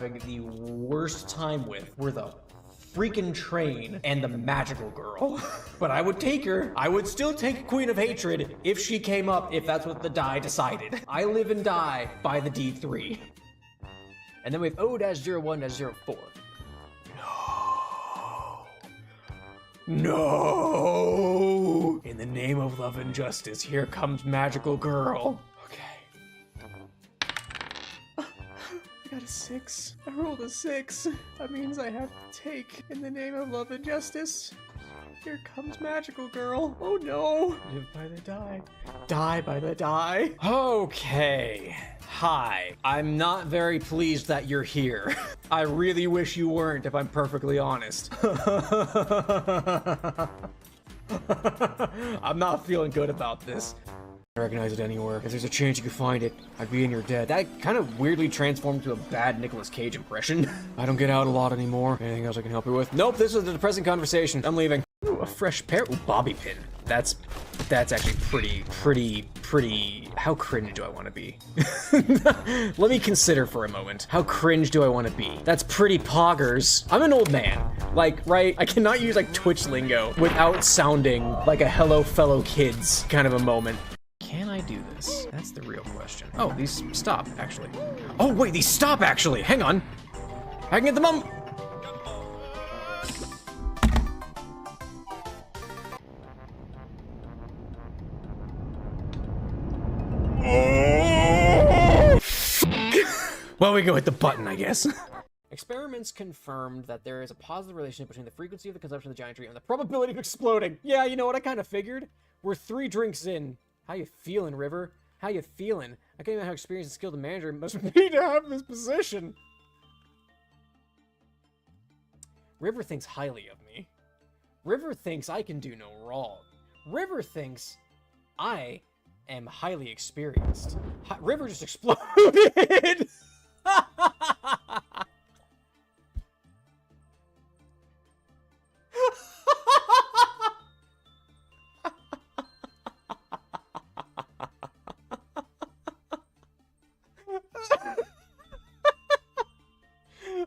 having the worst time with were the freaking train and the magical girl. But I would take her. I would still take Queen of Hatred if she came up, if that's what the die decided. I live and die by the D3. And then we have O-01-04. No! In the name of love and justice, here comes magical girl. Okay. I got a 6. I rolled a 6. That means I have to take in the name of love and justice. Here comes magical girl. Oh no. Live by the die. Die by the die. Okay. Hi. I'm not very pleased that you're here. I really wish you weren't, if I'm perfectly honest. I'm not feeling good about this. I recognize it anywhere. If there's a chance you could find it, I'd be in your debt. That kind of weirdly transformed to a bad Nicolas Cage impression. I don't get out a lot anymore. Anything else I can help you with? Nope, this was a depressing conversation. I'm leaving. Ooh, a fresh pair. Ooh, bobby pin. That's actually pretty. How cringe do I want to be? Let me consider for a moment. How cringe do I want to be? That's pretty poggers. I'm an old man. Like, right? I cannot use like Twitch lingo without sounding like a hello fellow kids kind of a moment. Can I do this? That's the real question. Oh, these stop, actually. Oh, wait, these stop, actually. Hang on. I can get them up. Well, we go hit the button, I guess. Experiments confirmed that there is a positive relationship between the frequency of the consumption of the giant tree and the probability of exploding. Yeah, you know what? I kind of figured. We're 3 drinks in. How you feeling, River? How you feeling? I can't even how experienced and skilled a manager must be to have this position. River thinks highly of me. River thinks I can do no wrong. River thinks I am highly experienced. River just exploded!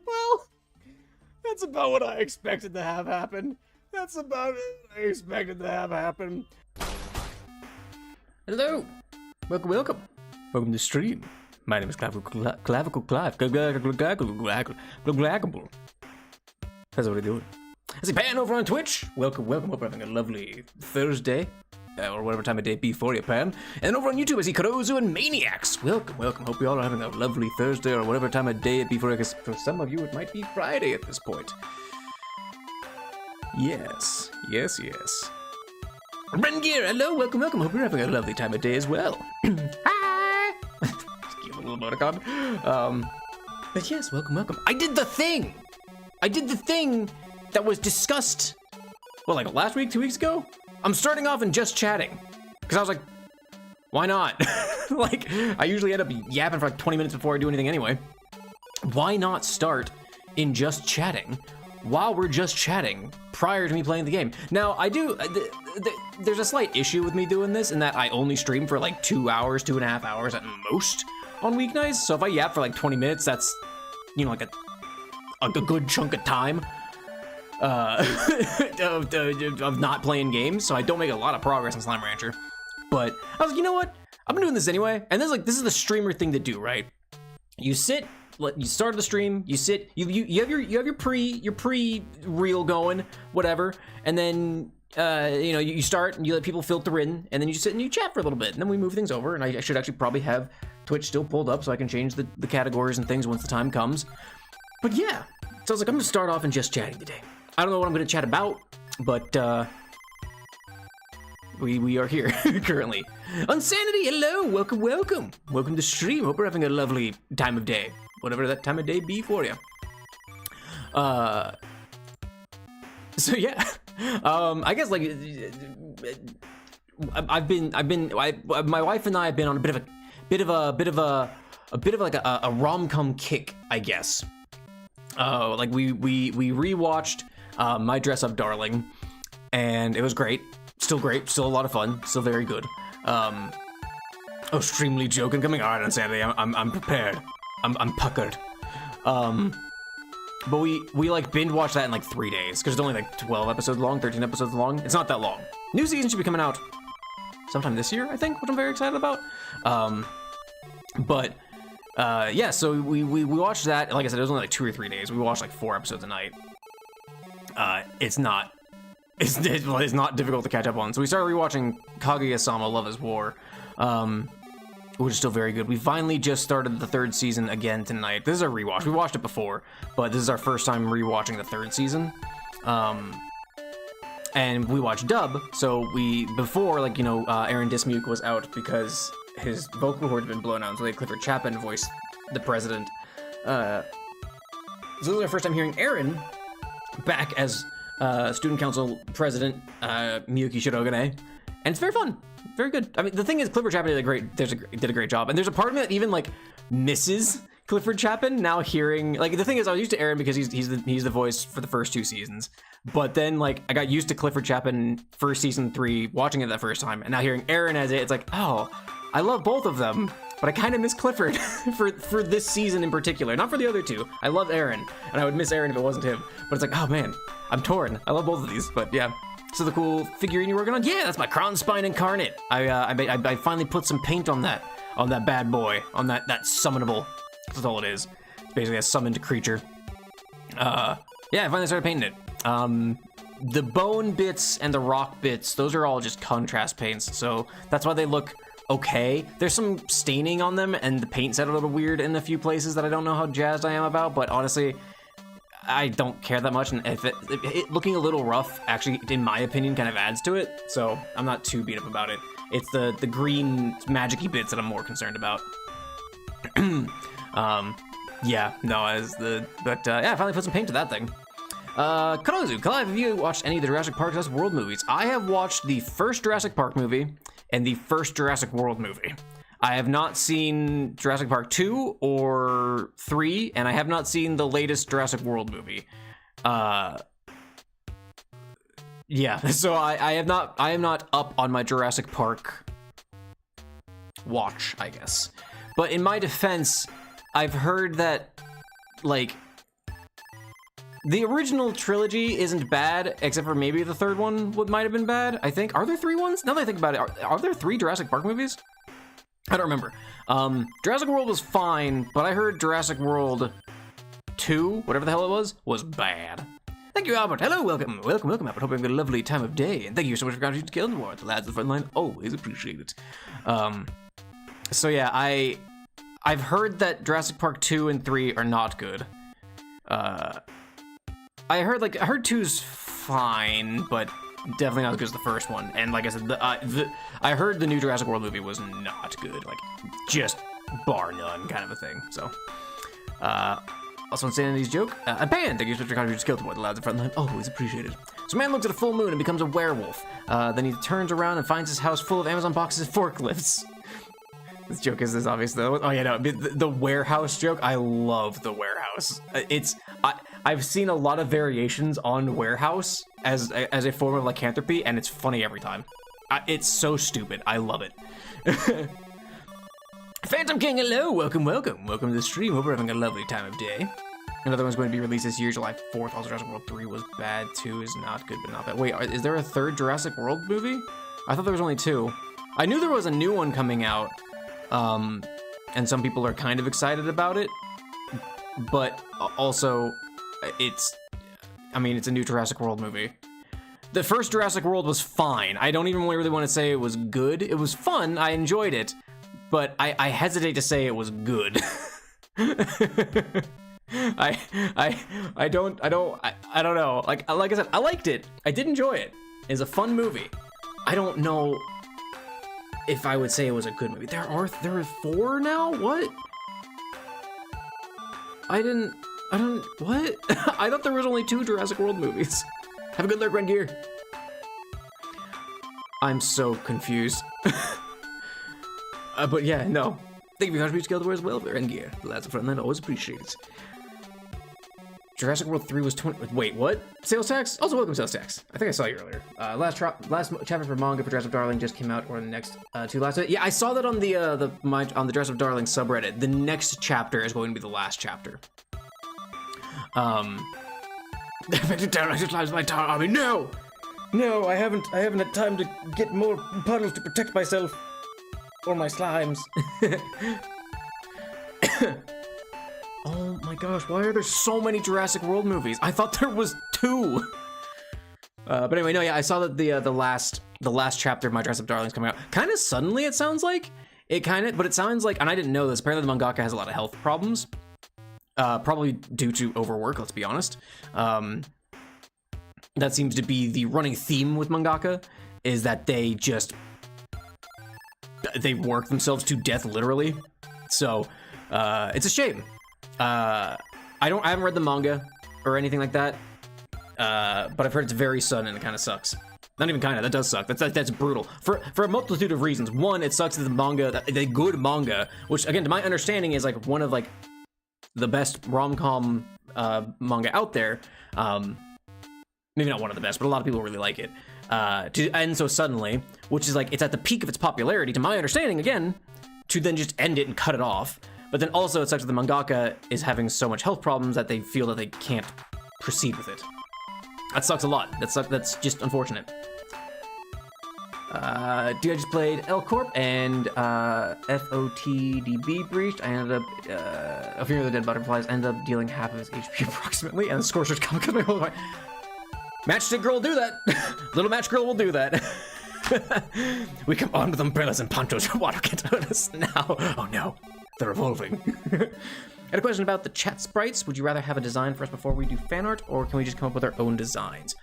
Well, that's about what I expected to have happen. That's about it I expected to have happen. Hello! Welcome to the stream. My name is Clavicle Clive. How's everybody doing? I see Pan over on Twitch. Welcome. Hope you're having a lovely Thursday. Or whatever time of day be for you, Pan. And over on YouTube, I see Karozu and Maniacs. Welcome. Hope you all are having a lovely Thursday or whatever time of day it be for you, because for some of you, it might be Friday at this point. Yes. Rengear, hello, welcome. Hope you're having a lovely time of day as well. Hi! Just give a little emoticon. But yes, welcome. I did the thing that was discussed, well, like last week, 2 weeks ago? I'm starting off in just chatting, because I was like, why not? Like, I usually end up yapping for like 20 minutes before I do anything anyway. Why not start in just chatting while we're just chatting prior to me playing the game? Now, I do, there's a slight issue with me doing this in that I only stream for like 2 hours, 2.5 hours at most on weeknights. So if I yap for like 20 minutes, that's, you know, like a good chunk of time. Of not playing games, so I don't make a lot of progress in Slime Rancher. But I was like, you know what? I'm doing this anyway. And this is the streamer thing to do, right? You sit, you start the stream, you sit, you have your pre reel going, whatever, and then you know, you start and you let people filter in, and then you sit and you chat for a little bit, and then we move things over. And I should actually probably have Twitch still pulled up so I can change the categories and things once the time comes. But yeah, so I was like, I'm gonna start off in just chatting today. I don't know what I'm going to chat about, but we are here currently. Unsanity, hello, welcome to stream. Hope we're having a lovely time of day, whatever that time of day be for you. So yeah, I guess like my wife and I have been on a bit of like a rom-com kick, I guess. Like we rewatched My Dress Up Darling, and it was great, still a lot of fun, still very good. Oh, extremely joking coming. All right, Insanity, I'm prepared. I'm puckered. But we like binge watched that in like 3 days because it's only like 12 episodes long, 13 episodes long. It's not that long. New season should be coming out sometime this year, I think, which I'm very excited about. Yeah, so we watched that. Like I said, it was only like 2 or 3 days. We watched like 4 episodes a night. It's not difficult to catch up on. So we started rewatching Kaguya-sama: Love is War, which is still very good. We finally just started the 3rd season again tonight. This is a rewatch. We watched it before, but this is our first time rewatching the 3rd season. And we watched dub, so before, like, you know, Aaron Dismuke was out because his vocal cord had been blown out, so they had Clifford Chapman voice the president. So this is our first time hearing Aaron back as student council president, Miyuki Shirogane, and it's very fun, very good. I mean, the thing is, Clifford Chapman did a great job, and there's a part of me that even like misses Clifford Chapman now hearing, like, the thing is, I was used to Aaron because he's the voice for the first 2 seasons, but then like I got used to Clifford Chapman for season 3, watching it that first time, and now hearing Aaron as it's like, oh, I love both of them, but I kind of miss Clifford for this season in particular. Not for the other 2. I love Aaron, and I would miss Aaron if it wasn't him. But it's like, oh man, I'm torn. I love both of these, but yeah. So the cool figurine you're working on? Yeah, that's my Kron Spine Incarnate. I finally put some paint on that bad boy, on that summonable. That's all it is. It's basically a summoned creature. Yeah, I finally started painting it. The bone bits and the rock bits, those are all just contrast paints, so that's why they look okay. There's some staining on them, and the paint set a little weird in a few places that I don't know how jazzed I am about, but honestly, I don't care that much, and if it looking a little rough, actually, in my opinion, kind of adds to it, so I'm not too beat up about it. It's the green magic-y bits that I'm more concerned about. Yeah, no, yeah, I finally put some paint to that thing. Kanozu, Clive, have you watched any of the Jurassic Park Jurassic World movies? I have watched the first Jurassic Park movie and the first Jurassic World movie. I have not seen Jurassic Park 2 or 3, and I have not seen the latest Jurassic World movie. Yeah, so I am not up on my Jurassic Park watch, I guess. But in my defense, I've heard that, like, the original trilogy isn't bad, except for maybe the 3rd one might have been bad, I think. Are there 3 ones? Now that I think about it, are there 3 Jurassic Park movies? I don't remember. Jurassic World was fine, but I heard Jurassic World 2, whatever the hell it was bad. Thank you, Albert. Hello, welcome, Albert. Hope you're having a lovely time of day, and thank you so much for contributing to Kill the War. The lads at the front line always appreciate it. So yeah, I've heard that Jurassic Park 2 and 3 are not good. I heard 2's fine, but definitely not as good as the first one. And like I said, I heard the new Jurassic World movie was not good, like just bar none kind of a thing. So, also Insanity's joke. And Pan, thank you so much for contributing to Skill to the lads in front line. Always appreciated. So man looks at a full moon and becomes a werewolf. Then he turns around and finds his house full of Amazon boxes and forklifts. This joke is obvious though. Oh yeah, no, the warehouse joke. I love the warehouse. I've seen a lot of variations on warehouse as a form of lycanthropy, and it's funny every time. It's so stupid. I love it. Phantom King, hello, welcome to the stream. Hope we're having a lovely time of day. Another one's going to be released this year, July 4th. Also, Jurassic World 3 was bad. 2 is not good, but not bad. Wait, is there a 3rd Jurassic World movie? I thought there was only 2. I knew there was a new one coming out. And some people are kind of excited about it, but also it's a new Jurassic World movie. The first Jurassic World was fine. I don't even really want to say it was good. It was fun. I enjoyed it, but I hesitate to say it was good. I don't know. Like I said, I liked it. I did enjoy it. It's a fun movie. I don't know if I would say it was a good movie. There are 4 now? What? What? I thought there was only 2 Jurassic World movies. Have a good look, Rengear. I'm so confused. But yeah, no. Thank you for contributing to Guild Wars as well, Rengear. The lads in front line always appreciate it. Jurassic World 3 was 20. Wait, what? Sales tax? Also, welcome Sales tax. I think I saw you earlier. Last chapter for manga for Dress Up Darling just came out, or the next 2 last. Yeah, I saw that on the Dress Up Darling subreddit. The next chapter is going to be the last chapter. Terrorize my entire army. No! No, I haven't had time to get more puddles to protect myself. Or my slimes. Oh my gosh, why are there so many Jurassic World movies? I thought there was 2. But anyway, no, yeah, I saw that the last chapter of My Dress Up Darling's coming out. Kind of suddenly, it sounds like. But it sounds like, and I didn't know this, apparently the mangaka has a lot of health problems. Probably due to overwork, let's be honest. That seems to be the running theme with mangaka, is that they work themselves to death, literally. So, it's a shame. I haven't read the manga or anything like that, but I've heard it's very sudden and it kind of sucks. Not even kind of, that does suck. That's brutal. For a multitude of reasons. One, it sucks that the good manga, which again, to my understanding, is like one of like the best rom-com manga out there. Maybe not one of the best, but a lot of people really like it. To end so suddenly, which is like, it's at the peak of its popularity, to my understanding, again, to then just end it and cut it off. But then also it sucks that the mangaka is having so much health problems that they feel that they can't proceed with it. That sucks a lot. That's just unfortunate. Dude, I just played L Corp and FOTDB breached. I ended up, a Fear of the Dead Butterflies, ended up dealing half of his HP approximately, and the score should come because my whole life. Matchstick girl will do that. Little match girl will do that. We come armed with umbrellas and ponchos. Water can't hurt us now. Oh no, they're evolving. I had a question about the chat sprites. Would you rather have a design for us before we do fan art, or can we just come up with our own designs?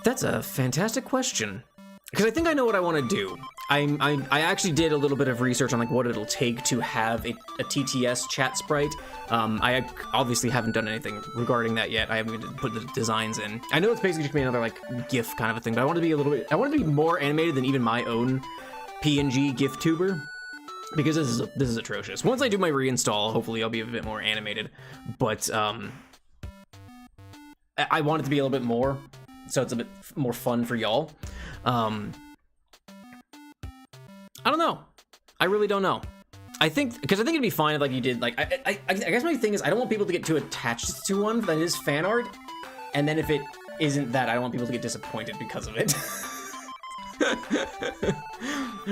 That's a fantastic question. Because I think I know what I want to do. I actually did a little bit of research on like what it'll take to have a TTS chat sprite. I obviously haven't done anything regarding that yet. I haven't even put the designs in. I know it's basically just gonna be another like GIF kind of a thing, but I want to be I want to be more animated than even my own PNG GIFtuber, because this is atrocious. Once I do my reinstall, hopefully I'll be a bit more animated. But I want it to be a little bit more, so it's a bit more fun for y'all. I don't know. I really don't know. I think it'd be fine if like you did like I guess my thing is I don't want people to get too attached to one that is fan art, and then if it isn't that, I don't want people to get disappointed because of it.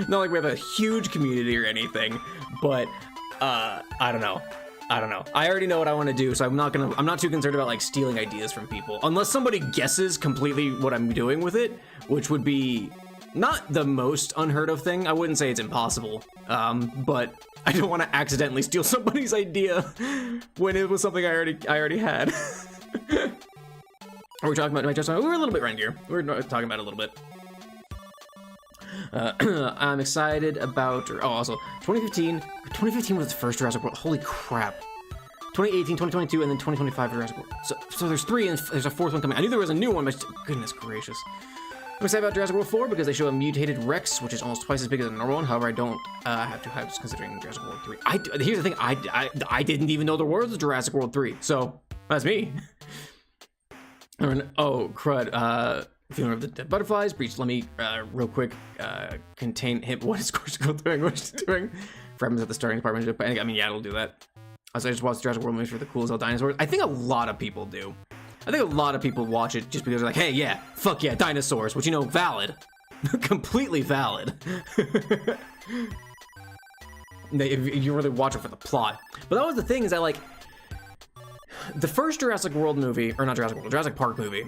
Not like we have a huge community or anything, but I don't know. I already know what I want to do, so I'm not too concerned about like stealing ideas from people, unless somebody guesses completely what I'm doing with it, which would be not the most unheard of thing. I wouldn't say it's impossible, but I don't want to accidentally steal somebody's idea when it was something I already had. Are we talking about my dress? We're a little bit right here. We're talking about it a little bit. I'm excited about, also 2015 was the first Jurassic World. Holy crap. 2018, 2022, and then 2025 Jurassic World. So there's 3 and there's a 4th one coming. I knew there was a new one, but goodness gracious. I'm excited about Jurassic World 4 because they show a mutated Rex, which is almost twice as big as a normal one. However, I don't have too high hopes considering Jurassic World 3. Here's the thing, I didn't even know there was a Jurassic World 3, so that's me. Oh, crud. Feeling of the Dead Butterflies, breached. Let me, real quick, contain him. What is Corsica doing? What is it doing? Fragments at the starting department. I mean, yeah, it'll do that. Also, I just watched Jurassic World movies for the cool as hell dinosaurs. I think a lot of people do. I think a lot of people watch it just because they're like, hey, yeah, fuck yeah, dinosaurs, which, you know, valid. Completely valid. You really watch it for the plot. But that was the thing, is that, like, the first Jurassic World movie, or not Jurassic World, Jurassic Park movie,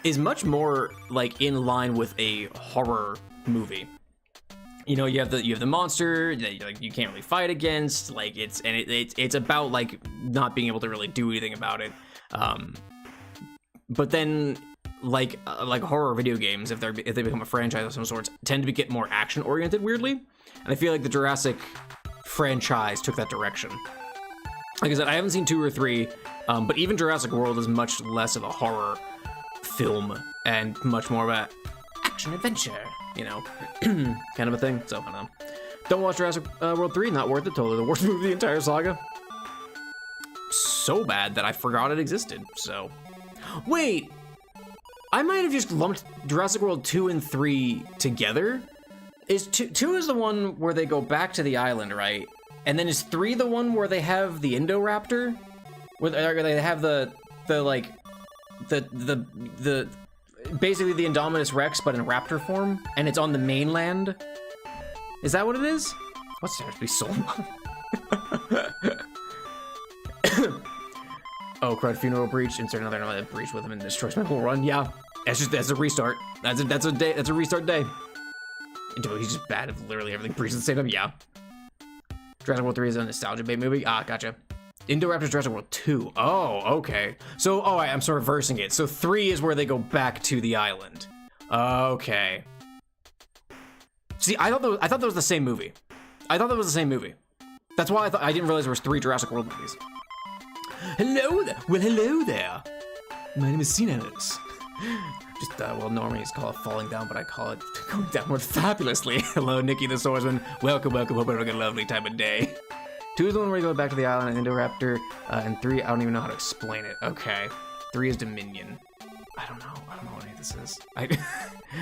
is much more like in line with a horror movie. You know, you have the monster that like you can't really fight against. Like it's about like not being able to really do anything about it. But then like horror video games, if they become a franchise of some sorts, tend to get more action oriented. Weirdly, and I feel like the Jurassic franchise took that direction. Like I said, I haven't seen 2 or 3, but even Jurassic World is much less of a horror film and much more of a action adventure, you know, kind of a thing. So I don't know. Don't watch Jurassic World 3, not worth it. Totally the worst movie of the entire saga. So bad that I forgot it existed. So wait, I might have just lumped Jurassic World 2 and 3 together. Is 2 is the one where they go back to the island, right? And then is 3 the one where they have the Indoraptor? Where they have the basically the Indominus Rex, but in raptor form, and it's on the mainland? Is that what it is? What's there to be sold? Oh, crud, funeral breach, insert another breach with him and destroys my whole run. Yeah, that's a restart. That's a restart day. Dude, he's just bad at literally everything breaches at the same time. Yeah. Jurassic World 3 is a nostalgia bait movie. Ah, gotcha. Indoraptors Jurassic World 2. Oh, okay. So, I'm sort of reversing it. So 3 is where they go back to the island. Okay. See, I thought that was the same movie. That's why I didn't realize there was 3 Jurassic World movies. Hello there. Well, hello there. My name is Cinenos. Just, normally it's called falling down, but I call it going downward fabulously. Hello, Nikki the Swordsman. Welcome. Hope you're having a lovely time of day. 2 is the one where you go back to the island and Indoraptor, and 3, I don't even know how to explain it. Okay. 3 is Dominion. I don't know what any of this is.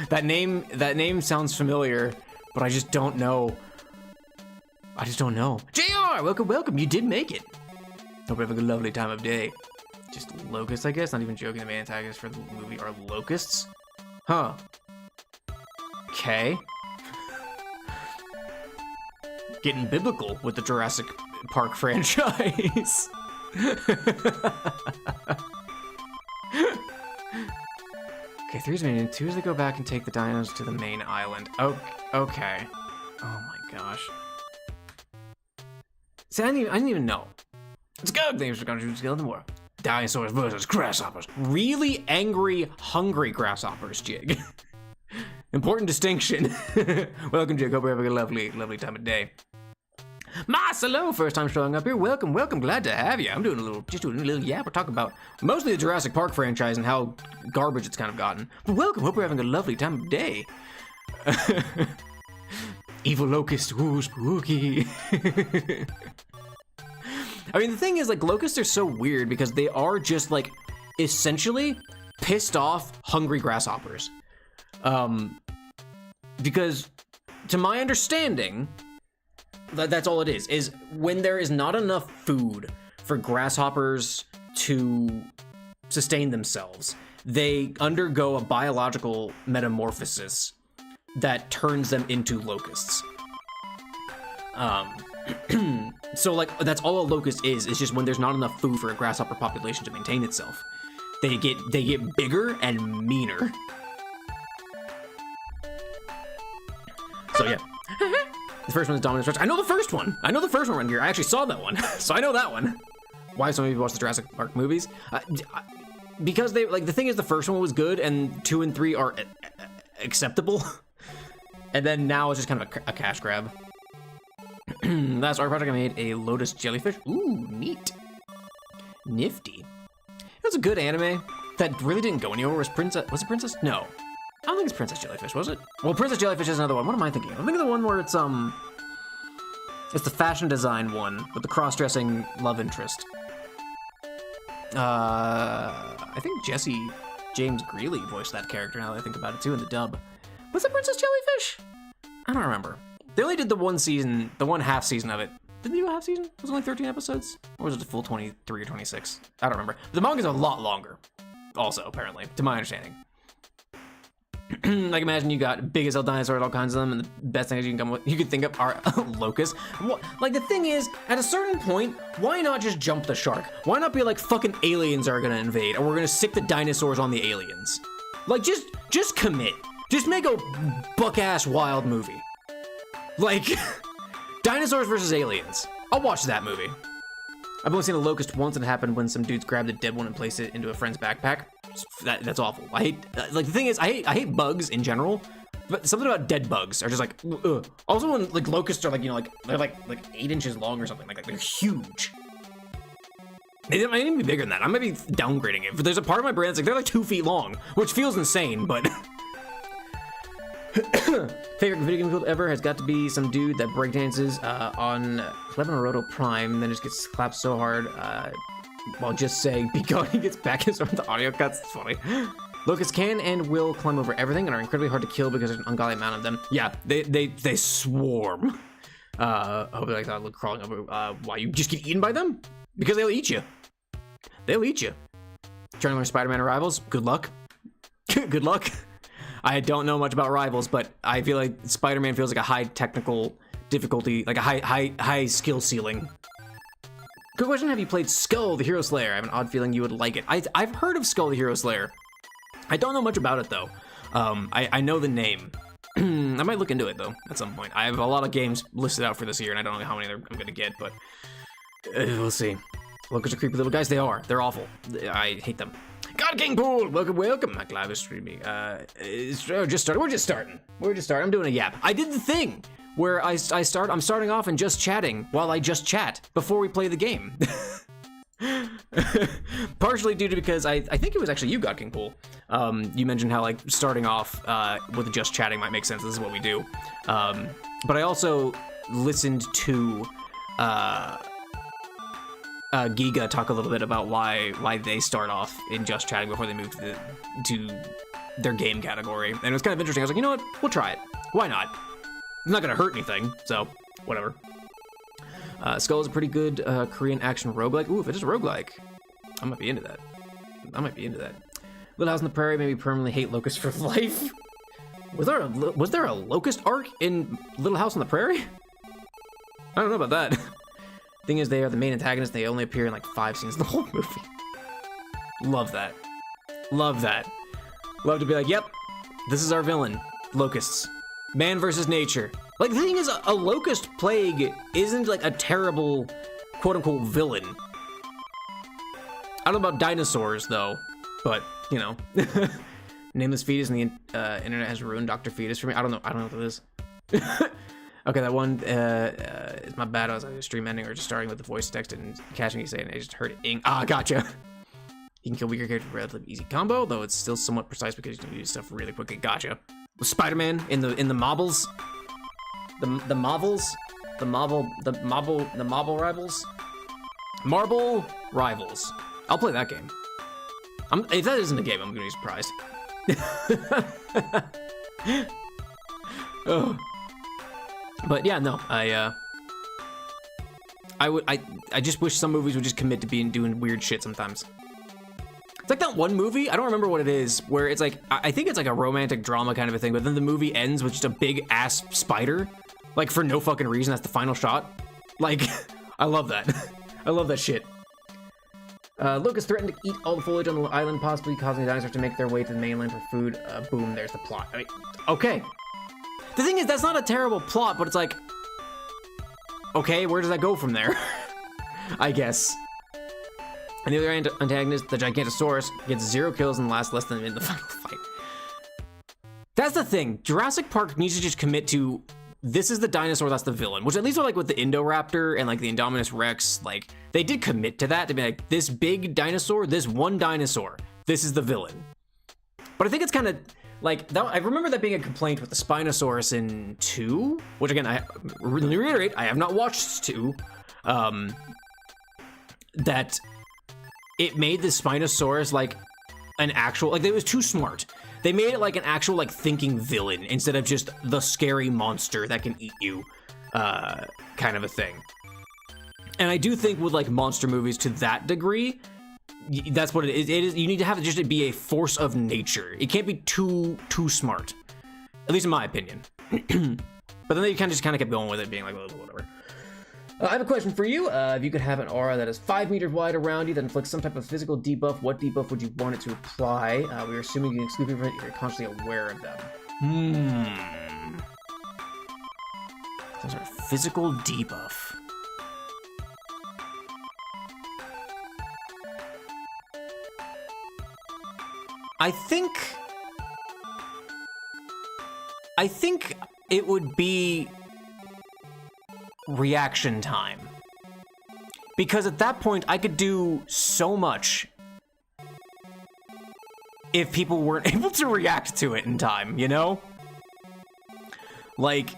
That name sounds familiar, but I just don't know. JR, welcome. You did make it. Hope you're having a lovely time of day. Just locusts, I guess. Not even joking. The main antagonists for the movie are locusts. Huh. Okay. Getting biblical with the Jurassic Park franchise. Okay, 3's Dominion. 2 is they go back and take the dinos to the main island. Oh, okay. Oh my gosh. See, I didn't even know. Let's go. Names are gonna do skeleton war. Dinosaurs versus grasshoppers. Really angry, hungry grasshoppers, Jig. Important distinction. Welcome, Jig. Hope you're having a lovely time of day. Marcelo, first time showing up here. Welcome. Glad to have you. I'm doing a little yap. We're talking about mostly the Jurassic Park franchise and how garbage it's kind of gotten. But welcome. Hope you're having a lovely time of day. Evil locust. Ooh, spooky. I mean, the thing is, like, locusts are so weird because they are just, like, essentially pissed off, hungry grasshoppers. Because, to my understanding, that's all it is when there is not enough food for grasshoppers to sustain themselves, they undergo a biological metamorphosis that turns them into locusts. So like that's all a locust is just when there's not enough food for a grasshopper population to maintain itself. They get bigger and meaner. So yeah. The first one is Dominus Rex. I know the first one around here. I actually saw that one. So I know that one. Why so many people watch the Jurassic Park movies? Because they like the thing is the first one was good and 2 and 3 are acceptable. And then now it's just kind of a cash grab. Last art project I made a lotus jellyfish. Ooh, neat. Nifty. It was a good anime that really didn't go anywhere. Was it Princess? No. I don't think it's Princess Jellyfish, was it? Well, Princess Jellyfish is another one. What am I thinking of? I'm thinking of the one where it's the fashion design one with the cross-dressing love interest. I think Jesse James Greeley voiced that character now that I think about it too in the dub. Was it Princess Jellyfish? I don't remember. They only did the one half season of it. Didn't they do a half season? Was it only 13 episodes? Or was it a full 23 or 26? I don't remember. The manga's a lot longer, also, apparently, to my understanding. Like, imagine you got big as hell dinosaurs, all kinds of them, and the best things you could think of are locusts. Like, the thing is, at a certain point, why not just jump the shark? Why not be like, fucking aliens are gonna invade, or we're gonna sick the dinosaurs on the aliens? Like, just commit. Just make a buck-ass wild movie. Like, dinosaurs versus aliens. I'll watch that movie. I've only seen a locust once, and it happened when some dudes grabbed a dead one and placed it into a friend's backpack. That's awful. I hate, like, the thing is, I hate bugs in general, but something about dead bugs are just like, ugh. Also when, like, locusts are, like, you know, like, they're, like 8 inches long or something, like they're huge. They might even be bigger than that. I might be downgrading it, but there's a part of my brain that's like, they're like 2 feet long, which feels insane, but... Favorite video game clip ever has got to be some dude that breakdances on Clevenaroto Prime, and then just gets clapped so hard while just saying, "Be gone." He gets back his arm. The audio cuts. It's funny. Locusts can and will climb over everything and are incredibly hard to kill because there's an ungodly amount of them. Yeah, they swarm. Hopefully like that look crawling over. Why, you just get eaten by them? Because they'll eat you. They'll eat you. Trying to learn Spider-Man Rivals? Good luck. Good luck. I don't know much about Rivals, but I feel like Spider-Man feels like a high technical difficulty, like a high skill ceiling. Good question, have you played Skull the Hero Slayer? I have an odd feeling you would like it. I've heard of Skull the Hero Slayer. I don't know much about it though. I know the name. I might look into it though at some point. I have a lot of games listed out for this year and I don't know how many I'm gonna get, but we'll see. Locusts are creepy little guys. They are. They're awful. I hate them. God King Pool! Welcome. MacLeod is streaming. Just started. We're just starting. I'm doing a yap. I did the thing where I'm starting off and just chatting while I just chat before we play the game. Partially due to because I think it was actually you, God King Pool. You mentioned how like starting off with just chatting might make sense. This is what we do. But I also listened to Giga talk a little bit about why they start off in just chatting before they move to their game category, and it was kind of interesting. I was like, you know what, we'll try it. Why not? It's not gonna hurt anything, so whatever. Skull is a pretty good Korean action roguelike. Ooh, if it is a roguelike, I might be into that. Little House on the Prairie made me permanently hate locusts for life. Was there a locust arc in Little House on the Prairie? I don't know about that. Thing is, they are the main antagonists. They only appear in like 5 scenes in the whole movie. Love that. Love that. Love to be like, yep, this is our villain. Locusts. Man versus nature. Like, the thing is, a locust plague isn't like a terrible, quote-unquote, villain. I don't know about dinosaurs, though, but, you know. Nameless Fetus and the internet has ruined Dr. Fetus for me. I don't know what that is. Okay, that one is my bad. I was either stream ending or just starting with the voice text and catching you saying I just heard it. Ah, gotcha. You can kill weaker characters with relatively easy combo, though it's still somewhat precise because you can use stuff really quickly. Gotcha. Spider-Man in the marbles. The marble rivals. Marble Rivals. I'll play that game. If that isn't a game, I'm gonna be surprised. Oh. But yeah, no, I just wish some movies would just commit to doing weird shit sometimes. It's like that one movie, I don't remember what it is, where it's like, I think it's like a romantic drama kind of a thing, but then the movie ends with just a big ass spider, like for no fucking reason. That's the final shot. Like, I love that. I love that shit. Locusts threatened to eat all the foliage on the island, possibly causing the dinosaurs to make their way to the mainland for food. Boom, there's the plot. I mean, okay. The thing is, that's not a terrible plot, but it's like, okay, where does that go from there? I guess. And the other antagonist, the Gigantosaurus, gets 0 kills and lasts less than in the final fight. That's the thing. Jurassic Park needs to just commit to, this is the dinosaur that's the villain, which at least like with the Indoraptor and like the Indominus Rex, like they did commit to that, to be like, this big dinosaur, this one dinosaur, this is the villain. But I think it's kind of like that. I remember that being a complaint with the Spinosaurus in 2, which again, I really reiterate, I have not watched 2. That it made the Spinosaurus like an actual, like it was too smart. They made it like an actual like thinking villain instead of just the scary monster that can eat you, kind of a thing. And I do think with like monster movies to that degree, that's what it is. It is, you need to have it just be a force of nature. It can't be too smart, at least in my opinion. But then they kind of kept going with it, being like, well, whatever. I have a question for you. If you could have an aura that is 5 meters wide around you that inflicts some type of physical debuff, what debuff would you want it to apply? We're assuming you can exclude people if you're constantly aware of them. Those are physical debuff. I think it would be reaction time, because at that point I could do so much if people weren't able to react to it in time, you know? Like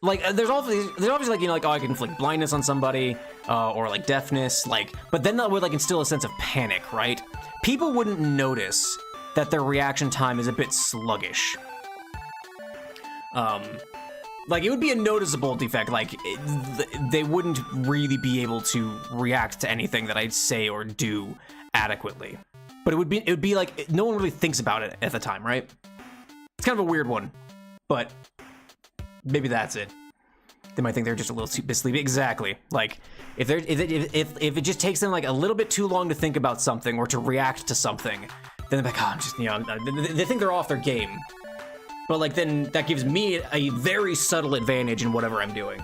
there's obviously like, you know, like, oh, I can inflict blindness on somebody, or like deafness, like, but then that would like instill a sense of panic, right? People wouldn't notice that their reaction time is a bit sluggish. Like, it would be a noticeable defect. Like, they wouldn't really be able to react to anything that I'd say or do adequately. But it would be like, no one really thinks about it at the time, right? It's kind of a weird one, but maybe that's it. They might think they're just a little too sleepy. Exactly. Like, if it just takes them like a little bit too long to think about something or to react to something, then they're like, oh, I'm just, you know, they think they're off their game. But like, then that gives me a very subtle advantage in whatever I'm doing.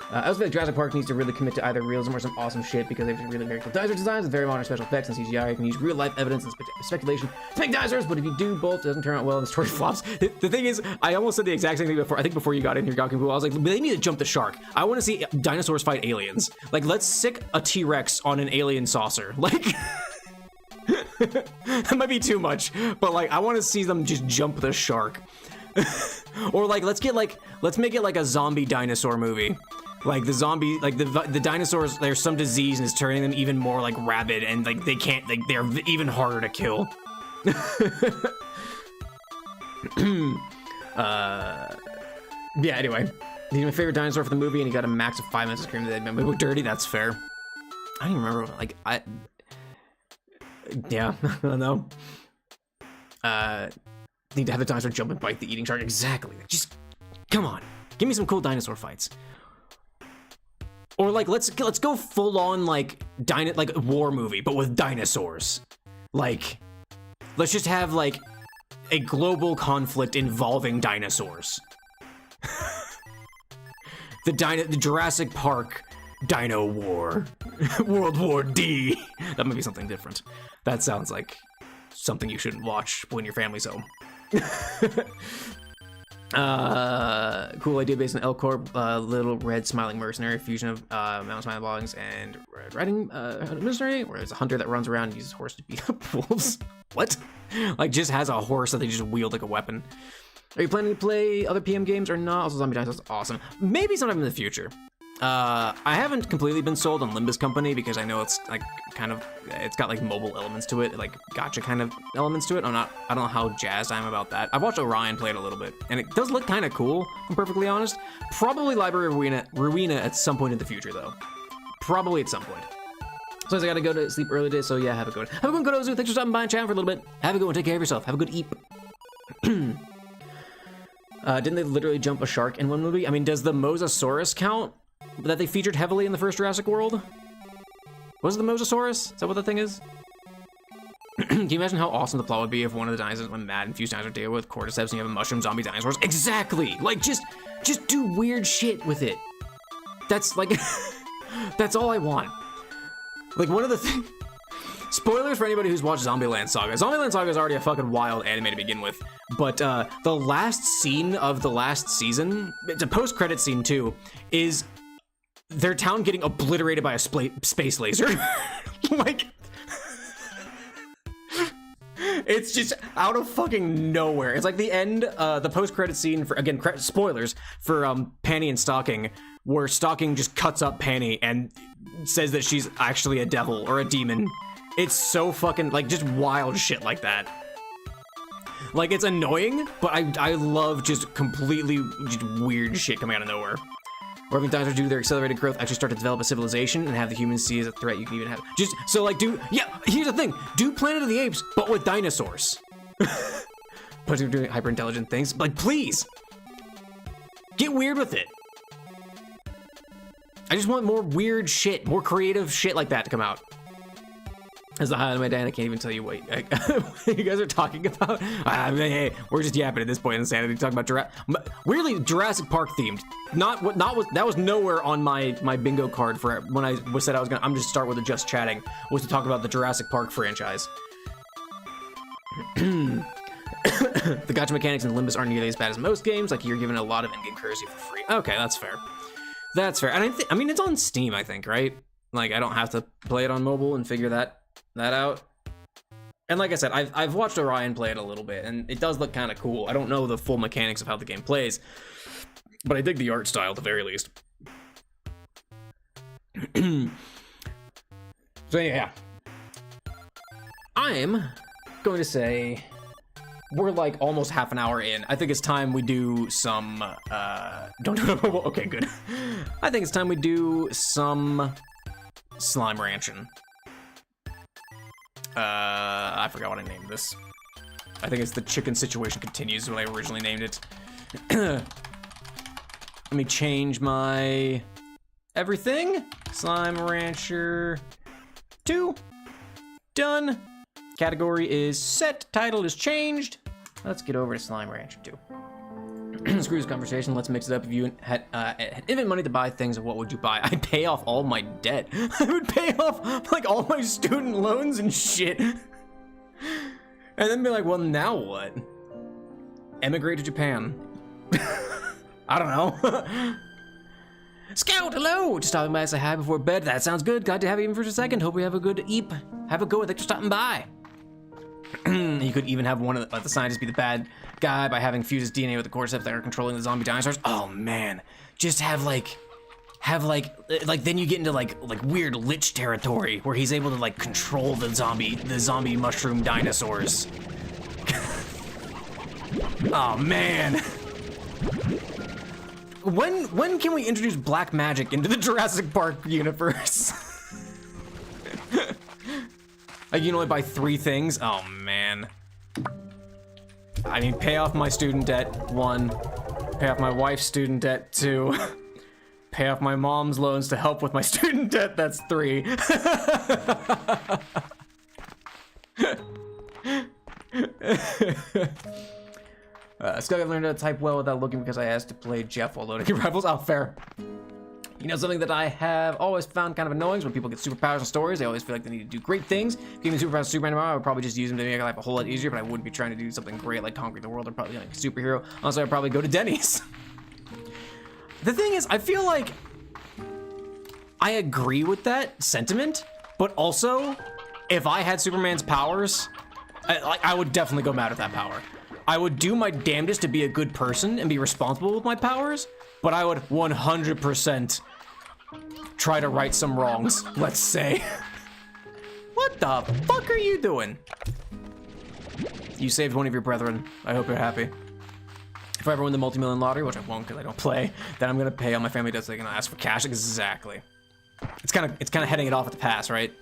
I also feel like Jurassic Park needs to really commit to either realism or some awesome shit, because they've really very cool dinosaur designs with very modern special effects and CGI. You can use real life evidence and speculation to make dinosaurs, but if you do both, it doesn't turn out well and the story flops. The thing is, I almost said the exact same thing before. I think before you got in here, Gawking Pool, I was like, they need to jump the shark. I want to see dinosaurs fight aliens. Like, let's sick a T-Rex on an alien saucer. Like, that might be too much, but like, I want to see them just jump the shark. Or like, let's make it like a zombie dinosaur movie. Like the zombie, like the dinosaurs, there's some disease and it's turning them even more like rabid, and like they can't, like they're even harder to kill. Yeah, anyway, he's my favorite dinosaur for the movie, and he got a max of 5 minutes of scream that made me dirty. That's fair. I don't even remember, like, yeah, I don't know. Need to have the dinosaur jump and bite the eating shark. Exactly. Just, come on, give me some cool dinosaur fights. Or like, let's go full on like war movie, but with dinosaurs. Like, let's just have like a global conflict involving dinosaurs. The Jurassic Park Dino War, World War D. That might be something different. That sounds like something you shouldn't watch when your family's home. Cool idea based on L Corp, Little Red Smiling Mercenary, fusion of Mountain Smiling Blogs and Red Riding Mercenary, where there's a hunter that runs around and uses horse to beat up wolves. What? Like, just has a horse that they just wield like a weapon. Are you planning to play other PM games or not? Also, Zombie Dinosaurs, awesome. Maybe sometime in the future. I haven't completely been sold on Limbus Company because I know it's like kind of, it's got like mobile elements to it, like gotcha kind of elements to it. I don't know how jazzed I am about that. I've watched Orion play it a little bit, and it does look kind of cool, if I'm perfectly honest. Probably Library of Ruina at some point in the future, though. Probably at some point. So I gotta go to sleep early today, so yeah, have a good one. Have a good one, Godozu. Thanks for stopping by and chatting for a little bit. Have a good one. Take care of yourself. Have a good eep. Didn't they literally jump a shark in one movie? I mean, does the Mosasaurus count? That they featured heavily in the first Jurassic World? Was it the Mosasaurus? Is that what the thing is? Can you imagine how awesome the plot would be if one of the dinosaurs went mad and fused dinosaurs deal with cordyceps and you have a mushroom zombie dinosaurs? Exactly! Like, just do weird shit with it. That's like, that's all I want. Like, one of the things, spoilers for anybody who's watched Zombieland Saga. Zombieland Saga is already a fucking wild anime to begin with, but the last scene of the last season, it's a post-credit scene too, is their town getting obliterated by a space laser. Like, it's just out of fucking nowhere. It's like the end, the post-credit scene for, again, spoilers for Panny and Stocking, where Stocking just cuts up Panny and says that she's actually a devil or a demon. It's so fucking, like, just wild shit like that. Like, it's annoying, but I love just completely just weird shit coming out of nowhere. Or having dinosaurs do their accelerated growth actually start to develop a civilization and have the humans see as a threat. You can even have just so like here's the thing, do Planet of the Apes but with dinosaurs. But you're doing hyper intelligent things, like, please get weird with it. I just want more weird shit, more creative shit like that to come out. As the highlight of my day, I can't even tell you what you guys are talking about. Hey, we're just yapping at this point in insanity, talking about weirdly Jurassic Park themed. That was nowhere on my bingo card for when I said I'm just start with the just chatting, was to talk about the Jurassic Park franchise. The gacha mechanics in Limbus aren't nearly as bad as most games. Like, you're given a lot of in-game currency for free. Okay, that's fair. That's fair. And I mean, it's on Steam, I think, right? Like, I don't have to play it on mobile and figure that out. And like I said, I've watched Orion play it a little bit, and it does look kind of cool. I don't know the full mechanics of how the game plays, but I dig the art style at the very least. So yeah, I'm going to say we're like almost half an hour in. I think it's time we do some, don't do it. Okay, good. I think it's time we do some slime ranching. I forgot what I named this. I think it's the chicken situation continues is what I originally named it. Let me change my everything. Slime Rancher 2. Done. Category is set. Title is changed. Let's get over to Slime Rancher 2. Screw this conversation. Let's mix it up. If you had infinite money to buy things, what would you buy? I'd pay off all my debt. I would pay off like all my student loans and shit. And then be like, well, now what? Emigrate to Japan. I don't know. Scout, hello! Just stopping by to say hi before bed. That sounds good. Glad to have you even for a second. Hope we have a good eep. Have a go. Thanks for stopping by. You could even have one of the scientists be the bad guy by having fused his DNA with the cordyceps that are controlling the zombie dinosaurs. Oh man, just have like then you get into like weird lich territory where he's able to like control the zombie mushroom dinosaurs. Oh man. When can we introduce black magic into the Jurassic Park universe? Like you can only buy 3 things? Oh man. I mean, pay off my student debt, 1. Pay off my wife's student debt, 2. Pay off my mom's loans to help with my student debt, that's 3. Scott, I've learned how to type well without looking because I asked to play Jeff while loading rifles. Oh, fair. You know, something that I have always found kind of annoying is when people get superpowers in stories, they always feel like they need to do great things. If you give me superpowers to Superman tomorrow, I would probably just use them to make life a whole lot easier, but I wouldn't be trying to do something great like conquer the world or probably like a superhero. Honestly, I'd probably go to Denny's. The thing is, I feel like I agree with that sentiment, but also, if I had Superman's powers, I would definitely go mad at that power. I would do my damnedest to be a good person and be responsible with my powers, but I would 100% try to right some wrongs, let's say. What the fuck are you doing? You saved one of your brethren. I hope you're happy. If I ever win the multi-million lottery, which I won't because I don't play, then I'm gonna pay all my family debts so they can ask for cash. Exactly. It's kind of heading it off at the pass, right?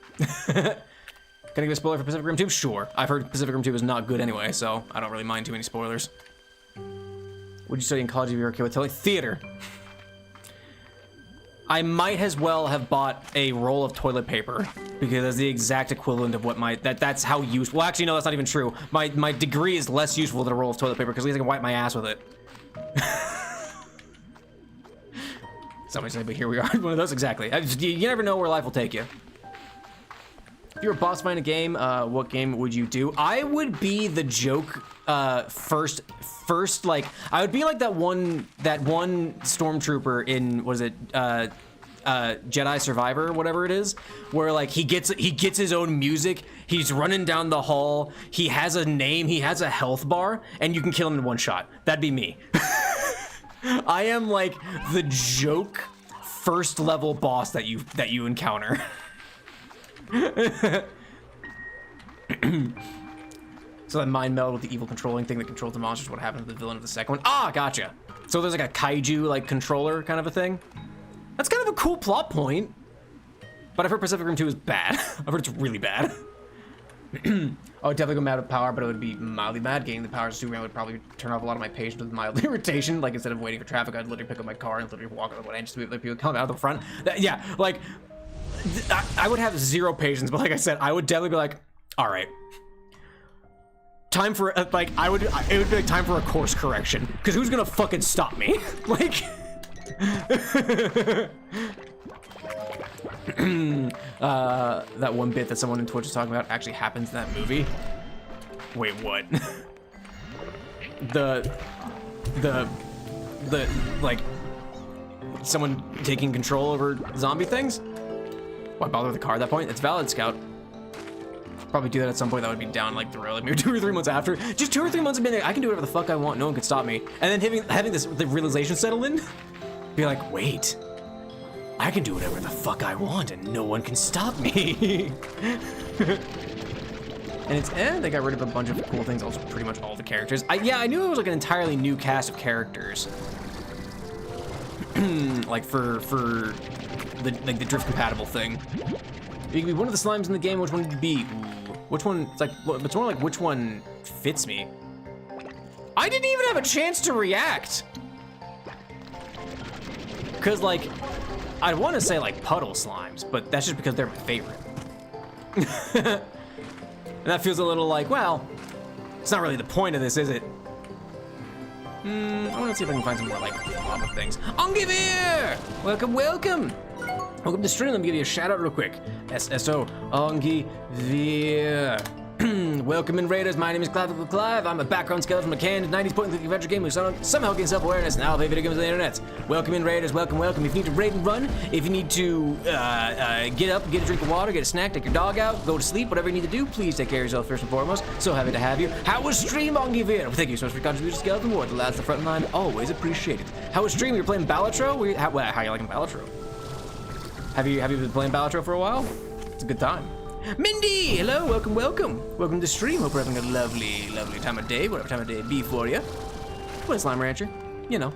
Can I give a spoiler for Pacific Rim 2? Sure. I've heard Pacific Rim 2 is not good anyway, so I don't really mind too many spoilers. What'd you study in college if you were okay with telling? Theater. I might as well have bought a roll of toilet paper because that's the exact equivalent of what that's how useful. Well, actually, no, that's not even true. My degree is less useful than a roll of toilet paper because at least I can wipe my ass with it. Somebody say, but here we are. One of those, exactly. You never know where life will take you. If you were a boss fight in a game, what game would you do? I would be the joke first like I would be like that one stormtrooper in, what is it, Jedi Survivor, whatever it is, where like he gets his own music, he's running down the hall, he has a name, he has a health bar, and you can kill him in one shot. That'd be me. I am like the joke first level boss that you encounter. So that mind meld with the evil controlling thing that controls the monsters, what happened to the villain of the second one. Ah, gotcha. So there's like a kaiju like controller kind of a thing. That's kind of a cool plot point. But I've heard Pacific Rim 2 is bad. I've heard it's really bad. I would definitely go mad with power, but it would be mildly mad. Getting the powers of Superman would probably turn off a lot of my patience with mild irritation. Like instead of waiting for traffic, I'd literally pick up my car and literally walk on the one end just to be people come out of the front. Yeah, like I would have zero patience, but like I said, I would definitely be like, all right, time for it would be like time for a course correction, because who's gonna fucking stop me? Like that one bit that someone in Twitch was talking about actually happens in that movie. Wait, what? the like someone taking control over zombie things? Why bother with the car at that point? It's valid, Scout. Probably do that at some point. That would be down like the road, like maybe 2 or 3 months after. Just 2 or 3 months of being like, I can do whatever the fuck I want. No one can stop me. And then having the realization settle in, be like, wait, I can do whatever the fuck I want, and no one can stop me. And it's, they got rid of a bunch of cool things, also pretty much all the characters. Yeah, I knew it was like an entirely new cast of characters. Like for the drift compatible thing. You can be one of the slimes in the game, which one would you be? Ooh, which one, it's more like which one fits me. I didn't even have a chance to react. Cause like, I'd wanna say like puddle slimes, but that's just because they're my favorite. And that feels a little like, well, it's not really the point of this, is it? I wanna see if I can find some more like lava things. Angivir! Welcome, welcome! Welcome to stream. Let me give you a shout out real quick. SSO Angivir. Welcome in Raiders. My name is Clive. I'm a background skeleton from a canned 90s point and click adventure game who somehow gain self-awareness and now play video games on the internet. Welcome in Raiders. Welcome, welcome. If you need to raid and run, if you need to get up, get a drink of water, get a snack, take your dog out, go to sleep, whatever you need to do, please take care of yourself first and foremost. So happy to have you. How was stream, Angivir? Thank you so much for your contribution, Skeleton Ward. The lads at the front line, always appreciated. How was stream? You're playing Balatro? How you liking Balatro? Have you been playing Balatro for a while? It's a good time. Mindy, hello, welcome, welcome. Welcome to stream. Hope we're having a lovely, lovely time of day, whatever time of day it be for you. Play Slime Rancher, you know,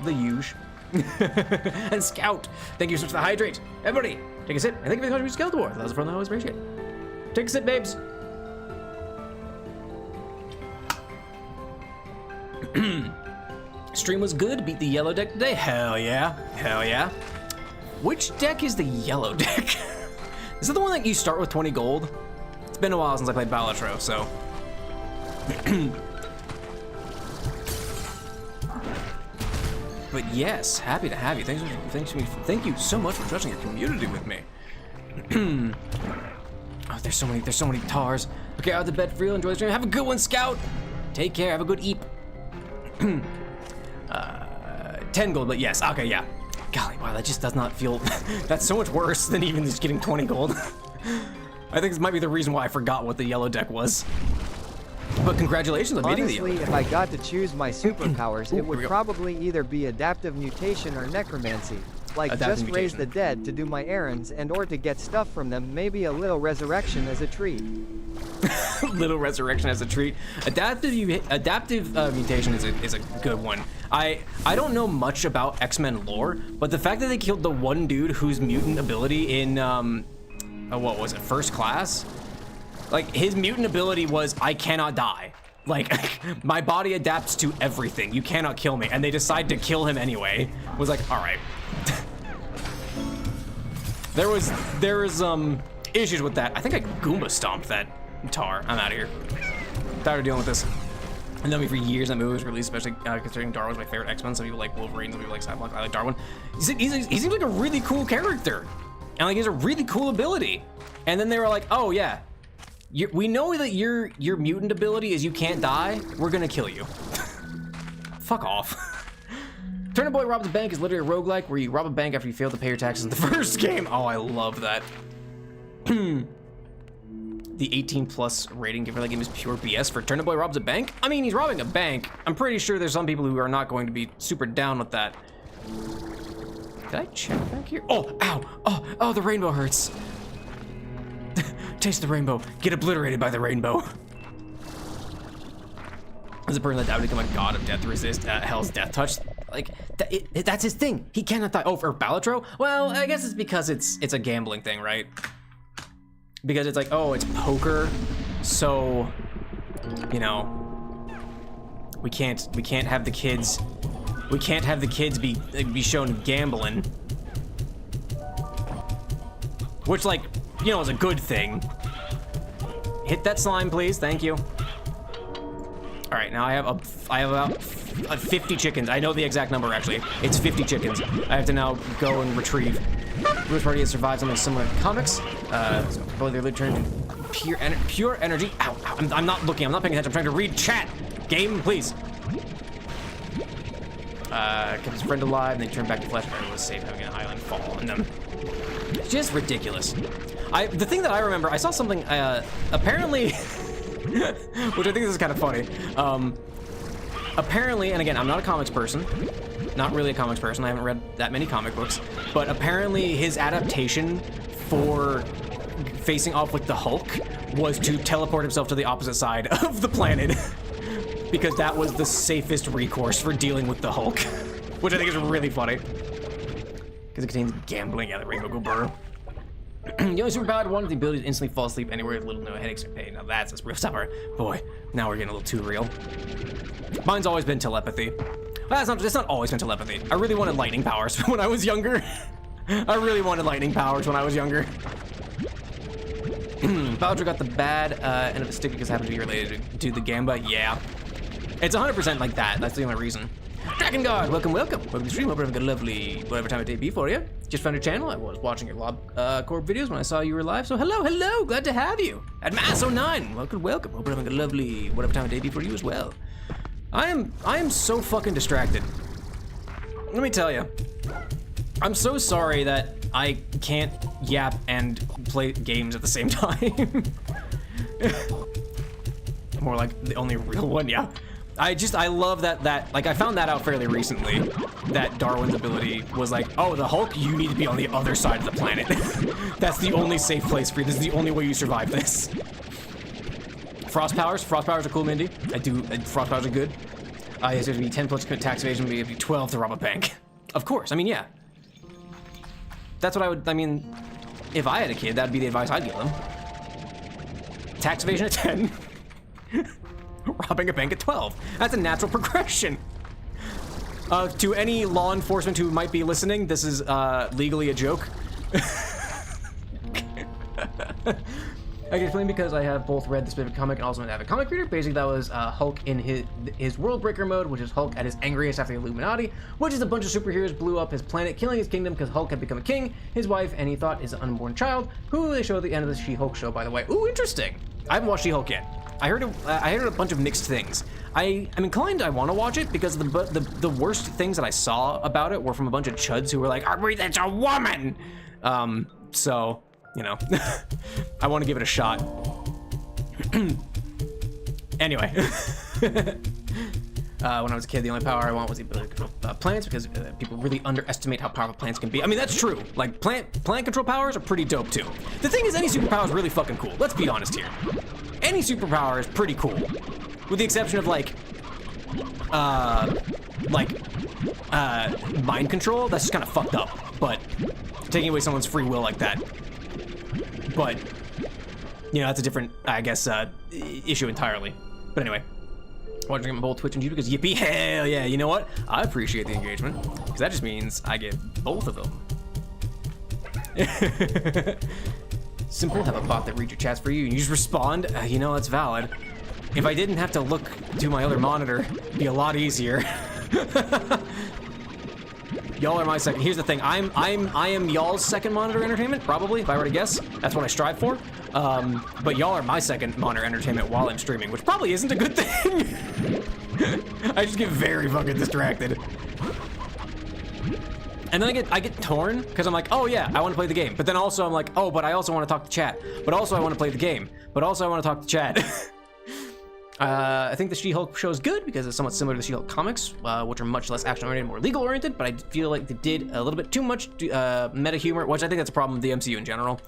the huge. And Scout, thank you so much for the hydrate. Everybody, take a sip, and thank you for the contribution, Skeleton War. That was a friend I always appreciate. Take a sip, babes. Stream was good, beat the yellow deck today. Hell yeah, hell yeah. Which deck is the yellow deck? Is it the one that you start with 20 gold? It's been a while since I played Balatro, so. But yes, happy to have you. Thank you so much for trusting your community with me. Oh, there's so many tars. Okay, out of the bed for real. Enjoy the stream. Have a good one, Scout. Take care. Have a good eep. 10 gold, but yes. Okay, yeah. Golly, wow, that just does not feel, that's so much worse than even just getting 20 gold. I think this might be the reason why I forgot what the yellow deck was. But congratulations on beating the yellow deck. Honestly, if I got to choose my superpowers, it would probably either be adaptive mutation or necromancy. Like just raise the dead to do my errands and or to get stuff from them, maybe a little resurrection as a treat. Little resurrection as a treat. Adaptive mutation is a good one. I don't know much about X-Men lore, but the fact that they killed the one dude whose mutant ability in what was it, First Class? Like his mutant ability was I cannot die. Like my body adapts to everything. You cannot kill me, and they decide to kill him anyway. Was like, all right. There was issues with that. I think I Goomba stomped that tar. I'm out of here. Tired of dealing with this. I know me for years that movie was released, especially considering Darwin's my favorite X-Men. Some people like Wolverine, some people like Cyclops. I like Darwin. He seems like a really cool character, and like he has a really cool ability. And then they were like, oh yeah, we know that your mutant ability is you can't die. We're gonna kill you. Fuck off. Turner Boy Robs a Bank is literally a roguelike where you rob a bank after you fail to pay your taxes in the first game. Oh, I love that. The 18+ rating given for that game is pure BS for Turner Boy Robs a Bank. I mean, he's robbing a bank. I'm pretty sure there's some people who are not going to be super down with that. Did I check back here? Oh, ow. Oh, the rainbow hurts. Taste the rainbow. Get obliterated by the rainbow. As a person that doubted become a god of death resist Hell's Death Touch, like that's his thing. He cannot die. Oh, for Balatro? Well, I guess it's because it's a gambling thing, right? Because it's like, oh, it's poker, so you know, we can't have the kids be shown gambling, which, like, you know, is a good thing. Hit that slime, please. Thank you. All right, now I have about 50 chickens. I know the exact number, actually. It's 50 chickens. I have to now go and retrieve. Bruce Party has survived something similar to comics. So probably they're turned pure energy. Ow, ow, I'm not looking. I'm not paying attention. I'm trying to read chat. Game, please. Kept his friend alive, and then turned back to flesh. But it was safe having an island fall on them. It's just ridiculous. The thing that I remember, I saw something. Apparently. Which I think is kind of funny. Apparently, and again, I'm not a comics person. Not really a comics person. I haven't read that many comic books. But apparently his adaptation for facing off with the Hulk was to teleport himself to the opposite side of the planet. Because that was the safest recourse for dealing with the Hulk. Which I think is really funny. Because it contains gambling. Yeah, the Rainbow Go Burr. The only superpowered one is the ability to instantly fall asleep anywhere with little no headaches or pain. Now that's a real stopper. Boy, now we're getting a little too real. Mine's always been telepathy. Well, it's not always been telepathy. I really wanted lightning powers when I was younger. I really wanted lightning powers when I was younger. Bowser got the bad end of the stick because it happened to be related to the Gamba. Yeah. It's 100% like that. That's the only reason. Dragon Guard, welcome. Welcome to the stream. Hope you're having a lovely whatever time of day be for you. Just found your channel. I was watching your Corp videos when I saw you were live. So hello. Glad to have you. At Mass09, welcome. Hope you're having a lovely whatever time of day be for you as well. I am so fucking distracted. Let me tell you. I'm so sorry that I can't yap and play games at the same time. More like the only real one, yeah. I love that like I found that out fairly recently, that Darwin's ability was like, oh, the Hulk, you need to be on the other side of the planet. That's the only safe place for you. This is the only way you survive this. Frost powers are cool, Mindy. Frost powers are good. It's going to be 10 plus tax evasion, maybe 12 to rob a bank. Of course, I mean, yeah. That's what I mean, if I had a kid, that'd be the advice I'd give them. Tax evasion at 10. Robbing a bank at 12. That's a natural progression. To any law enforcement who might be listening, this is legally a joke. I can explain because I have both read the specific comic and also an avid comic reader. Basically, that was Hulk in his World Breaker mode, which is Hulk at his angriest after the Illuminati, which is a bunch of superheroes blew up his planet, killing his kingdom because Hulk had become a king, his wife, and he thought his unborn child, who they show at the end of the She-Hulk show, by the way. Ooh, interesting. I haven't watched She-Hulk yet. I heard a bunch of mixed things. I'm inclined I want to watch it because the worst things that I saw about it were from a bunch of chuds who were like, "I read that's a woman." So, you know, I want to give it a shot. Anyway, when I was a kid, the only power I want was the ability to control plants because people really underestimate how powerful plants can be. I mean, that's true. Like, plant control powers are pretty dope too. The thing is, any superpower is really fucking cool. Let's be honest here. Any superpower is pretty cool, with the exception of like mind control. That's just kind of fucked up. But taking away someone's free will like that. But you know, that's a different, I guess, issue entirely. But anyway, watching both Twitch and YouTube because yippee, hell yeah! You know what? I appreciate the engagement because that just means I get both of them. Simple, have a bot that reads your chats for you and you just respond. You know, that's valid. If I didn't have to look to my other monitor, it'd be a lot easier. Y'all are my second. Here's the thing. I am y'all's second monitor entertainment, probably, if I were to guess. That's what I strive for. But y'all are my second monitor entertainment while I'm streaming, which probably isn't a good thing. I just get very fucking distracted. And then I get torn because I'm like, oh yeah, I want to play the game. But then also I'm like, oh, but I also want to talk to chat. But also I want to play the game. But also I want to talk to chat. I think the She-Hulk show is good because it's somewhat similar to the She-Hulk comics, which are much less action-oriented, more legal-oriented, but I feel like they did a little bit too much meta humor, which I think that's a problem with the MCU in general,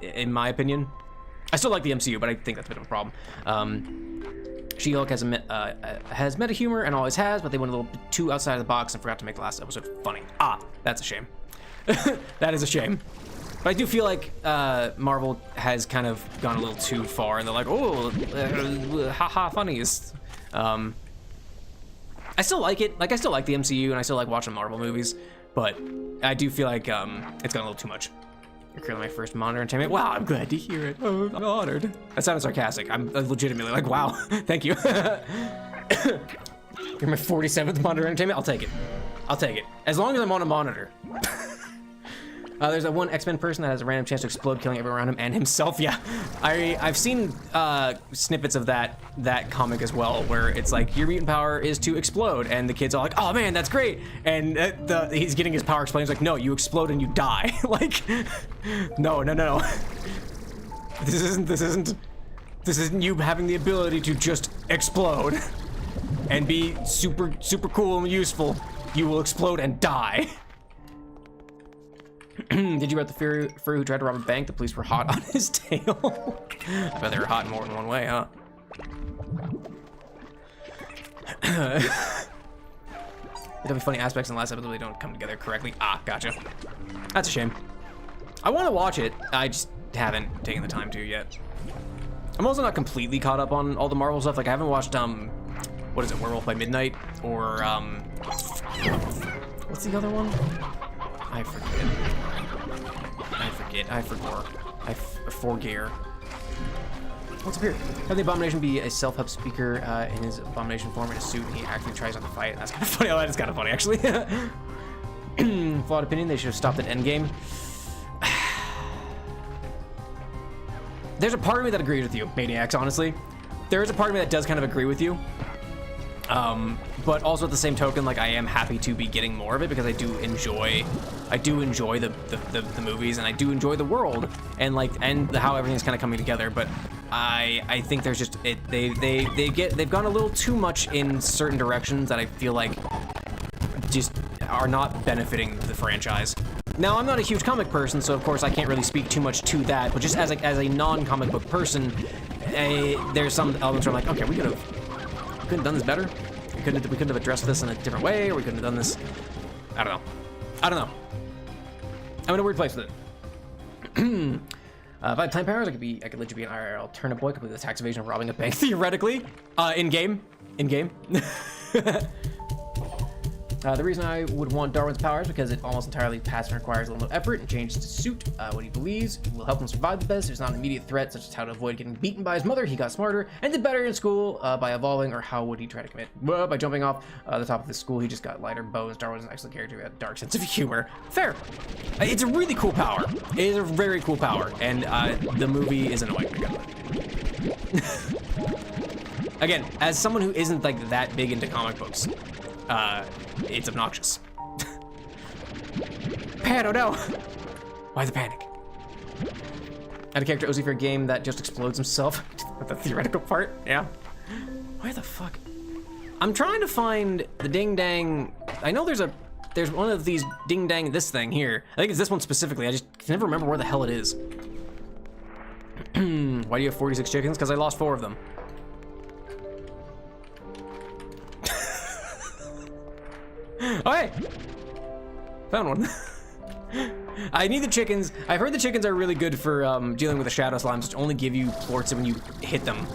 in my opinion. I still like the MCU, but I think that's a bit of a problem. She-Hulk has meta humor and always has, but they went a little bit too outside of the box and forgot to make the last episode funny. Ah, that's a shame. That is a shame. But I do feel like Marvel has kind of gone a little too far, and they're like, oh, haha, funniest. I still like it. Like, I still like the MCU, and I still like watching Marvel movies, but I do feel like it's gone a little too much. You're currently my first monitor entertainment. Wow, I'm glad to hear it. Oh, I'm honored. That sounded sarcastic. I'm legitimately like, wow, thank you. You're my 47th monitor entertainment. I'll take it. I'll take it. As long as I'm on a monitor. There's that one X-Men person that has a random chance to explode, killing everyone around him and himself. Yeah, I've seen snippets of that comic as well, where it's like your mutant power is to explode, and the kid's all like, "Oh man, that's great!" And he's getting his power explained. He's like, "No, you explode and you die." Like, no. This isn't you having the ability to just explode and be super cool and useful. You will explode and die. Did you read the furry who tried to rob a bank? The police were hot on his tail. I bet they were hot in more than one way, huh? There'll be funny aspects in the last episode they don't come together correctly. Ah, gotcha. That's a shame. I want to watch it. I just haven't taken the time to yet. I'm also not completely caught up on all the Marvel stuff. Like I haven't watched what is it, Werewolf by Midnight, or what's the other one? I forget. What's up here? Have the Abomination be a self-help speaker in his Abomination form in a suit, and he actually tries not to fight. That's kind of funny. Oh, that is kind of funny, actually. Flawed opinion. They should have stopped at Endgame. There's a part of me that agrees with you, Maniacs, honestly. There is a part of me that does kind of agree with you. But also at the same token, like I am happy to be getting more of it because I do enjoy the movies, and I do enjoy the world and how everything's kind of coming together. But I think there's just they've gone a little too much in certain directions that I feel like just are not benefiting the franchise. Now, I'm not a huge comic person, so of course I can't really speak too much to that, but just as a non-comic book person, there's some elements where I'm like, okay, we could have done this better. We couldn't have addressed this in a different way, or we couldn't have done this. I don't know. I'm in a weird place with it. If I had time powers, I could literally be an IRL turnip boy, complete the tax evasion of robbing a bank, theoretically. In game. The reason I would want Darwin's powers because it almost entirely passive and requires a little effort and changes to suit what he believes will help him survive the best. There's not an immediate threat, such as how to avoid getting beaten by his mother. He got smarter and did better in school by evolving, or how would he try to commit? Well, by jumping off the top of the school, he just got lighter bones. Darwin's an excellent character who had a dark sense of humor. Fair. It's a really cool power. It is a very cool power, and the movie is annoying because of it. Again, as someone who isn't like that big into comic books, it's obnoxious. Oh no! Why the panic? I had a character OZ for a game that just explodes himself. With the theoretical part, yeah. Where the fuck? I'm trying to find the ding dang. I know there's one of these ding dang this thing here. I think it's this one specifically. I just can never remember where the hell it is. Why do you have 46 chickens? Because I lost 4 of them. Oh, hey! Found one. I need the chickens. I've heard the chickens are really good for dealing with the shadow slimes, which only give you plorts when you hit them.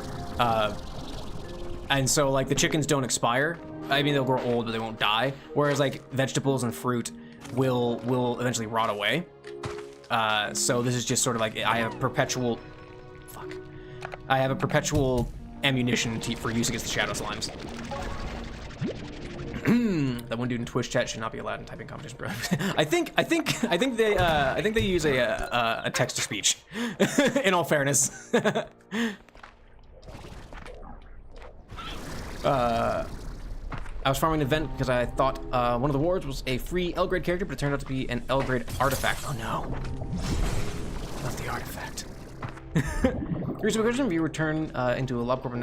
And so, like, the chickens don't expire. I mean, they'll grow old, but they won't die. Whereas, like, vegetables and fruit will eventually rot away. So this is just sort of like, I have perpetual... Fuck. I have a perpetual ammunition for use against the shadow slimes. That one dude in Twitch chat should not be allowed in typing competition, bro. I think they use a text to speech. In all fairness. I was farming an event because I thought one of the wards was a free L grade character, but it turned out to be an L grade artifact. Oh no, not the artifact. Here's a question: if you return into a LobCorp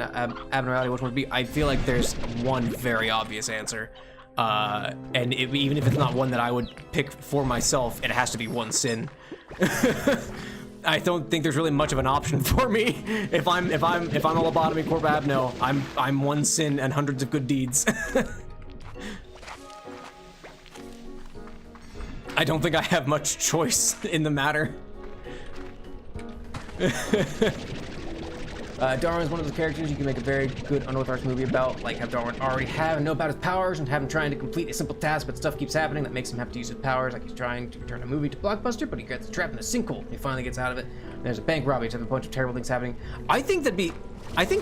abnormality, which would be? I feel like there's one very obvious answer, and even if it's not one that I would pick for myself, it has to be one sin. I don't think there's really much of an option for me. If I'm a lobotomy corp abno, I'm one sin and hundreds of good deeds. I don't think I have much choice in the matter. Darwin's one of those characters you can make a very good unorthodox movie about, like have Darwin already know about his powers and have him trying to complete a simple task, but stuff keeps happening that makes him have to use his powers, like he's trying to return a movie to Blockbuster, but he gets trapped in a sinkhole. He finally gets out of it. There's a bank robbery, there's a bunch of terrible things happening. I think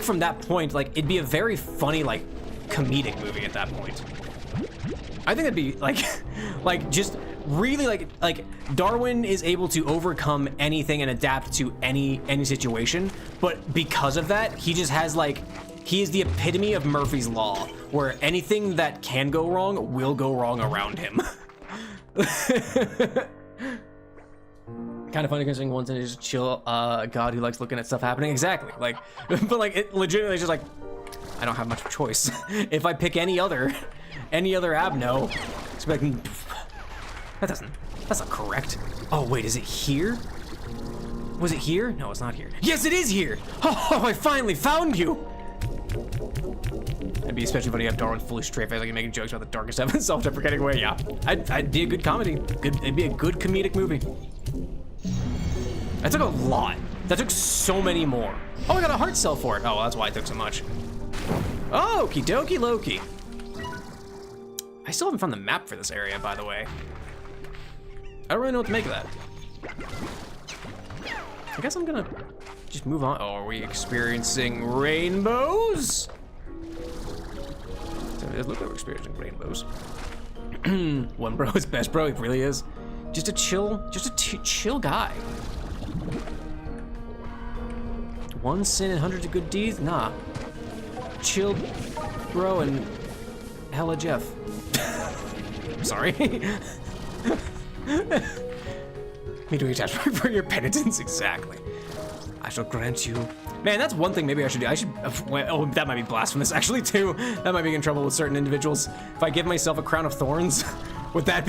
from that point, like it'd be a very funny, like comedic movie at that point. I think it'd be like just really like Darwin is able to overcome anything and adapt to any situation, but because of that, he just has he is the epitome of Murphy's Law, where anything that can go wrong will go wrong around him. Kind of funny considering one thing is just chill god who likes looking at stuff happening. Exactly, but it legitimately is just like, I don't have much choice. If I pick any other abno, it's like, that That's not correct. Oh, wait, is it here? Was it here? No, it's not here. Yes, it is here! Oh, I finally found you! It'd be especially funny if Darwin's fully straight face, like making jokes about the darkest of self-deprecating way. Yeah, I'd be a good comedy. It'd be a good comedic movie. That took a lot. That took so many more. Oh, I got a heart cell for it. Oh, well, that's why it took so much. Oh, okie dokie Loki. I still haven't found the map for this area, by the way. I don't really know what to make of that. I guess I'm gonna just move on. Oh, are we experiencing rainbows? It looks like we're experiencing rainbows. One bro is best bro, it really is. Just a chill guy. One sin and hundreds of good deeds? Nah. Chill bro and hella Jeff. Sorry. Me doing attachment for your penitence, exactly. I shall grant you. Man, that's one thing maybe I should do. Oh, that might be blasphemous actually too. That might be in trouble with certain individuals. If I give myself a crown of thorns, would that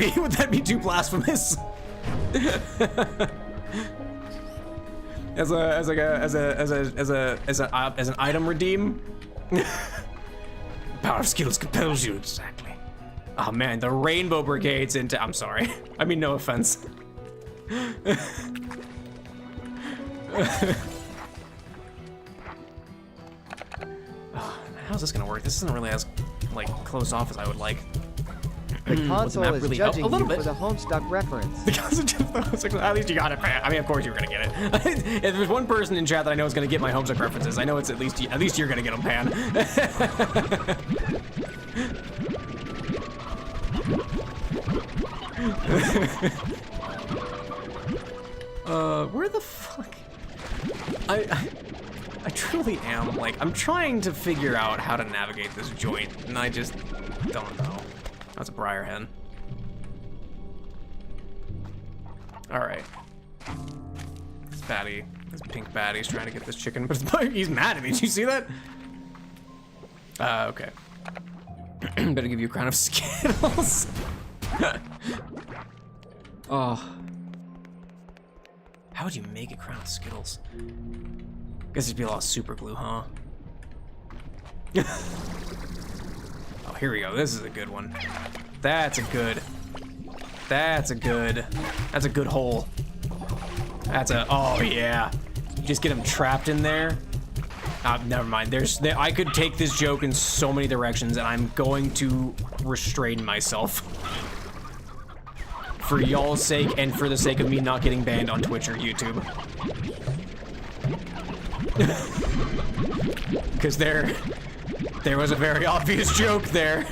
be too blasphemous? as an item redeem? Power of skills compels you, exactly. Oh man, the Rainbow Brigade's into. I'm sorry. I mean, no offense. How's this gonna work? This isn't really as like closed off as I would like. The console is really judging you bit for the Homestuck reference. At least you got it, man. I mean, of course you were gonna get it. If there's one person in chat that I know is gonna get my Homestuck references, I know it's at least you're gonna get them, Pan. Where the fuck? I truly am, like, I'm trying to figure out how to navigate this joint, and I just don't know. That's a briar hen. Alright. This baddie, this pink baddie's trying to get this chicken, but he's mad at me. Did you see that? Okay. Better give you a crown of Skittles. Oh. How would you make a crown of Skittles? Guess it'd be a lot of super glue, huh? Oh, here we go. This is a good one. That's a good hole. Oh yeah. Just get him trapped in there. Never mind. I could take this joke in so many directions, and I'm going to restrain myself. For y'all's sake, and for the sake of me not getting banned on Twitch or YouTube. Because there was a very obvious joke there.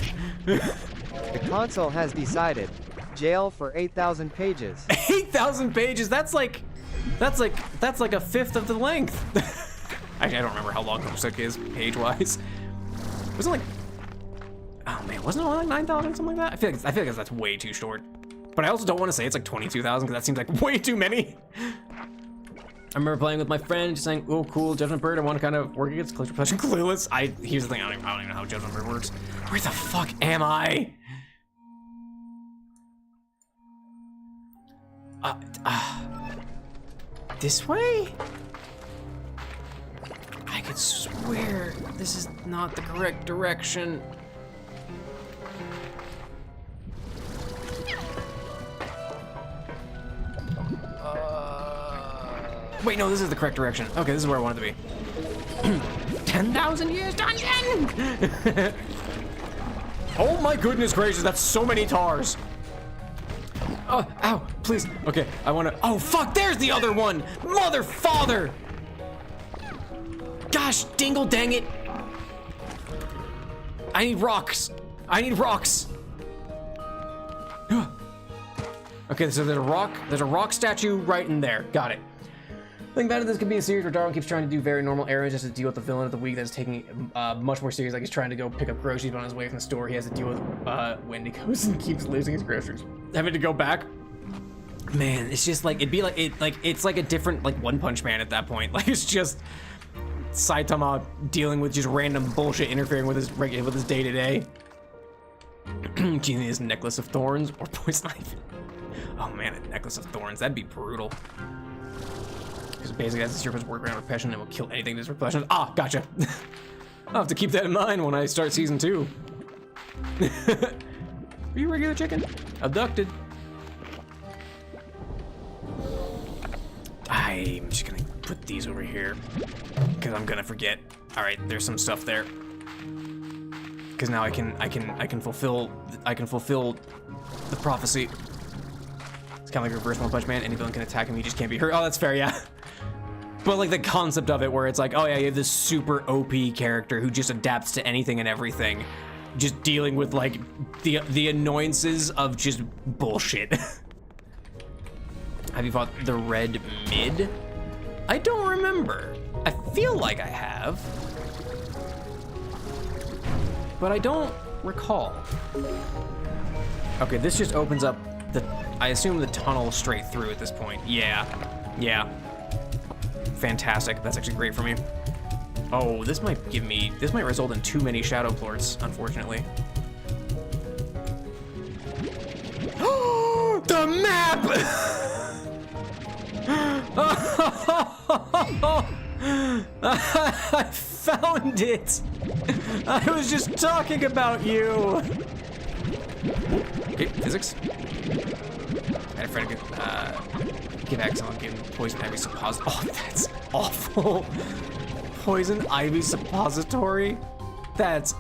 The console has decided. Jail for 8,000 pages. 8,000 pages? That's like a fifth of the length. Actually, I don't remember how long Homestuck is page-wise. Was it like? Oh man, wasn't it only like 9,000 something like that? I feel like that's way too short. But I also don't want to say it's like 22,000 because that seems like way too many. I remember playing with my friend, just saying, "Oh, cool, Judgment Bird. I want to kind of work against Collector Pleasure Clueless." Here's the thing. I don't even know how Judgment Bird works. Where the fuck am I? This way? I could swear this is not the correct direction. Wait, no, this is the correct direction. Okay, this is where I wanted to be. 10,000 years dungeon! Oh my goodness gracious, that's so many tars. Oh, ow, please. Okay, I wanna, oh fuck, there's the other one! Mother father! Gosh, dingle dang it. I need rocks. Okay, so there's a rock statue right in there. Got it. Think about it, this could be a series where Darwin keeps trying to do very normal errands just to deal with the villain of the week that's taking it much more serious. Like he's trying to go pick up groceries, but on his way from the store, he has to deal with Wendigos and keeps losing his groceries. Having to go back. Man, it's just like, it's like a different, like, One Punch Man at that point. Like, it's just Saitama dealing with just random bullshit interfering with his day-to-day. Genius necklace of thorns or poison ivy. Oh man, a necklace of thorns. That'd be brutal. Because basically, as the serpent's work around repulsion, it will kill anything that's repulsion. Ah, gotcha. I'll have to keep that in mind when I start season 2. Are you a regular chicken? Abducted. I'm just gonna put these over here because I'm gonna forget. All right, there's some stuff there. Because now I can fulfill the prophecy. It's kind of like reverse One Punch Man. Any villain can attack him. He just can't be hurt. Oh, that's fair, yeah. But like the concept of it, where it's like, oh yeah, you have this super OP character who just adapts to anything and everything, just dealing with like the annoyances of just bullshit. Have you fought the red mid? I don't remember. I feel like I have, but I don't recall. Okay, this just opens up I assume the tunnel straight through at this point. Yeah. Fantastic. That's actually great for me. Oh, this might result in too many shadow plorts, unfortunately. The map! I found it! I was just talking about you! Okay, physics. I had a friend give excellent, give poison ivy suppository. Oh, that's awful. Poison ivy suppository? That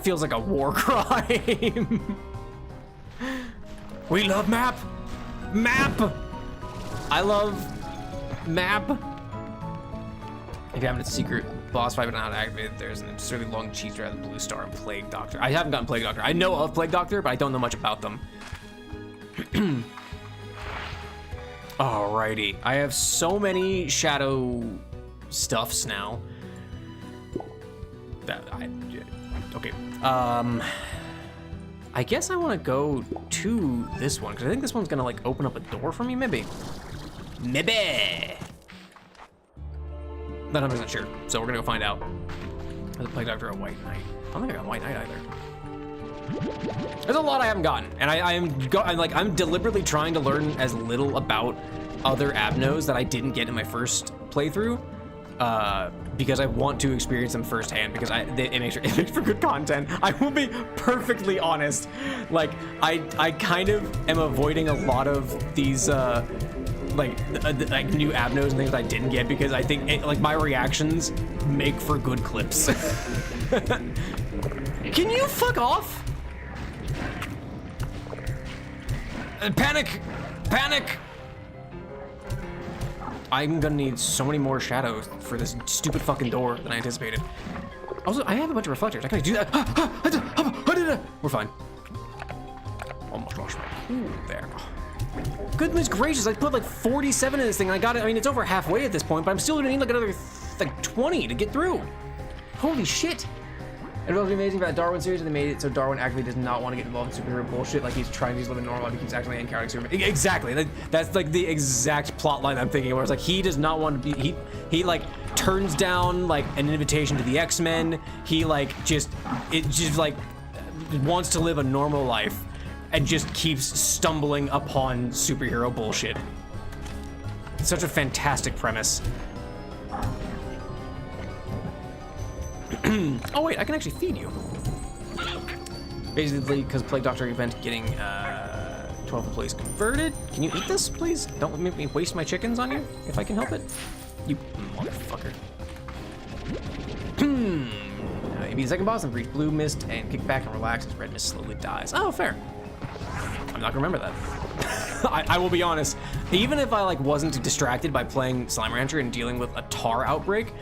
feels like a war crime. We love map! Map! I love map. If you haven't a secret boss fight but not activated, there's an absurdly long cheese drive, the Blue Star, and Plague Doctor. I haven't gotten Plague Doctor. I know of Plague Doctor, but I don't know much about them. Alrighty. I have so many shadow stuffs now. Okay. I guess I want to go to this one, because I think this one's gonna like open up a door for me, maybe. Maybe. Not 100% sure, so we're gonna go find out. There's a Plague Doctor, a White Knight. I don't think I got White Knight either. There's a lot I haven't gotten, and I'm deliberately trying to learn as little about other Abnos that I didn't get in my first playthrough, because I want to experience them firsthand, because it makes for good content. I will be perfectly honest. Like, I kind of am avoiding a lot of these like new Abnos and things that I didn't get, because I think like my reactions make for good clips. Can you fuck off? Panic! Panic! I'm gonna need so many more shadows for this stupid fucking door than I anticipated. Also, I have a bunch of reflectors. I can do that. We're fine. Almost lost my cool there. Goodness gracious, I put like 47 in this thing and I got it. I mean, it's over halfway at this point, but I'm still gonna need like another like 20 to get through. Holy shit. It would be amazing about Darwin series if they made it so Darwin actively does not want to get involved in superhero bullshit, like he's trying to live a normal life, he keeps actively encountering Superman. Exactly, that's like the exact plot line I'm thinking, where it's like he does not want to be, he like turns down like an invitation to the X-Men, he like just wants to live a normal life and just keeps stumbling upon superhero bullshit. Such a fantastic premise. Oh wait, I can actually feed you. Basically, because Plague Doctor event getting 12 employees converted. Can you eat this, please? Don't make me waste my chickens on you, if I can help it. You motherfucker. Maybe the second boss and reach blue mist and kick back and relax as red mist slowly dies. Oh, fair. I'm not gonna remember that. I will be honest. Even if I like wasn't distracted by playing Slime Rancher and dealing with a tar outbreak,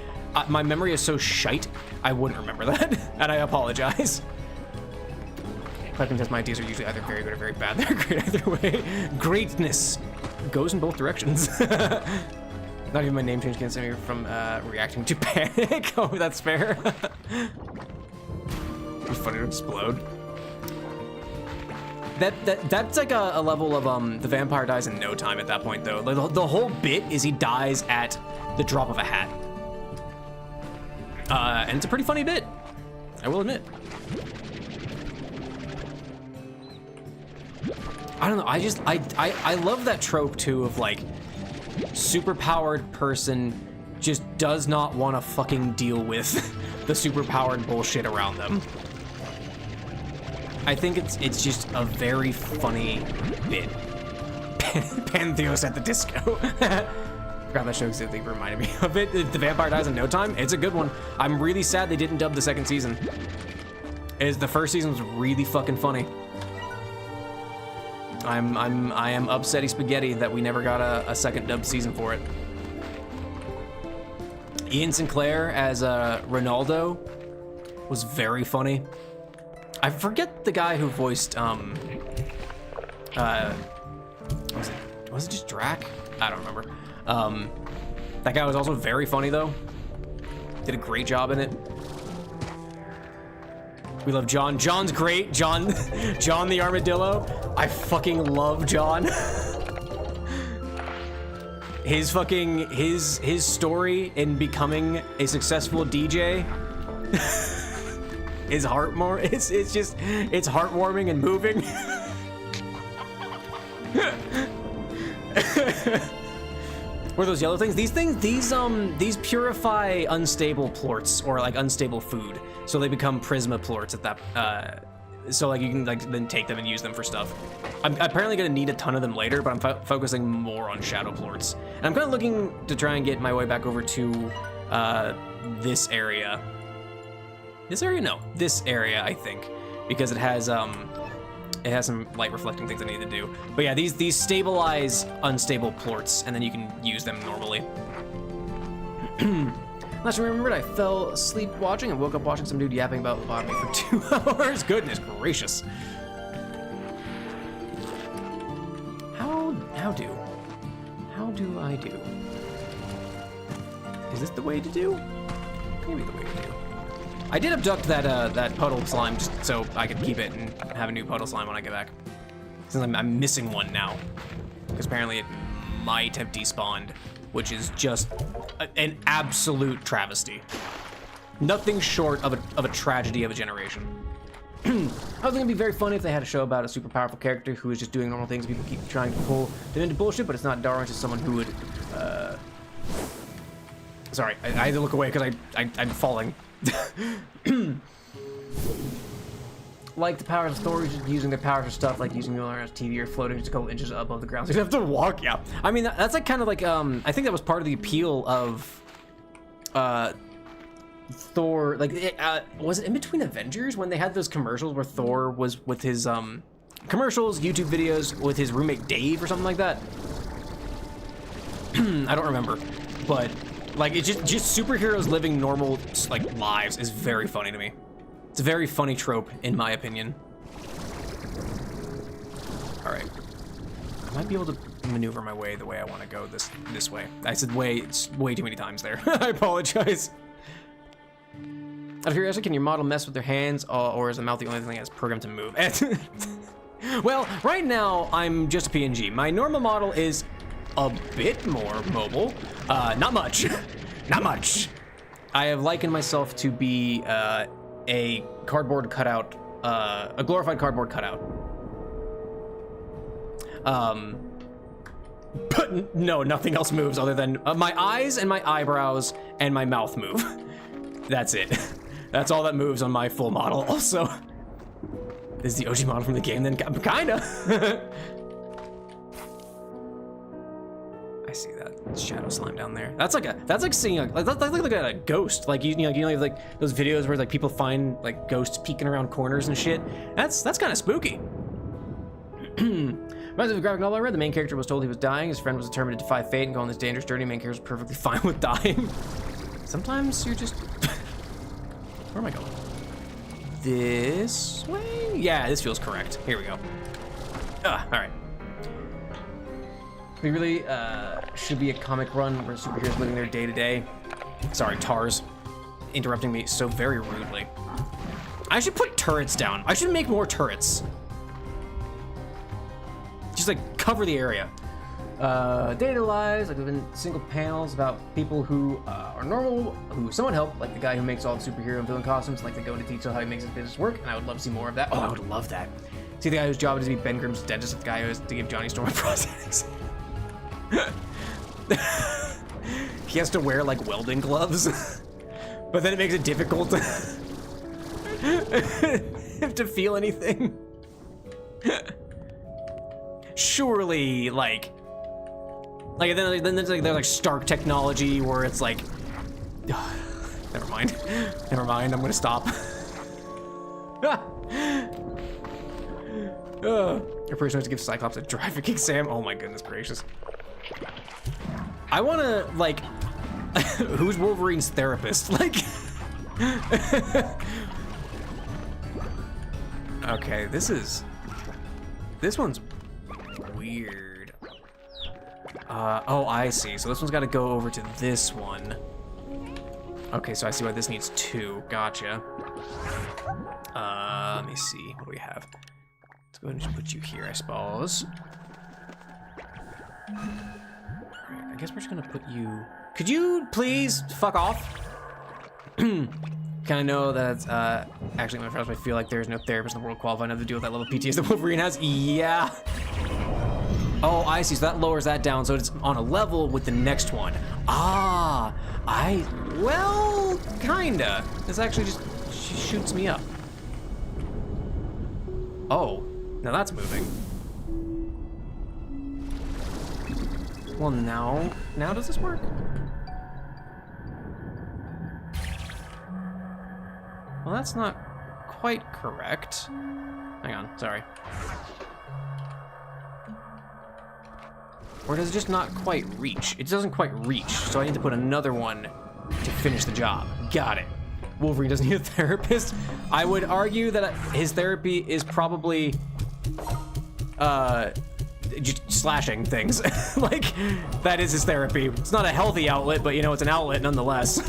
my memory is so shite, I wouldn't remember that, and I apologize. I can test my ideas are usually either very good or very bad. They're great either way. Greatness goes in both directions. Not even my name change can save me from reacting to panic. Oh, that's fair. It's funny to explode. That's like a level of the vampire dies in no time at that point though. Like the whole bit is he dies at the drop of a hat. And it's a pretty funny bit, I will admit. I don't know. I love that trope too of like superpowered person just does not want to fucking deal with the superpowered bullshit around them. I think it's just a very funny bit. Pantheos at the disco. Forgot that show exactly reminded me of it. The vampire dies in no time. It's a good one. I'm really sad they didn't dub the second season. The first season was really fucking funny. I am upsetty spaghetti that we never got a second dubbed season for it. Ian Sinclair as Ronaldo was very funny. I forget the guy who voiced was it just Drac? I don't remember. That guy was also very funny though. Did a great job in it. We love John. John's great. John the Armadillo. I fucking love John. His story in becoming a successful DJ is it's heartwarming and moving. What are those yellow things? These purify unstable plorts or like unstable food, so they become prisma plorts at that. So like you can like then take them and use them for stuff. I'm apparently gonna need a ton of them later, but I'm focusing more on shadow plorts. And I'm kind of looking to try and get my way back over to this area. This area? No, this area I think, because it has some light reflecting things I need to do. But yeah, these stabilize unstable plorts, and then you can use them normally. Last time I remembered, I fell asleep watching and woke up watching some dude yapping about lobotomy for 2 hours. Goodness gracious. How do I do? Is this the way to do? Maybe the way to do. I did abduct that puddle slime just so I could keep it and have a new puddle slime when I get back. Since I'm missing one now, because apparently it might have despawned, which is just an absolute travesty. Nothing short of a tragedy of a generation. I was thinking it'd be very funny if they had a show about a super powerful character who is just doing normal things. People keep trying to pull them into bullshit, but it's not Darwin, it's just someone who would. Sorry, I had to look away because I'm falling. Like the powers of Thor, just using their powers for stuff like using Mjolnir's TV or floating just a couple inches above the ground. So you have to walk. Yeah, I mean that's like kind of like I think that was part of the appeal of Thor. Like was it in between Avengers when they had those commercials where Thor was with his commercials, YouTube videos with his roommate Dave or something like that? I don't remember, but like it's just superheroes living normal like lives is very funny to me. It's a very funny trope, in my opinion. All right, I might be able to maneuver my way the way I want to go this way. I said way, it's way too many times there. I apologize. Out of curiosity, can your model mess with their hands, or is the mouth the only thing that's programmed to move? Well, right now I'm just a PNG. My normal model is a bit more mobile. Not much. Not much. I have likened myself to be a cardboard cutout, a glorified cardboard cutout. But no, nothing else moves other than my eyes and my eyebrows and my mouth move. That's it. That's all that moves on my full model. Also, this is the OG model from the game. Then kinda. I see that shadow slime down there. That's like seeing that's like a ghost. Like you know like those videos where like people find like ghosts peeking around corners and shit. That's kind of spooky. Reminds me of a graphic novel I read. The main character was told he was dying. His friend was determined to defy fate and go on this dangerous journey. The main character was perfectly fine with dying. Sometimes you're just. Where am I going? This way? Yeah, this feels correct. Here we go. All right. We really should be a comic run where superheroes living their day to day. Sorry, Tars, interrupting me so very rudely. I should put turrets down. I should make more turrets. Just like cover the area. Data lies, like within single panels about people who are normal, who someone help, like the guy who makes all the superhero and villain costumes, like they go into detail how he makes his business work, and I would love to see more of that. Oh, I would love that. See the guy whose job it is to be Ben Grimm's dentist, the guy who has to give Johnny Storm prosthetics. He has to wear like welding gloves, but then it makes it difficult to feel anything. Surely, like then there's like Stark technology where it's like, never mind, I'm gonna stop. Your person has to give Cyclops a driving exam. Oh my goodness gracious. I wanna, like, who's Wolverine's therapist? Like, okay, this one's weird. Oh, I see. So this one's gotta go over to this one. Okay, so I see why this needs 2. Gotcha. Let me see. What do we have? Let's go ahead and just put you here, I suppose. Alright, I guess we're just gonna put you... Could you please fuck off? Kinda know that, actually, my friends, I feel like there's no therapist in the world qualified enough to deal with that level of PTSD that Wolverine has. Yeah. Oh, I see. So that lowers that down, so it's on a level with the next one. Ah, well, kinda. This actually just shoots me up. Oh, now that's moving. Well, now does this work? Well, that's not quite correct. Hang on, sorry. Or does it just not quite reach? It doesn't quite reach, so I need to put another one to finish the job. Got it. Wolverine doesn't need a therapist. I would argue that his therapy is probably just slashing things. Like, that is his therapy. It's not a healthy outlet, but you know, it's an outlet nonetheless.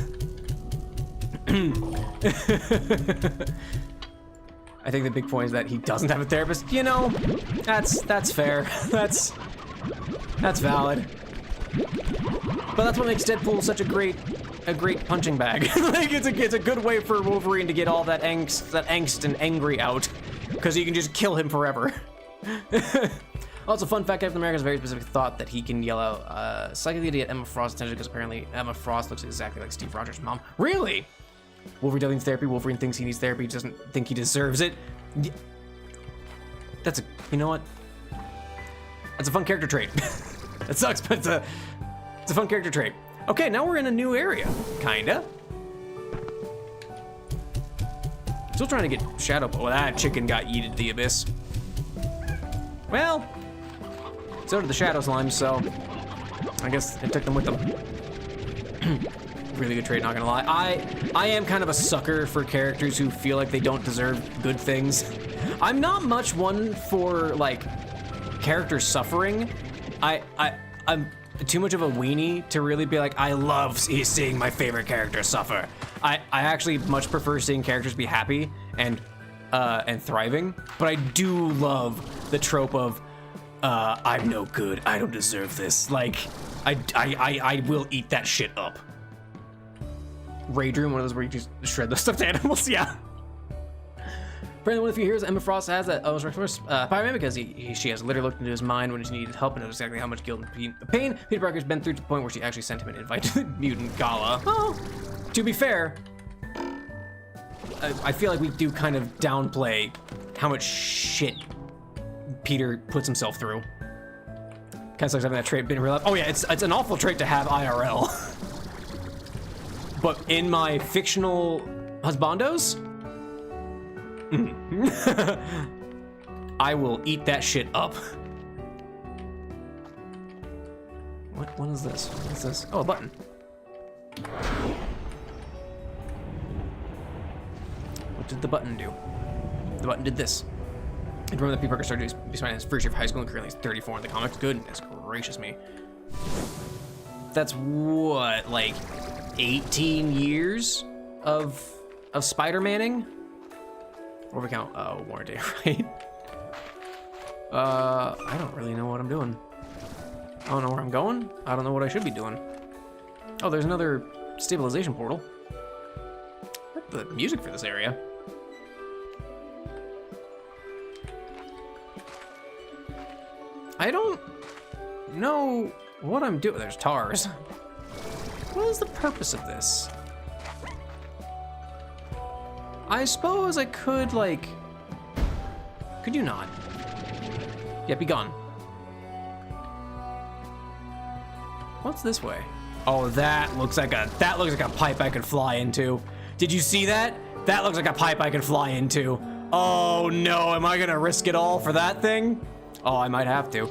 I think the big point is that he doesn't have a therapist. You know, that's fair. That's valid. But that's what makes Deadpool such a great punching bag. Like, it's a good way for Wolverine to get all that angst and angry out, because he can just kill him forever. Also, fun fact, Captain America has a very specific thought that he can yell out psychically to get Emma Frost's attention, because apparently Emma Frost looks exactly like Steve Rogers' mom. Really? Wolverine doesn't need therapy. Wolverine thinks he needs therapy. He doesn't think he deserves it. That's you know what? That's a fun character trait. It sucks, but it's a fun character trait. Okay, now we're in a new area, kinda. Still trying to get Shadow. Oh, that chicken got yeeted to the abyss. Well, so did the Shadow Slime, so I guess it took them with them. Really good trait, not gonna lie. I am kind of a sucker for characters who feel like they don't deserve good things. I'm not much one for, like, characters suffering. I'm too much of a weenie to really be like, I love seeing my favorite character suffer. I actually much prefer seeing characters be happy and thriving, but I do love the trope of, I'm no good, I don't deserve this. Like, I will eat that shit up. Raidroom, one of those where you just shred those stuffed animals, yeah. Apparently, one of the few heroes Emma Frost has that was Spider-Man, because she has literally looked into his mind when she needed help and knows exactly how much guilt and pain Peter Parker's been through, to the point where she actually sent him an invite to the mutant gala. Oh, to be fair, I feel like we do kind of downplay how much shit Peter puts himself through. Kind of sucks having that trait in real life. Oh yeah, it's an awful trait to have IRL. But in my fictional husbandos, I will eat that shit up. What is this? What is this? Oh, a button. What did the button do? The button did this. And remember that Peter Parker started to be spending his first year of high school and currently he's 34 in the comics. Goodness gracious me. That's what, like 18 years of Spider-Manning? Or we count warranty, right? I don't really know what I'm doing. I don't know where I'm going. I don't know what I should be doing. Oh, there's another stabilization portal. What's the music for this area? I don't know what I'm doing. There's tars. What is the purpose of this? I suppose I could, like, could you not? Yeah, be gone. What's this way? Oh, that looks like a pipe I could fly into. Did you see that? That looks like a pipe I could fly into. Oh no, am I gonna risk it all for that thing? Oh, I might have to.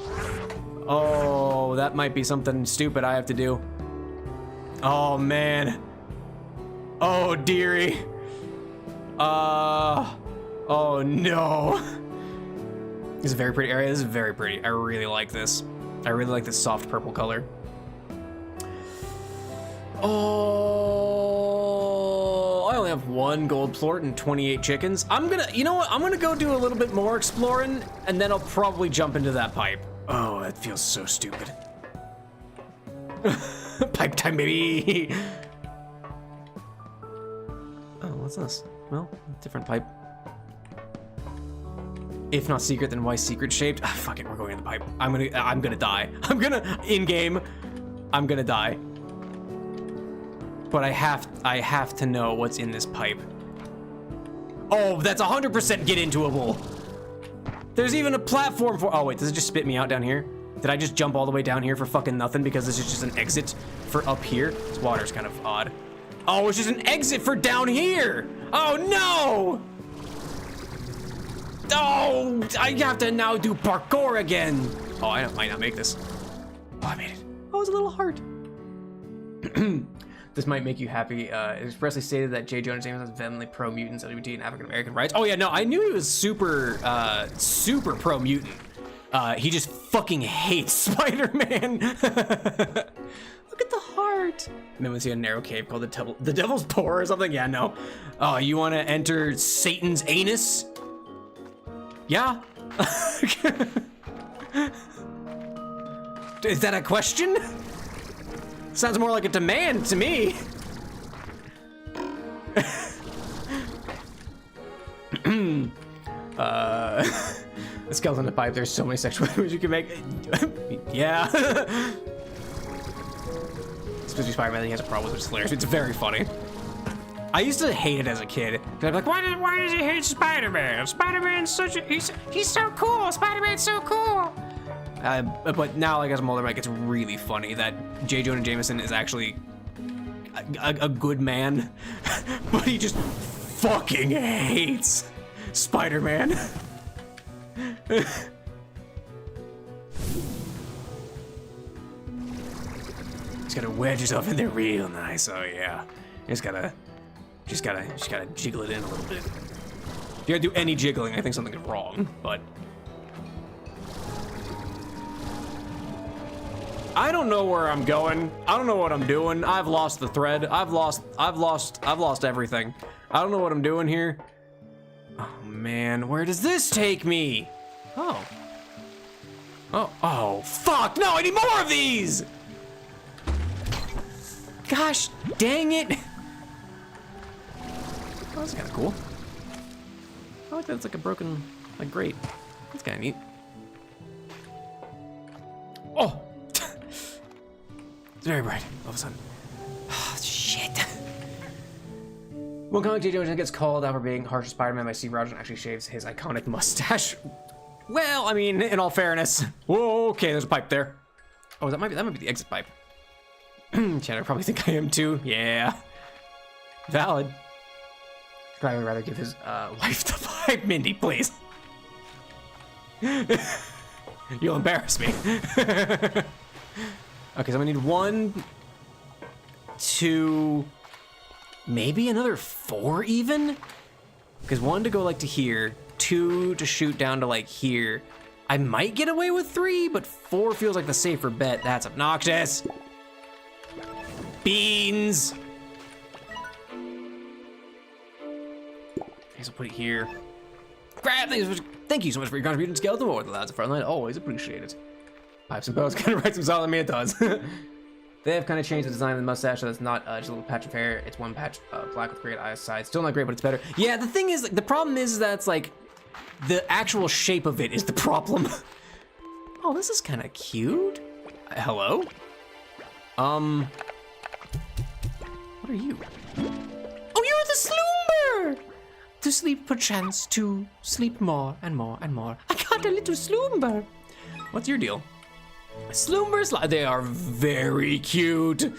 Oh, that might be something stupid I have to do. Oh man. Oh dearie. Oh no. This is a very pretty area. This is very pretty. I really like this. I really like this soft purple color. Oh, I only have 1 gold plort and 28 chickens. You know what? I'm gonna go do a little bit more exploring, and then I'll probably jump into that pipe. Oh, that feels so stupid. Pipe time, baby. Oh, what's this? Well, different pipe. If not secret, then why secret shaped? Ah, fuck it, we're going in the pipe. I'm gonna die. In game, I'm gonna die. But I have to know what's in this pipe. Oh, that's 100% get intoable. There's even a platform for, oh wait, does it just spit me out down here? Did I just jump all the way down here for fucking nothing because this is just an exit for up here? This water's kind of odd. Oh, it's just an exit for down here. Oh no. Oh, I have to now do parkour again. Oh, I might not make this. Oh, I made it. Oh, it's a little heart. This might make you happy. It expressly stated that J. Jonah Jameson is vehemently pro-mutants, LGBT, and African-American rights. Oh yeah, no, I knew he was super pro-mutant. He just fucking hates Spider-Man. Look at the heart. And then we see a narrow cave called the Devil's Pour or something. Yeah, no. Oh, you want to enter Satan's anus? Yeah. Is that a question? Sounds more like a demand to me. The skeleton in the pipe, there's so many sexual images you can make. Yeah. Especially Spider-Man, he has a problem with his flares. It's very funny. I used to hate it as a kid. I'd be like, why does he hate Spider-Man? Spider-Man's he's so cool. Spider-Man's so cool. But now, like, as I'm older, like, it's really funny that J. Jonah Jameson is actually a good man, but he just fucking hates Spider-Man. Just gotta wedge yourself in there real nice. Oh yeah, just gotta jiggle it in a little bit. If you gotta do any jiggling, I think something is wrong. But I don't know where I'm going. I don't know what I'm doing. I've lost the thread. I've lost everything. I don't know what I'm doing here. Oh man, where does this take me? Oh, fuck, no, I need more of these! Gosh, dang it. Oh, that's kinda cool. I like that it's like a broken, like, grate. That's kinda neat. Oh! It's very bright, all of a sudden. Oh, shit. When comic J. Jonah gets called out for being harsh to Spider-Man by Steve Rogers and actually shaves his iconic mustache. Well, I mean, in all fairness. Whoa, okay, there's a pipe there. Oh, that might be the exit pipe. Chad, I probably think I am too. Yeah. Valid. I would rather give his wife the pipe. Mindy, please. You'll embarrass me. Okay, so I'm gonna need 1, 2, maybe another 4 even? Because 1 to go like to here, 2 to shoot down to like here. I might get away with 3, but 4 feels like the safer bet. That's obnoxious. Beans. I guess I'll put it here. Grab things. Thank you so much for your contribution to Skeleton War. The lads of Frontline always appreciate it. Pipes and bows kind of writes some solid me, it does. They have kind of changed the design of the mustache, so it's not just a little patch of hair. It's one patch black with great eyes side. Still not great, but it's better. Yeah, the thing is, like, the problem is that it's like the actual shape of it is the problem. Oh, this is kind of cute. Hello? What are you? Oh, you're the slumber! To sleep perchance, to sleep more and more and more. I got a little slumber. What's your deal? Slumber slimes, they are very cute.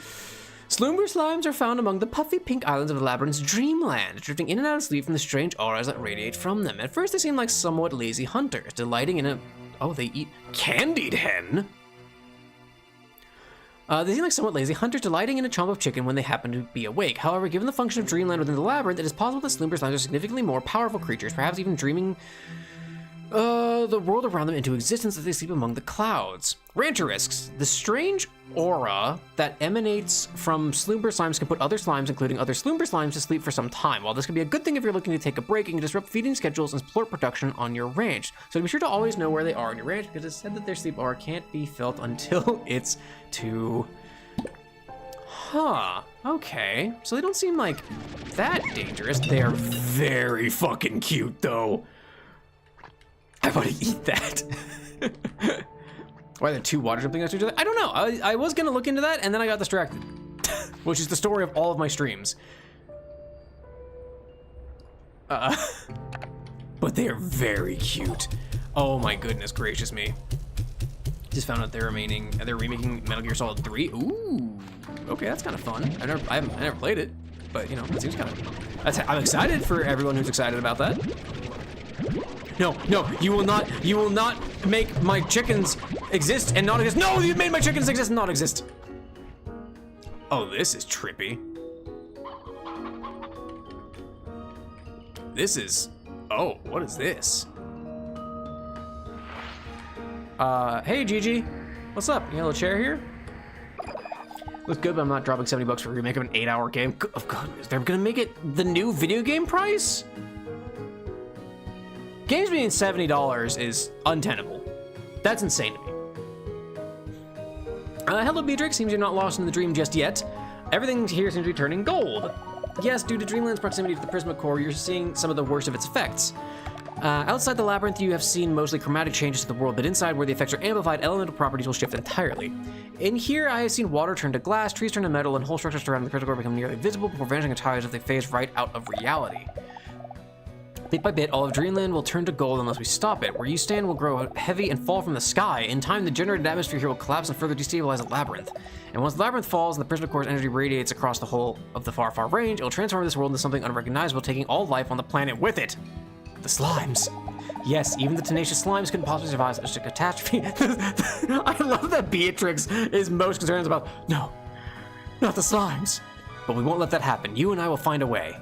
Slumber slimes are found among the puffy pink islands of the labyrinth's dreamland, drifting in and out of sleep from the strange auras that radiate from them. At first, they seem like somewhat lazy hunters, delighting in a... Oh, they eat candied hen? They seem like somewhat lazy hunters delighting in a chomp of chicken when they happen to be awake. However, given the function of dreamland within the labyrinth, it is possible that slumber slimes are significantly more powerful creatures, perhaps even dreaming the world around them into existence as they sleep among the clouds. Rancher risks. The strange aura that emanates from slumber slimes can put other slimes, including other slumber slimes, to sleep for some time. While this can be a good thing if you're looking to take a break, it can disrupt feeding schedules and plort production on your ranch. So be sure to always know where they are on your ranch, because it's said that their sleep aura can't be felt until it's too... Huh, okay. So they don't seem like that dangerous. They're very fucking cute, though. I want to eat that. Why are there two water jumping next to each other? I don't know. I was gonna look into that and then I got distracted, which is the story of all of my streams. But they are very cute. Oh my goodness gracious me. Just found out they're remaking Metal Gear Solid 3. Ooh, okay, that's kind of fun. I never played it, but you know, it seems kind of. I'm excited for everyone who's excited about that. No, you will not make my chickens exist and not exist. No, you made my chickens exist and not exist. Oh, this is trippy. This is, oh, what is this? Hey Gigi, what's up? You got a little chair here? Looks good, but I'm not dropping 70 bucks for a remake of an 8-hour game. Oh God, they're gonna make it the new video game price? Games being $70 is untenable. That's insane to me. Hello Beatrix, seems you're not lost in the dream just yet. Everything here seems to be turning gold. Yes, due to Dreamland's proximity to the Prisma Core, you're seeing some of the worst of its effects. Outside the labyrinth, you have seen mostly chromatic changes to the world, but inside, where the effects are amplified, elemental properties will shift entirely. In here, I have seen water turn to glass, trees turn to metal, and whole structures surrounding the Prisma Core become nearly visible before vanishing entirely as if they phase right out of reality. Bit by bit, all of Dreamland will turn to gold unless we stop it. Where you stand will grow heavy and fall from the sky. In time, the generated atmosphere here will collapse and further destabilize the labyrinth. And once the labyrinth falls and the Prisma Core's energy radiates across the whole of the far, far range, it will transform this world into something unrecognizable, taking all life on the planet with it. The slimes. Yes, even the tenacious slimes couldn't possibly survive such a catastrophe. I love that Beatrix is most concerned about, no, not the slimes. But we won't let that happen. You and I will find a way.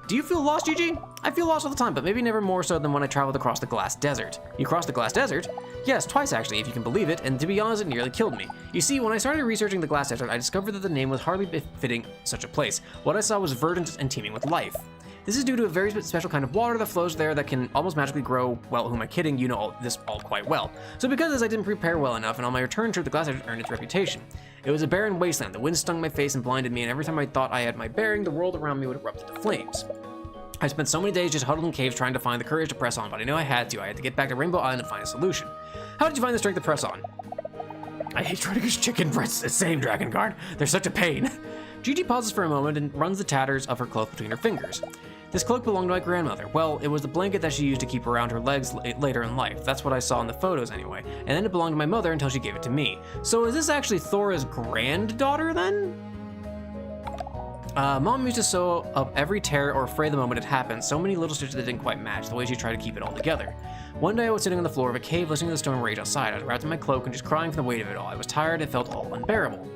Do you feel lost, Gigi? I feel lost all the time, but maybe never more so than when I traveled across the glass desert. You crossed the glass desert? Yes, twice actually, if you can believe it, and to be honest, it nearly killed me. You see, when I started researching the glass desert, I discovered that the name was hardly befitting such a place. What I saw was verdant and teeming with life. This is due to a very special kind of water that flows there that can almost magically grow, well, who am I kidding, you know this all quite well. So because of this, I didn't prepare well enough, and on my return trip, the glass desert earned its reputation. It was a barren wasteland, the wind stung my face and blinded me, and every time I thought I had my bearing, the world around me would erupt into flames. I spent so many days just huddled in caves trying to find the courage to press on, but I knew I had to. I had to get back to Rainbow Island and find a solution. How did you find the strength to press on? I hate Schrodinger's chicken breasts. The same Dragon Guard. They're such a pain. Gigi pauses for a moment and runs the tatters of her cloak between her fingers. This cloak belonged to my grandmother. Well, it was the blanket that she used to keep around her legs later in life. That's what I saw in the photos anyway. And then it belonged to my mother until she gave it to me. So is this actually Thora's granddaughter then? Mom used to sew up every tear or fray the moment it happened, so many little stitches that didn't quite match, the way she tried to keep it all together. One day I was sitting on the floor of a cave listening to the storm rage outside. I was wrapped in my cloak and just crying from the weight of it all. I was tired, it felt all unbearable.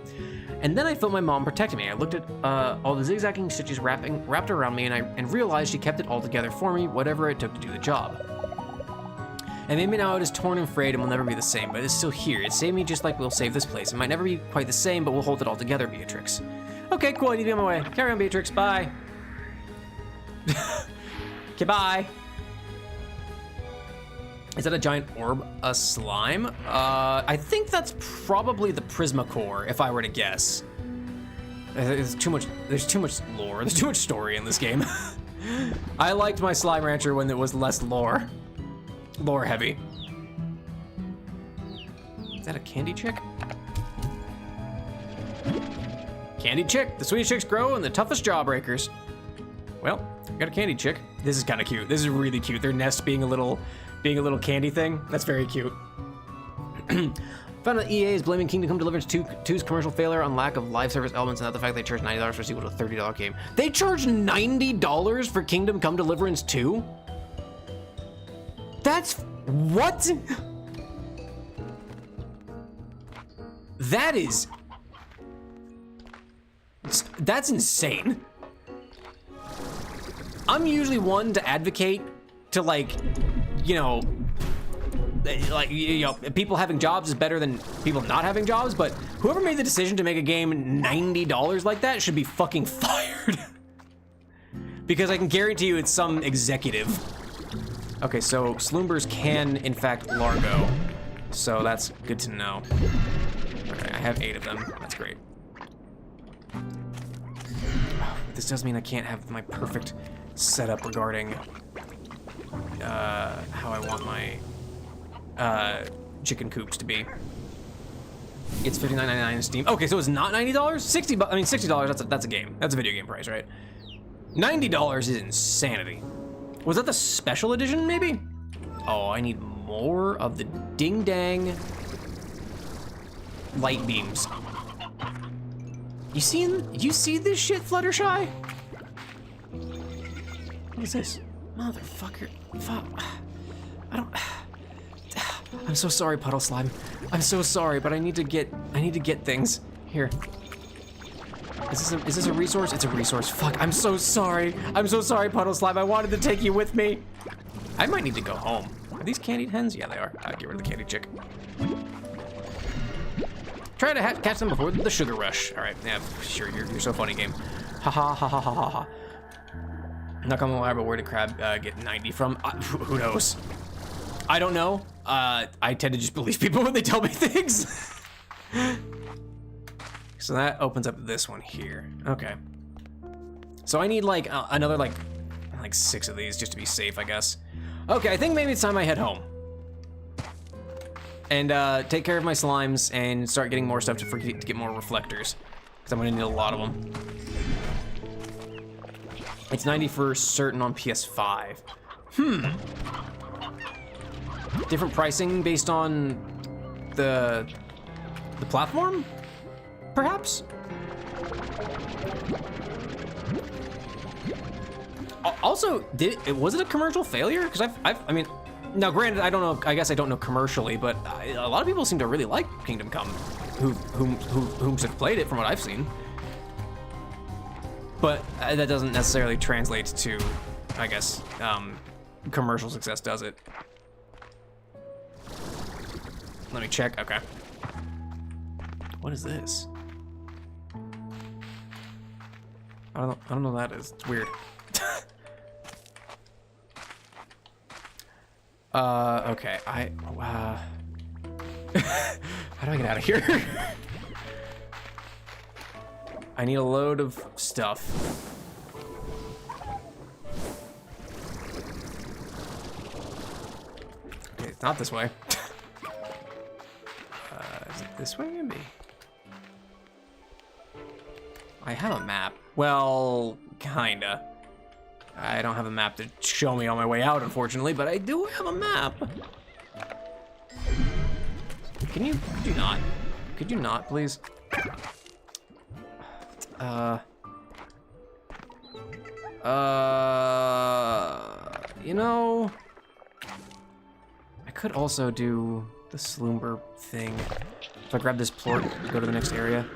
And then I felt my mom protecting me. I looked at all the zigzagging stitches wrapped around me and realized she kept it all together for me, whatever it took to do the job. And maybe now it is torn and frayed and will never be the same, but it's still here. It saved me just like we'll save this place. It might never be quite the same, but we'll hold it all together, Beatrix. Okay, cool, I need to be on my way. Carry on, Beatrix, bye. Okay, bye. Is that a giant orb, a slime? I think that's probably the Prisma Core, if I were to guess. There's too much lore, there's too much story in this game. I liked my Slime Rancher when it was less lore heavy. that a candy chick? Candy chick. The sweetest chicks grow and the toughest jawbreakers. Well, got a candy chick. This is kind of cute. This is really cute. Their nest being a little candy thing. That's very cute. Found out EA is blaming Kingdom Come Deliverance 2's commercial failure on lack of live service elements and not the fact they charged $90 for a sequel to a $30 game. They charged $90 for Kingdom Come Deliverance 2? That's what? That's insane. I'm usually one to advocate to people having jobs is better than people not having jobs, but whoever made the decision to make a game $90 like that should be fucking fired. Because I can guarantee you it's some executive. Okay, so Sloombers can, in fact, largo. So that's good to know. Okay, I have 8 of them. That's great. This does mean I can't have my perfect setup regarding how I want my chicken coops to be. It's $59.99 in Steam. Okay, so it's not $90? $60. That's a game. That's a video game price, right? $90 is insanity. Was that the special edition, maybe? Oh, I need more of the ding dang light beams. You see this shit, Fluttershy? What is this? Motherfucker. Fuck. I'm so sorry, Puddle Slime. I'm so sorry, but I need to get things. Here. Is this a resource? It's a resource. Fuck, I'm so sorry. I'm so sorry, Puddle Slime. I wanted to take you with me. I might need to go home. Are these candied hens? Yeah, they are. I'll get rid of the candy chick. Try to catch them before the sugar rush. All right, yeah, sure, you're so funny, game. Ha ha ha ha ha ha ha. Not gonna lie, but where did Crab get 90 from? Who knows? I don't know. I tend to just believe people when they tell me things. So that opens up this one here. Okay. So I need like another like 6 of these just to be safe, I guess. Okay, I think maybe it's time I head home. And take care of my slimes and start getting more stuff to get more reflectors. Because I'm gonna need a lot of them. It's 90 for certain on PS5. Different pricing based on the platform, perhaps? Also, was it a commercial failure? Because I mean, now granted, I don't know. I guess I don't know commercially, but a lot of people seem to really like Kingdom Come, whom have played it from what I've seen. But that doesn't necessarily translate to, I guess, commercial success, does it? Let me check. Okay. What is this? I don't know what that is. It's weird. Okay. How do I get out of here? I need a load of stuff. Okay, it's not this way. Is it this way, maybe? I have a map. Well, kinda. I don't have a map to show me on my way out, unfortunately, but I do have a map. Could you not? Could you not, please? You know, I could also do the Sloomber thing. If I grab this plort, go to the next area.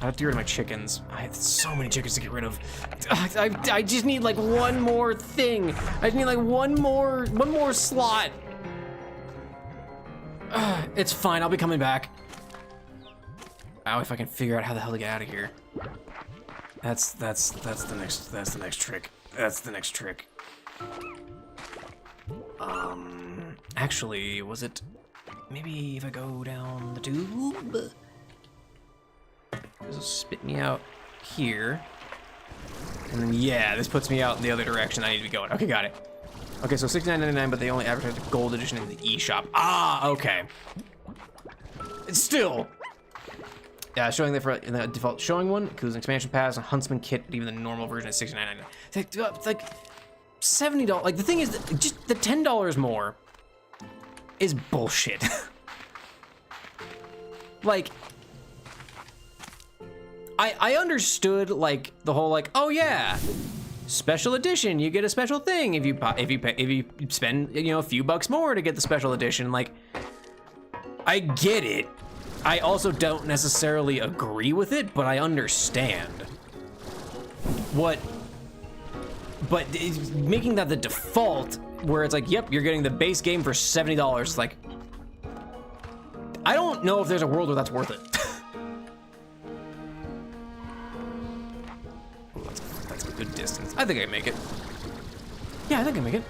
I have to get rid of my chickens. I have so many chickens to get rid of. I just need like one more thing. I just need like one more slot. It's fine, I'll be coming back. Oh, if I can figure out how the hell to get out of here. That's the next trick. That's the next trick. Actually, was it maybe if I go down the tube? This will spit me out here. And then yeah, this puts me out in the other direction I need to be going. Okay, got it. Okay, so $69.99, but they only advertise the gold edition in the eShop. Ah, okay. still. Yeah, showing that for in the default showing one, includes an expansion pass, a huntsman kit, even the normal version is $69.99. Like $70. Like the thing is, just the $10 more is bullshit. Like, I understood like the whole like, oh yeah, special edition, you get a special thing if you spend, you know, a few bucks more to get the special edition. Like, I get it. I also don't necessarily agree with it, but I understand. But making that the default, where it's like, yep, you're getting the base game for $70, like, I don't know if there's a world where that's worth it. That's a good distance. I think I can make it. Yeah, I think I can make it.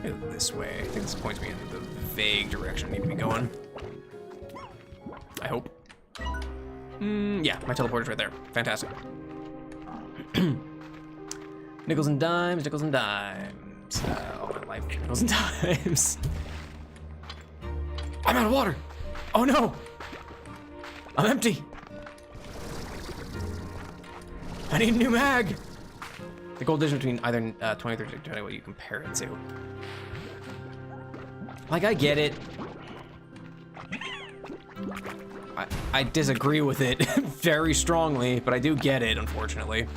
Go this way. I think this points me in the vague direction I need to be going. I hope. Yeah, my teleporter's right there. Fantastic. Nickels and dimes, nickels and dimes. All my life, nickels and dimes. I'm out of water. Oh no. I'm empty. I need a new mag. The gold difference between either 20 or 30, depending on what you compare it to. Like, I get it. I disagree with it very strongly, but I do get it, unfortunately.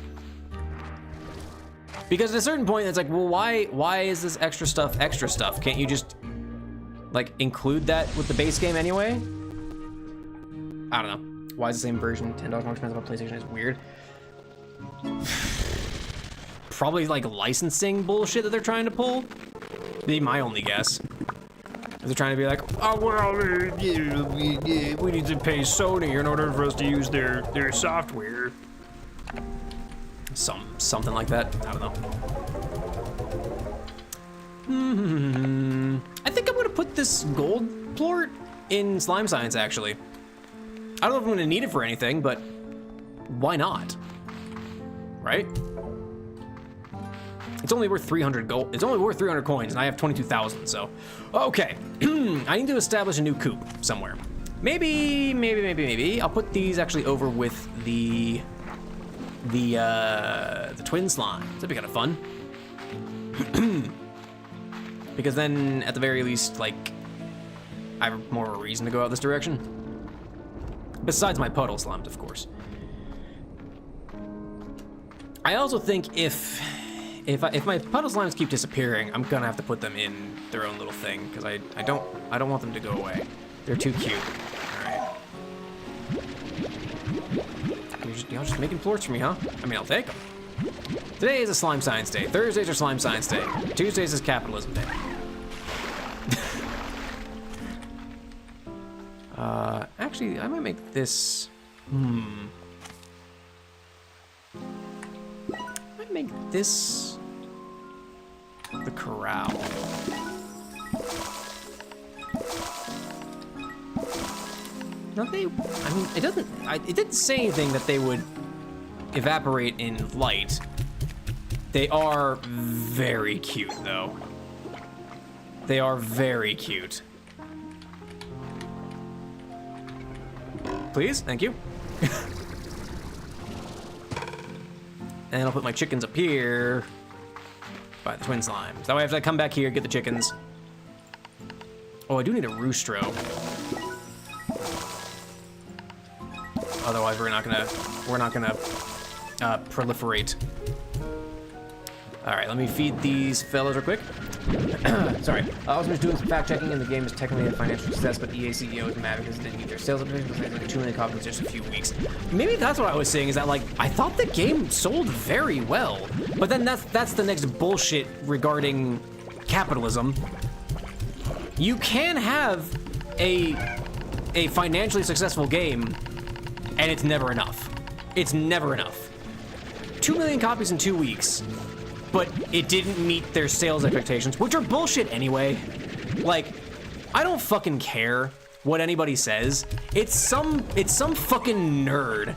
Because at a certain point, it's like, well, why is this extra stuff? Can't you just, like, include that with the base game anyway? I don't know. Why is the same version $10 more expensive on PlayStation? Is weird. Probably, like, licensing bullshit that they're trying to pull. Be my only guess. They're trying to be like, oh, well, we need to pay Sony in order for us to use their software. Something like that. I don't know. I think I'm gonna put this gold plort in slime science, actually. I don't know if I'm gonna need it for anything, but why not? Right? It's only worth 300 gold. It's only worth 300 coins, and I have 22,000. So, okay. I need to establish a new coop somewhere. Maybe I'll put these actually over with the twin slime. That'd be kind of fun. Because then, at the very least, like, I have more of a reason to go out this direction. Besides my puddle slimes, of course. I also think if my puddle slimes keep disappearing, I'm gonna have to put them in their own little thing, because I don't want them to go away. They're too cute. All right. Y'all just making plorts for me, huh? I mean, I'll take them. Today is a slime science day. Thursdays are slime science day. Tuesdays is capitalism day. Actually, I might make this. I might make this the corral. No, I mean, it didn't say anything that they would evaporate in light. They are very cute, though. They are very cute. Please, thank you. And I'll put my chickens up here by the twin slimes. That way, if I come back here, get the chickens. Oh, I do need a roostro. Otherwise, we're not gonna proliferate. All right, let me feed these fellas real quick. Sorry. I was just doing some fact checking, and the game is technically a financial success, but EA CEO is mad because it didn't meet their sales objectives because they had like 2 million copies in just a few weeks. Maybe that's what I was saying, is that, like, I thought the game sold very well, but then that's the next bullshit regarding capitalism. You can have a financially successful game, and it's never enough. It's never enough. 2 million copies in 2 weeks. But it didn't meet their sales expectations, which are bullshit anyway. Like, I don't fucking care what anybody says. It's some fucking nerd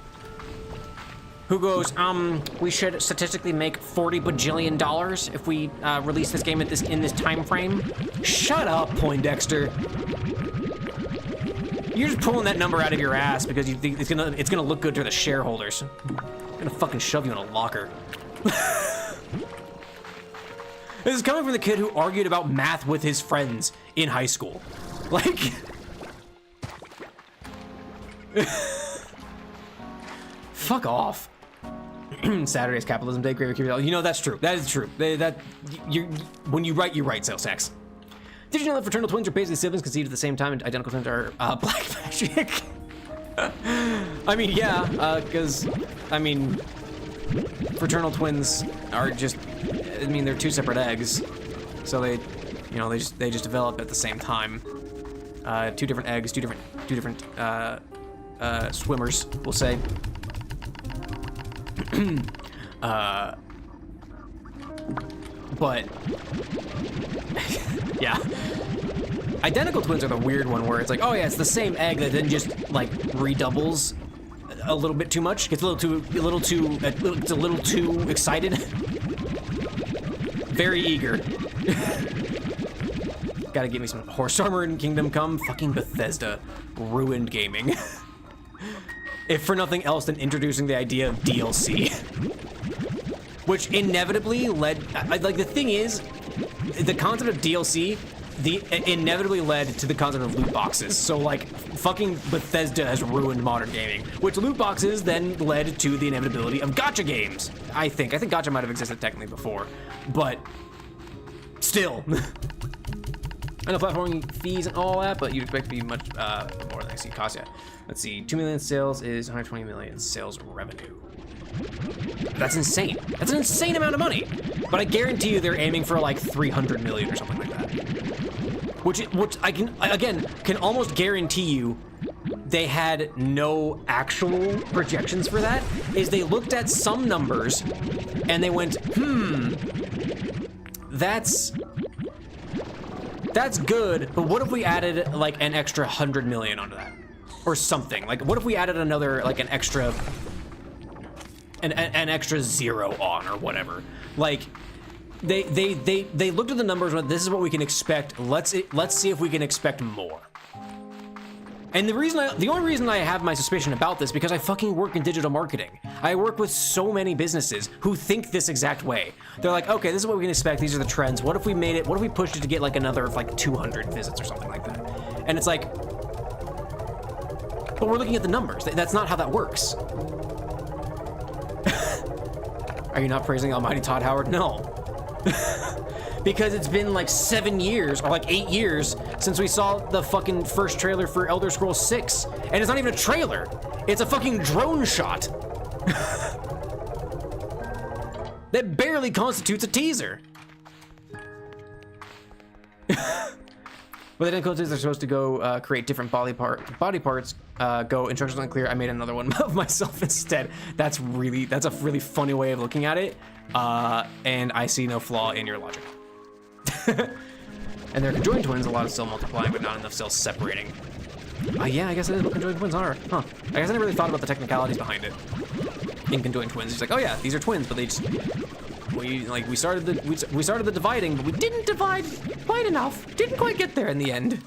who goes, we should statistically make $40 bajillion if we release this game in this time frame. Shut up, Poindexter. You're just pulling that number out of your ass because you think it's gonna look good to the shareholders. I'm gonna fucking shove you in a locker. This is coming from the kid who argued about math with his friends in high school. Like, fuck off. Saturday's capitalism day, great. You know, that's true. That is true. When you write sales tax. Did you know that fraternal twins are basically siblings conceived at the same time and identical twins are black magic? I mean, yeah, because, I mean, fraternal twins are just, I mean, they're two separate eggs. So they, you know, they just develop at the same time. Two different eggs, two different swimmers, we'll say. But yeah, identical twins are the weird one where it's like, oh yeah, it's the same egg that then just like redoubles a little bit too much, gets it's a little too excited, very eager. Gotta give me some horse armor in Kingdom Come. Fucking Bethesda ruined gaming. If for nothing else than introducing the idea of DLC. Which inevitably led, like the thing is, the concept of DLC, inevitably led to the concept of loot boxes. So like, fucking Bethesda has ruined modern gaming, which loot boxes then led to the inevitability of gacha games. I think gacha might have existed technically before, but still. I know platforming fees and all that, but you'd expect to be much more than I see cost. Yeah. Let's see, 2 million sales is 120 million sales revenue. That's insane. That's an insane amount of money. But I guarantee you they're aiming for like 300 million or something like that. Which I can almost guarantee you they had no actual projections for that. Is they looked at some numbers and they went, that's good, but what if we added like an extra 100 million onto that? Or something. Like, what if we added another, like an extra zero on or whatever? Like, they looked at the numbers and went, this is what we can expect. Let's see if we can expect more. And the only reason I have my suspicion about this, because I fucking work in digital marketing. I work with so many businesses who think this exact way. They're like, okay, this is what we can expect. These are the trends. What if we made it? What if we pushed it to get like another like 200 visits or something like that? And it's like, but we're looking at the numbers. That's not how that works. Are you not praising Almighty Todd Howard? No. Because it's been like 7 years or like 8 years since we saw the fucking first trailer for Elder Scrolls 6. And it's not even a trailer. It's a fucking drone shot. That barely constitutes a teaser. But the coaches are supposed to go create different body parts, go instructions unclear. I made another one of myself instead. That's a really funny way of looking at it. And I see no flaw in your logic. And they're conjoined twins, a lot of cell multiplying, but not enough cells separating. Yeah, I guess it is what conjoined twins are, huh? I guess I never really thought about the technicalities behind it. In conjoined twins, it's like, oh yeah, these are twins, but they just, we started the dividing, but we didn't divide quite enough. Didn't quite get there in the end.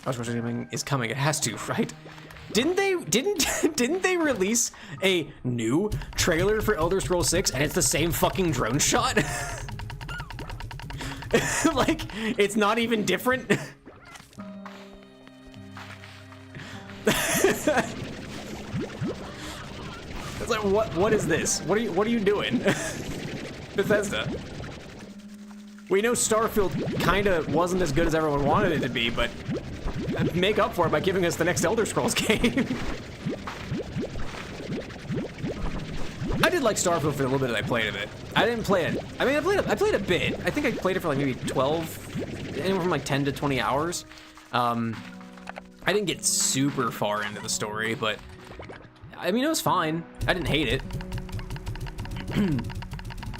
Coming is coming. It has to, right? Didn't they release a new trailer for Elder Scrolls 6 and it's the same fucking drone shot? Like, it's not even different. It's like, what is this? What are you doing? Bethesda. We know Starfield kinda wasn't as good as everyone wanted it to be, but make up for it by giving us the next Elder Scrolls game. I did like Starfield for the little bit that I played of it. I didn't play it. I mean, I played a bit. I think I played it for like maybe 12, anywhere from like 10 to 20 hours. I didn't get super far into the story, but I mean, it was fine. I didn't hate it.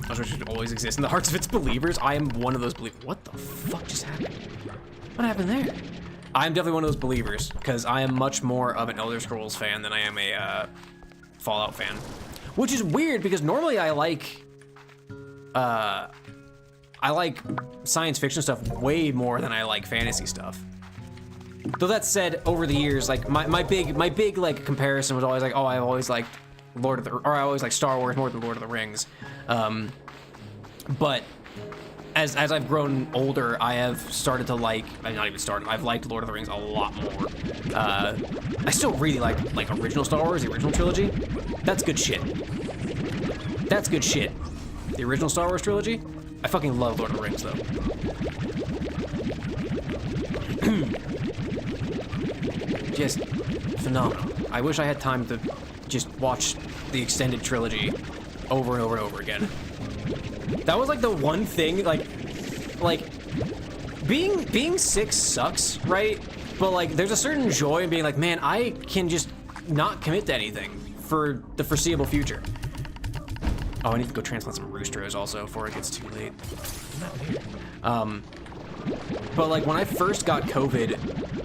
It should always exist in the hearts of its believers. I am one of those believers. What the fuck just happened? What happened there? I'm definitely one of those believers, because I am much more of an Elder Scrolls fan than I am a Fallout fan. Which is weird, because normally I like science fiction stuff way more than I like fantasy stuff. Though that said, over the years, like my big like comparison was always like, oh, I always liked I always like Star Wars more than Lord of the Rings. But as I've grown older, I have started to like, not even started, I've liked Lord of the Rings a lot more. I still really like original Star Wars, the original trilogy. That's good shit. That's good shit. The original Star Wars trilogy. I fucking love Lord of the Rings though. Just phenomenal. I wish I had time to just watch the extended trilogy over and over and over again. That was like the one thing, like being sick sucks, right? But like there's a certain joy in being like, man, I can just not commit to anything for the foreseeable future. Oh, I need to go transplant some roosters also before it gets too late. But like when I first got COVID,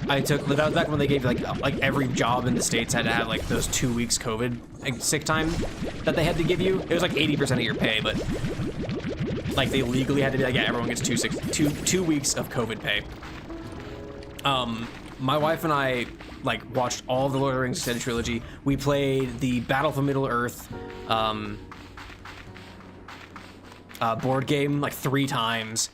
that was back when they gave like every job in the States had to have like those 2 weeks COVID like, sick time that they had to give you. It was like 80% of your pay, but like they legally had to be like, yeah, everyone gets 2 weeks of COVID pay. My wife and I like watched all of the Lord of the Rings extended trilogy. We played the Battle for Middle-earth board game like 3 times.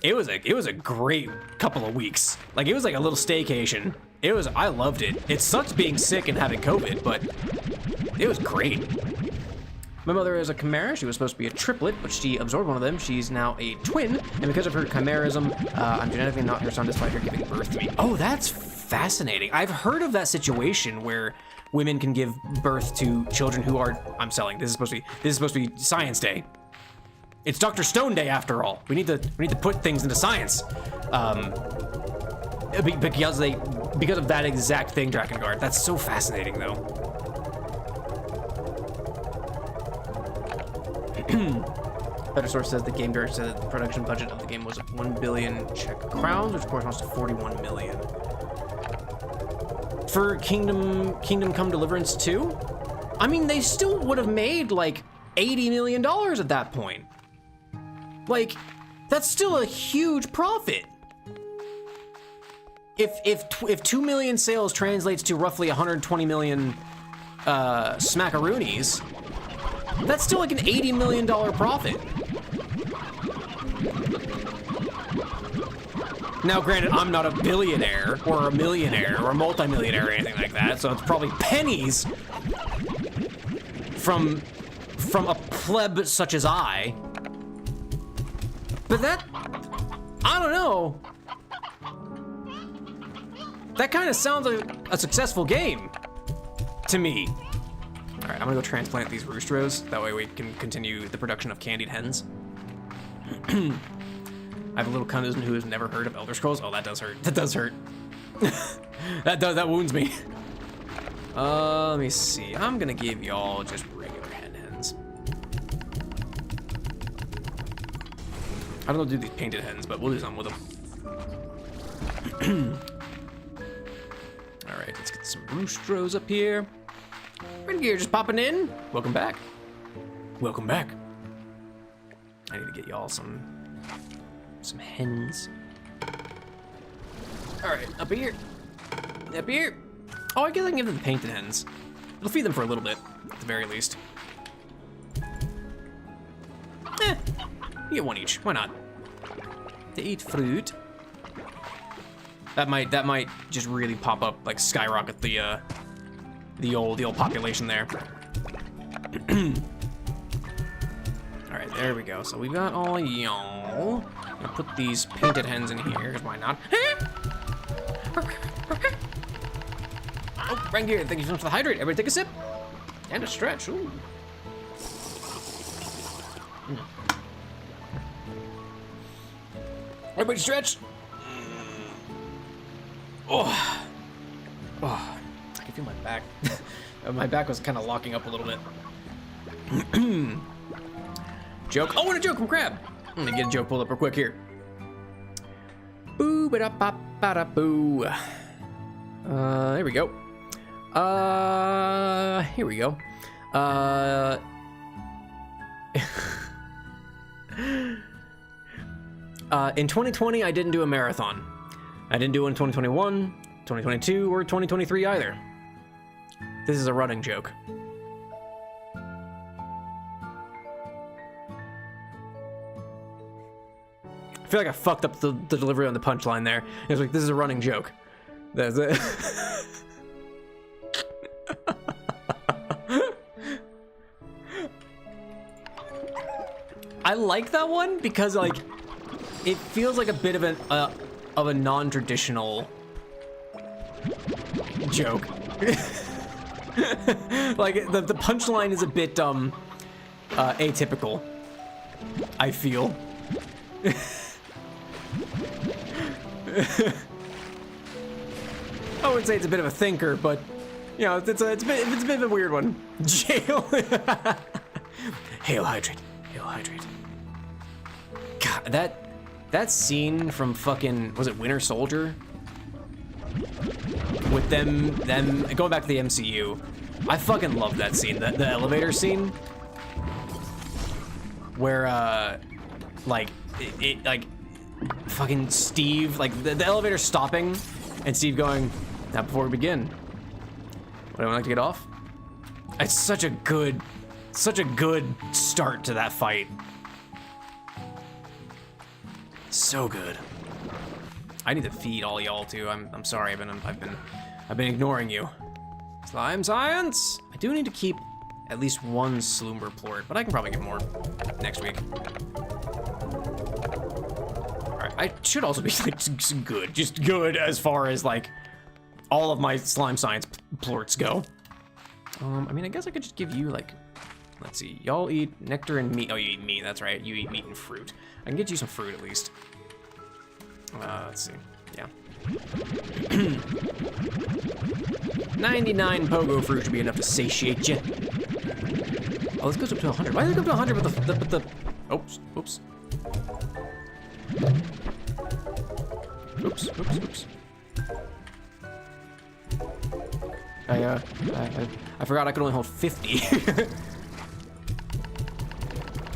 It was a great couple of weeks. Like it was like a little staycation. I loved it. It sucks being sick and having COVID, but it was great. My mother is a chimera. She was supposed to be a triplet, but she absorbed one of them. She's now a twin, and because of her chimerism, I'm genetically not her son despite her giving birth to me. Oh, that's fascinating. I've heard of that situation where women can give birth to children who are, I'm selling, this is supposed to be Science Day. It's Dr. Stone Day after all. We need to put things into science. Because of that exact thing, Drakengard. That's so fascinating though. Better source says the game director said that the production budget of the game was 1 billion Czech crowns, which corresponds to 41 million. For Kingdom Come Deliverance 2? I mean, they still would have made like $80 million at that point. Like, that's still a huge profit. If 2 million sales translates to roughly 120 million smackaroonies, that's still like an $80 million profit. Now, granted, I'm not a billionaire or a millionaire or a multimillionaire or anything like that, so it's probably pennies from a pleb such as I. But that, I don't know. That kind of sounds like a successful game to me. All right, I'm gonna go transplant these roosters. That way we can continue the production of candied hens. I have a little cousin who has never heard of Elder Scrolls. Oh, that does hurt. That does hurt. that wounds me. Let me see. I'm gonna give y'all just regular hens. I don't know do these painted hens, but we'll do something with them. All right, let's get some roosters up here. Gear just popping in. Welcome back. Welcome back. I need to get y'all some hens. All right, up here. Up here. Oh, I guess I can give them the painted hens. It'll feed them for a little bit, at the very least. You get one each. Why not? They eat fruit. That might just really pop up, like skyrocket the old population there. All right, there we go. So we got all y'all. I'm gonna put these painted hens in here, because why not? Oh, right here. Thank you so much for the hydrate. Everybody take a sip and a stretch. Ooh. Everybody stretch. Oh. I can feel my back. My back was kind of locking up a little bit. Joke. Oh, and a joke from Crab. I'm gonna get a joke pulled up real quick here. Boo ba da ba ba da boo. Here we go. Here we go. In 2020, I didn't do a marathon. I didn't do it in 2021. 2022 or 2023 either. This is a running joke. I feel like I fucked up the delivery on the punchline there. It was like, this is a running joke. That's it. I like that one because, like, it feels like a bit of a non-traditional joke. Like, the punchline is a bit atypical, I feel. I would say it's a bit of a thinker, but you know, it's a bit of a weird one. Jail. Hail hydrate. Hail hydrate. God, that scene from fucking, was it Winter Soldier? With them going back to the MCU. I fucking love that scene, the elevator scene. Where like like fucking Steve, like the elevator stopping and Steve going, now before we begin, would anyone like to get off? It's such a good start to that fight. So good. I need to feed all y'all too. I'm sorry. I've been ignoring you. Slime science. I do need to keep at least one Slumber plort, but I can probably get more next week. All right. I should also be like good, just good as far as like all of my slime science plorts go. I mean, I guess I could just give you like, let's see, y'all eat nectar and meat. Oh, you eat meat. That's right. You eat meat and fruit. I can get you some fruit at least. Let's see. Yeah. 99 pogo fruit should be enough to satiate you. Oh, this goes up to 100. Why did it go up to 100 with the oops. Oops. I forgot I could only hold 50.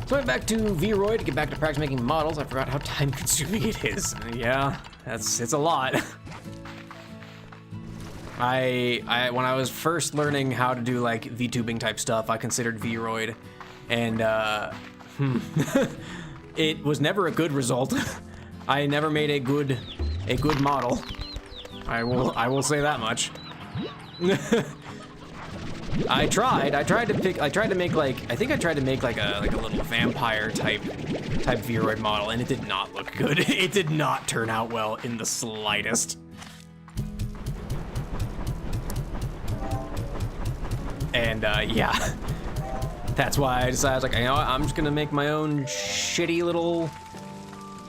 So I went back to Vroid to get back to practice making models. I forgot how time consuming it is. Yeah, it's a lot. When I was first learning how to do like VTubing type stuff, I considered Vroid, and it was never a good result. I never made a good model. I will say that much. I tried to make like, I think I tried to make like a little vampire type Vroid model, and it did not look good. It did not turn out well in the slightest. And yeah, that's why I decided, like, you know what, I'm just gonna make my own shitty little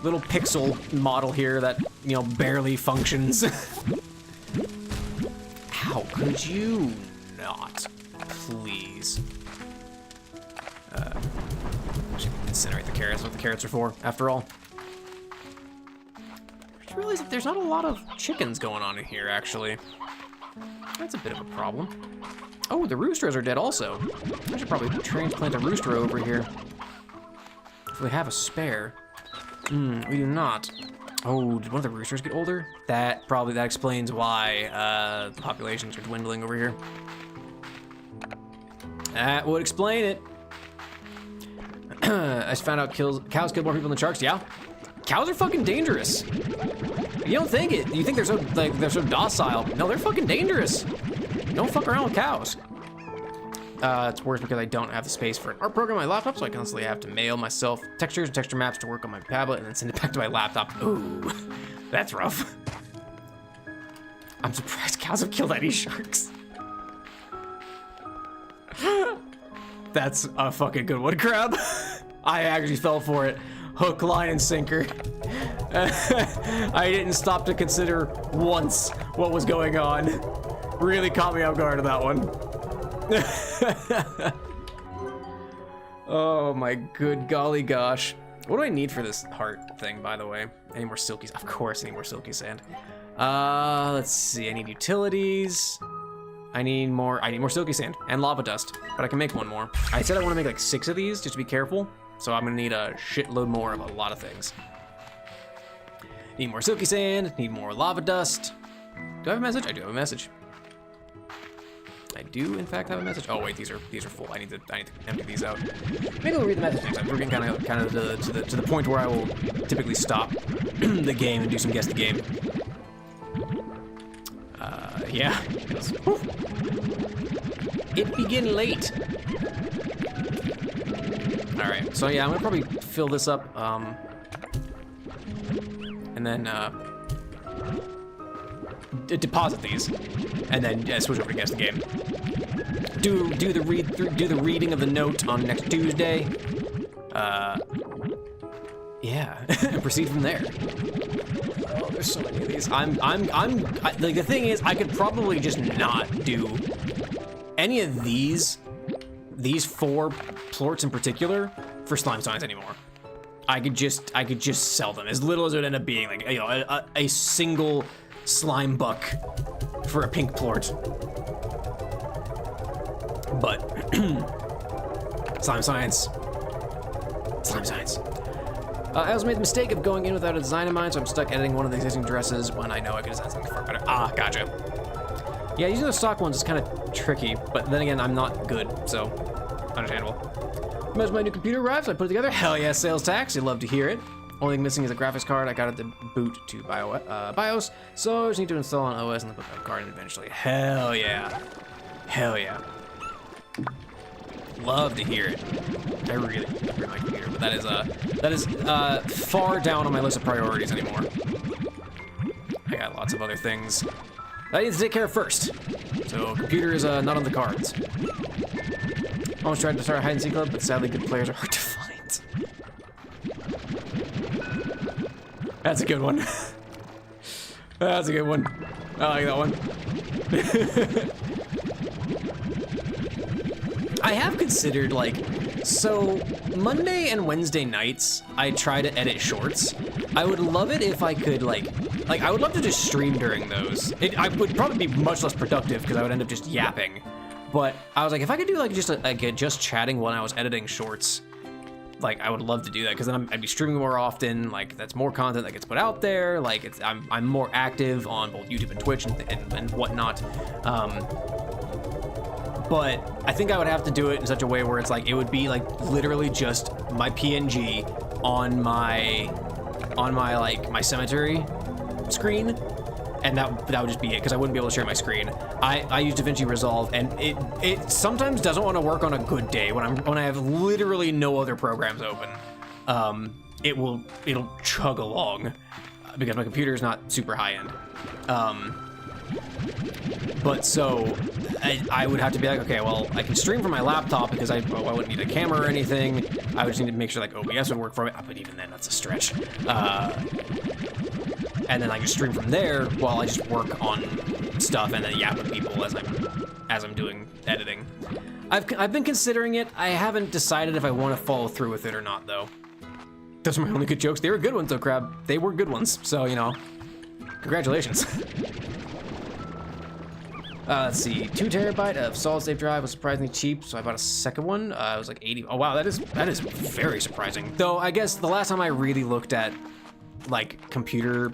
pixel model here that, you know, barely functions. How could you not? Please. Incinerate the carrots. What the carrots are for, after all. I just realized that there's not a lot of chickens going on in here, actually. That's a bit of a problem. Oh, the roosters are dead also. I should probably transplant a rooster over here. If we have a spare. We do not. Oh, did one of the roosters get older? That explains why the populations are dwindling over here. That would explain it. I just found out cows kill more people than sharks. Yeah, cows are fucking dangerous. You don't think it. You think they're so docile. No, they're fucking dangerous. Don't fuck around with cows. It's worse because I don't have the space for an art program on my laptop, so I constantly have to mail myself textures and texture maps to work on my tablet and then send it back to my laptop. Ooh, that's rough. I'm surprised cows have killed any sharks. That's a fucking good one, Crab. I actually fell for it. Hook, line, and sinker. I didn't stop to consider once what was going on. Really caught me off guard on that one. Oh my good golly gosh. What do I need for this heart thing, by the way? Any more silky? Of course, I need more silky sand. Let's see. I need utilities. I need more silky sand and lava dust, but I can make one more. I said I want to make like 6 of these just to be careful, so I'm gonna need a shitload more of a lot of things. Need more silky sand, need more lava dust, Do I have a message? I do have a message. I do, in fact, have a message. Oh wait, these are full. I need to empty these out. Maybe we'll read the message next time. We're getting kind of to the point where I will typically stop the game and do some guess the game. Yeah. It begin late. All right. So yeah, I'm gonna probably fill this up, and then deposit these, and then switch over to guess the game. Do the reading of the note on next Tuesday. Yeah, and proceed from there. Oh, there's so many of these. I'm like, the thing is, I could probably just not do any of these 4 plorts in particular for slime signs anymore. I could just sell them, as little as it would end up being, like, you know, a single slime buck for a pink plort. But slime science. I also made the mistake of going in without a design in mind, so I'm stuck editing one of the existing dresses when I know I could design something far better. Ah, gotcha. Yeah, using the stock ones is kind of tricky, but then again, I'm not good, so understandable. As my new computer arrives, I put it together. Hell yeah, sales tax. You'd love to hear it. Only thing missing is a graphics card. I got it to boot to BIOS, so I just need to install an OS and then put that card in eventually. Hell yeah. Hell yeah. Love to hear it. I really love my computer, but that is far down on my list of priorities anymore. I got lots of other things I need to take care of first. So computer is not on the cards. Almost tried to start a hide and seek club, but sadly good players are hard to find. That's a good one. That's a good one. I like that one. I have considered, like, so Monday and Wednesday nights, I try to edit shorts. I would love it if I could, like I would love to just stream during those. I would probably be much less productive because I would end up just yapping. But I was like, if I could do like just chatting when I was editing shorts, like I would love to do that, because then I'd be streaming more often. Like that's more content that gets put out there. Like I'm more active on both YouTube and Twitch and whatnot. But I think I would have to do it in such a way where it's like, it would be like literally just my PNG on my like my cemetery screen, and that would just be it, because I wouldn't be able to share my screen. I use DaVinci Resolve, and it sometimes doesn't want to work on a good day when I have literally no other programs open. It'll chug along because my computer is not super high end. But so I would have to be like, okay, well, I can stream from my laptop because I wouldn't need a camera or anything. I would just need to make sure like OBS would work for it, but even then, that's a stretch. And then I just stream from there while I just work on stuff and then yap with people as I'm doing editing. I've been considering it. I haven't decided if I want to follow through with it or not, though. Those are my only good jokes. They were good ones, though, Crab. They were good ones. So, you know, congratulations. Let's see, 2 terabyte of solid state drive was surprisingly cheap, so I bought a second one. It was like 80. Oh wow, that is very surprising. Though I guess the last time I really looked at like computer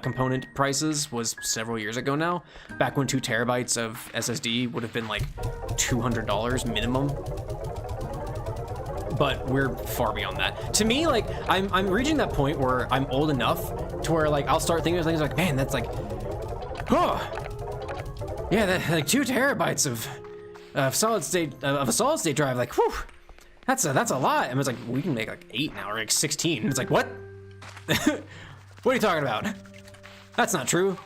component prices was several years ago now, back when 2 terabytes of SSD would have been like $200 minimum. But we're far beyond that. To me, like I'm reaching that point where I'm old enough to where like I'll start thinking of things like, man, that's like, oh. Yeah, that, like 2 terabytes of a solid state drive, like, whew, that's a lot. And it's like, we can make like 8 now, or like 16. And it's like, what? What are you talking about? That's not true.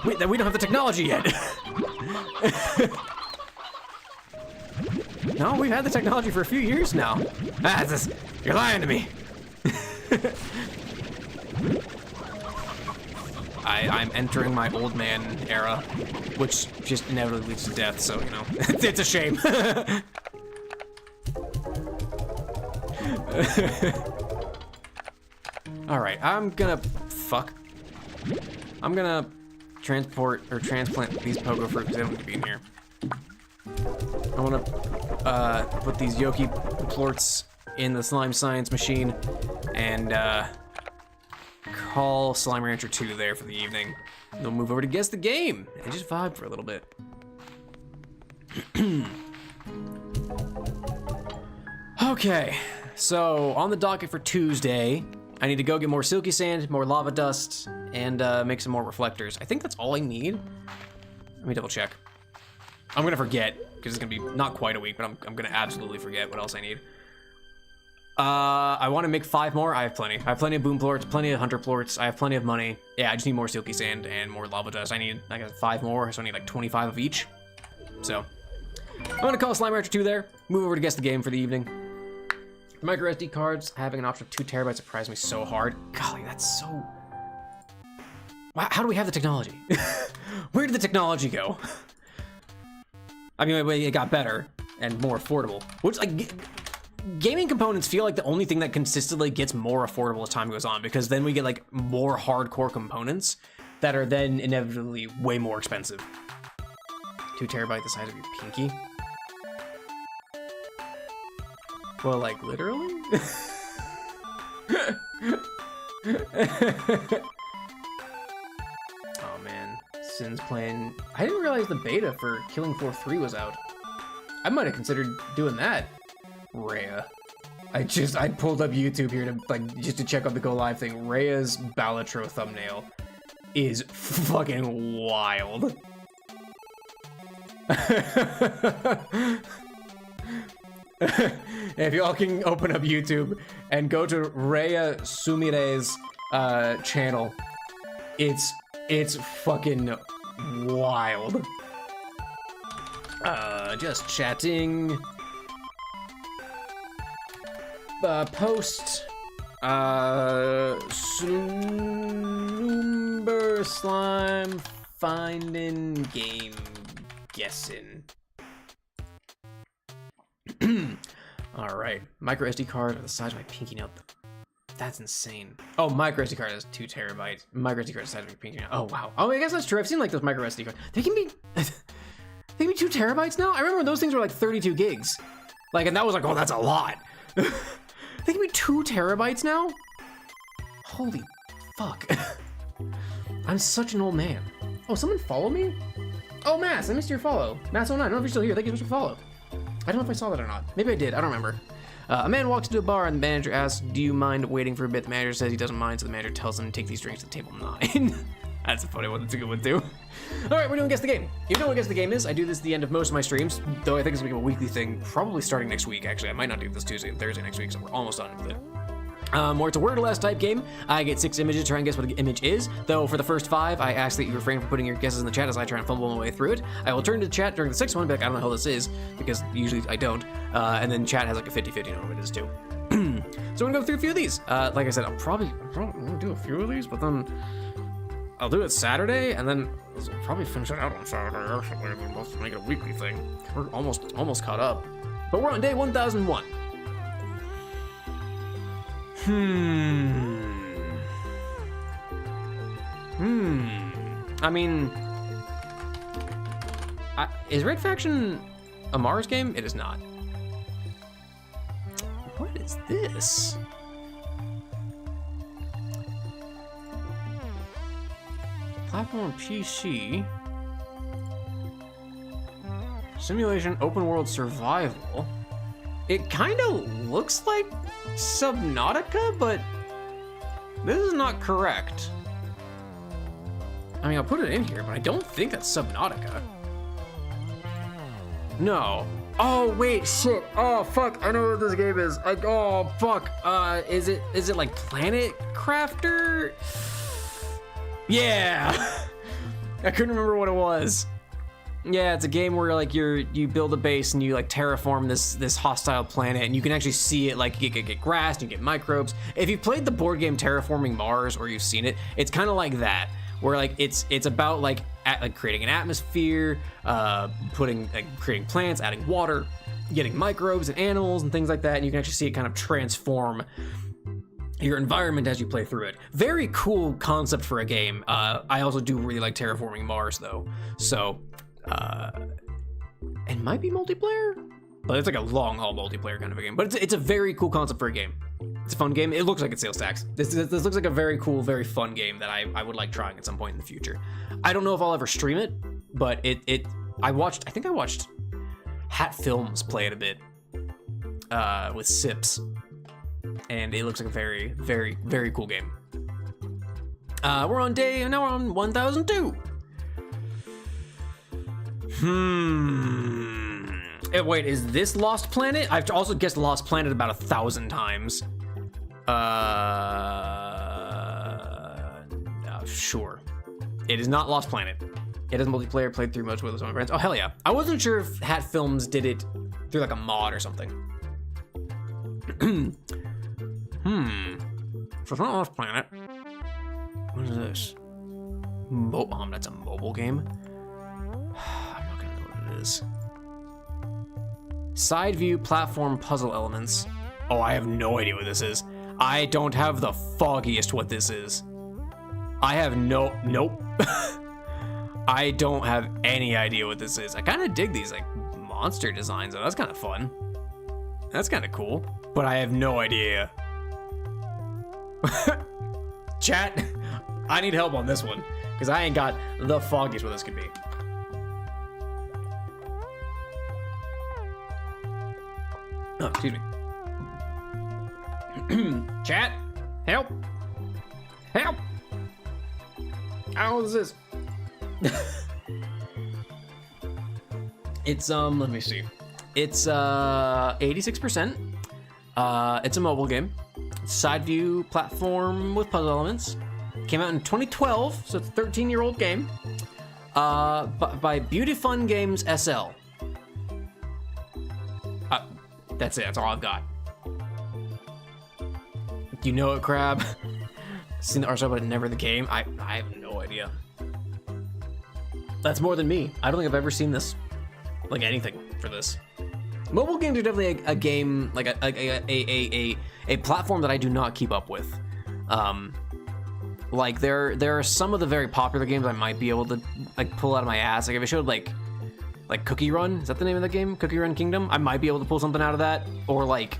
We don't have the technology yet. No, we've had the technology for a few years now. You're lying to me. I'm entering my old man era, which just inevitably leads to death, so, you know, it's a shame. Alright, I'm gonna transplant these pogo fruit because they don't need to be in here. I wanna put these Yoki plorts in the slime science machine and call Slime Rancher 2 there for the evening. Then we'll move over to Guess the Game and just vibe for a little bit. Okay, so on the docket for Tuesday, I need to go get more silky sand, more lava dust, and make some more reflectors. I think that's all I need. Let me double check. I'm gonna forget, because it's gonna be not quite a week, but I'm gonna absolutely forget what else I need. I wanna make 5 more. I have plenty. I have plenty of boom plorts, plenty of hunter plorts. I have plenty of money. Yeah, I just need more silky sand and more lava dust. I got 5 more, so I need like 25 of each. So, I'm gonna call Slime Rancher 2 there, move over to Guess the Game for the evening. The micro SD cards, having an option of 2 terabytes surprised me so hard. Golly, that's so... Wow, how do we have the technology? Where did the technology go? I mean, it got better and more affordable. Which, like, gaming components feel like the only thing that consistently gets more affordable as time goes on, because then we get, like, more hardcore components that are then inevitably way more expensive. 2 terabytes the size of your pinky? Well, like, literally? Oh, man. Sin's playing... I didn't realize the beta for Killing Floor 3 was out. I might have considered doing that. Rhea. I pulled up YouTube here to, like, just to check out the Go Live thing. Rhea's Balatro thumbnail is fucking wild. If y'all can open up YouTube and go to Rhea Sumire's channel, it's fucking wild. Just chatting. Post. Slumber slime finding game guessing. All right, micro SD card are the size of my pinky nail. That's insane. Oh, micro SD card is 2 terabytes. Micro SD card is the size of my pinky nail. Oh wow. Oh, I guess that's true. I've seen like those micro SD cards. They can be 2 terabytes now. I remember when those things were like 32 gigs. Like, and that was like, oh, that's a lot. They can be 2 terabytes now. Holy fuck. I'm such an old man. Oh, someone follow me? Oh, Mass, I missed your follow. Mass09, I don't know if you're still here. Thank you so much for follow. I don't know if I saw that or not. Maybe I did, I don't remember. A man walks into a bar and the manager asks, do you mind waiting for a bit? The manager says he doesn't mind, so the manager tells him to take these drinks to table 9. That's a funny one, that's a good one too. All right, we're doing Guess the Game. You know what Guess the Game is? I do this at the end of most of my streams, though I think it's gonna be a weekly thing, probably starting next week, actually. I might not do this Tuesday and Thursday next week, so we're almost done with it. Where it's a word or less type game. I get 6 images to try and guess what the image is, though for the first 5, I ask that you refrain from putting your guesses in the chat as I try and fumble my way through it. I will turn to the chat during the 6th one, but I don't know how this is, because usually I don't, and then chat has like a 50-50 on what it is too. So I'm gonna go through a few of these. Like I said, I'm probably gonna do a few of these, but then I'll do it Saturday, and then I'll probably finish it out on Saturday, actually, and we'll make it a weekly thing. We're almost caught up. But we're on day 1001. I mean, is Red Faction a Mars game? It is not. What is this? Platform PC. Simulation open world survival. It kind of looks like Subnautica, but this is not correct. I mean, I'll put it in here, but I don't think that's Subnautica. No. Oh, wait, shit. Oh, fuck, I know what this game is. Oh, fuck. Is it like Planet Crafter? Yeah. I couldn't remember what it was. Yeah, it's a game where like you build a base and you like terraform this hostile planet, and you can actually see it, like you get grass, you get microbes. If you've played the board game Terraforming Mars or you've seen it, it's kind of like that, where like it's about like creating an atmosphere, creating plants, adding water, getting microbes and animals and things like that, and you can actually see it kind of transform your environment as you play through it. Very cool concept for a game. I also do really like Terraforming Mars though, so it might be multiplayer, but it's like a long haul multiplayer kind of a game. But it's a very cool concept for a game. It's a fun game. It looks like it's sales tax. This looks like a very cool, very fun game that I would like trying at some point in the future. I don't know if I'll ever stream it, but I think I watched Hat Films play it a bit with Sips, and it looks like a very, very, very cool game. We're on 1002. Wait, is this Lost Planet? I've also guessed Lost Planet about 1,000 times. Sure. It is not Lost Planet. It has multiplayer, played through most with my friends. Oh, hell yeah. I wasn't sure if Hat Films did it through like a mod or something. So it's not Lost Planet. What is this? That's a mobile game? I'm not gonna know what it is. Side view platform puzzle elements. Oh, I have no idea what this is. I don't have the foggiest what this is. I have nope. I don't have any idea what this is. I kind of dig these like monster designs though. That's kind of fun. That's kind of cool, but I have no idea. Chat, I need help on this one because I ain't got the foggiest what this could be. Oh, excuse me. Chat, help. Help. I don't know what this is. It's let me see. It's 86%. It's a mobile game. Side view platform with puzzle elements. Came out in 2012, so it's a 13-year-old game. By Beauty Fun Games SL. That's it. That's all I've got. You know it, Crab? Seen the art style, but never the game. I have no idea. That's more than me. I don't think I've ever seen this, like anything for this. Mobile games are definitely a game, like a platform that I do not keep up with. Like there are some of the very popular games I might be able to like pull out of my ass. Like if I showed like Cookie Run, is that the name of the game? Cookie Run Kingdom? I might be able to pull something out of that, or like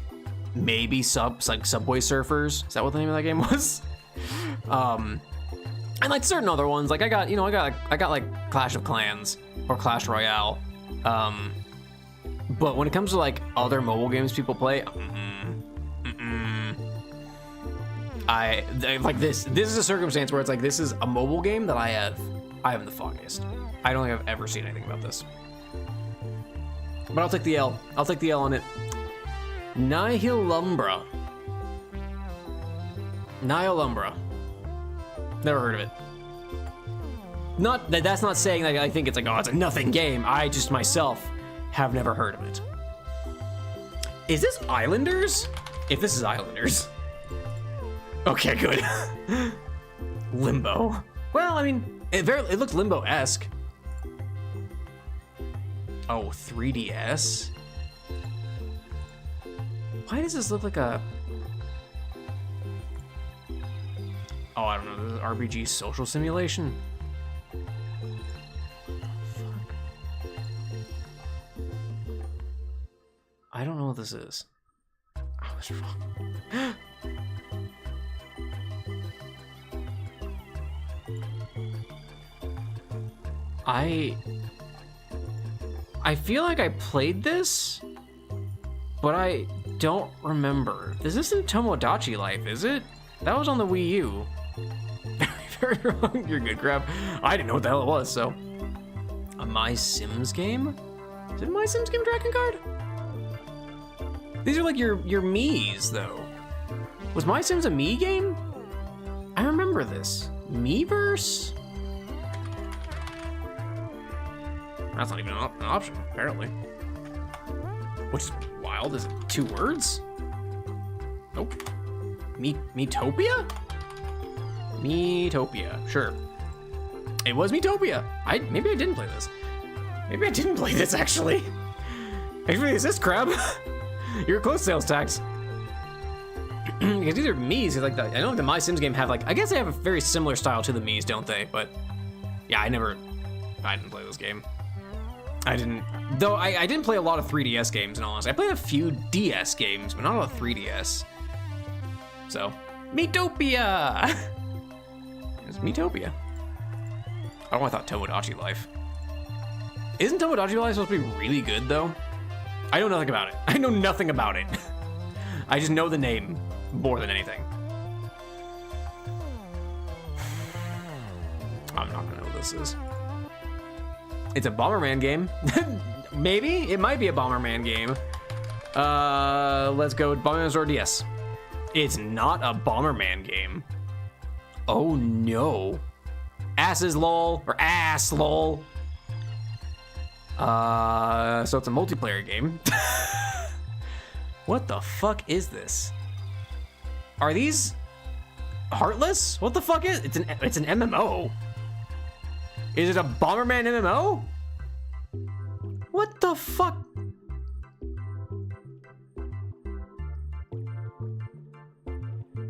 maybe Subway Surfers. Is that what the name of that game was? And like certain other ones, like I got like Clash of Clans or Clash Royale. But when it comes to like other mobile games people play, I like this. This is a circumstance where it's like this is a mobile game that I have the foggiest. I don't think I've ever seen anything about this. But I'll take the L. I'll take the L on it. Nihilumbra. Never heard of it. Not that's not saying that I think it's like, oh, it's a nothing game. I just myself have never heard of it. Is this Islanders? If this is Islanders. Okay, good. Limbo. Well, I mean, it looks Limbo-esque. Oh, 3DS? Why does this look like a... Oh, I don't know, this is RPG social simulation? Fuck. I don't know what this is. I was wrong. I feel like I played this, but I don't remember. This isn't Tomodachi Life, is it? That was on the Wii U. Very wrong. You're good, Crab. I didn't know what the hell it was, so. A My Sims game? Is it My Sims game Dragon Card? These are like your Mii's, though. Was My Sims a Mii game? I remember this. Miiverse? That's not even an option, apparently. Which is wild. Is it 2 words? Nope. Miitopia? Miitopia, sure. It was Miitopia. Maybe I didn't play this. Maybe I didn't play this, actually. Actually, is this Crab? You're close, sales tax. Because these are Mii's. Like I know the My Sims game have like, I guess they have a very similar style to the Mii's, don't they? But yeah, I didn't play this game. I didn't play a lot of 3DS games, in all honesty. I played a few DS games, but not a lot of 3DS. So, Metopia! It's Metopia. Oh, I thought Tomodachi Life. Isn't Tomodachi Life supposed to be really good, though? I know nothing about it. I know nothing about it. I just know the name more than anything. I'm not gonna know what this is. It's a Bomberman game. Maybe? It might be a Bomberman game. Let's go with Bomberman Sword DS. It's not a Bomberman game. Oh no. Asses lol, or ass lol. So it's a multiplayer game. What the fuck is this? Are these Heartless? What the fuck is it's an MMO? Is it a Bomberman MMO? What the fuck?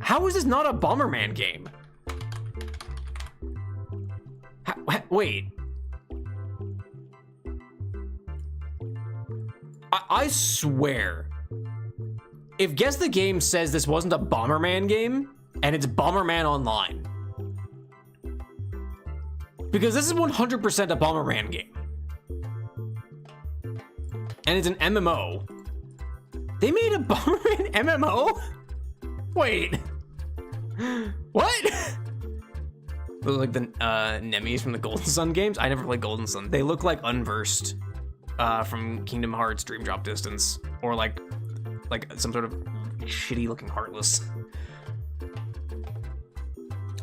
How is this not a Bomberman game? Wait. I swear, if Guess the Game says this wasn't a Bomberman game, and it's Bomberman Online, because this is 100% a Bomberman game, and it's an MMO. They made a Bomberman MMO? Wait, what? Those are like the Nemis from the Golden Sun games. I never played Golden Sun. They look like Unversed from Kingdom Hearts Dream Drop Distance, or like some sort of shitty looking Heartless.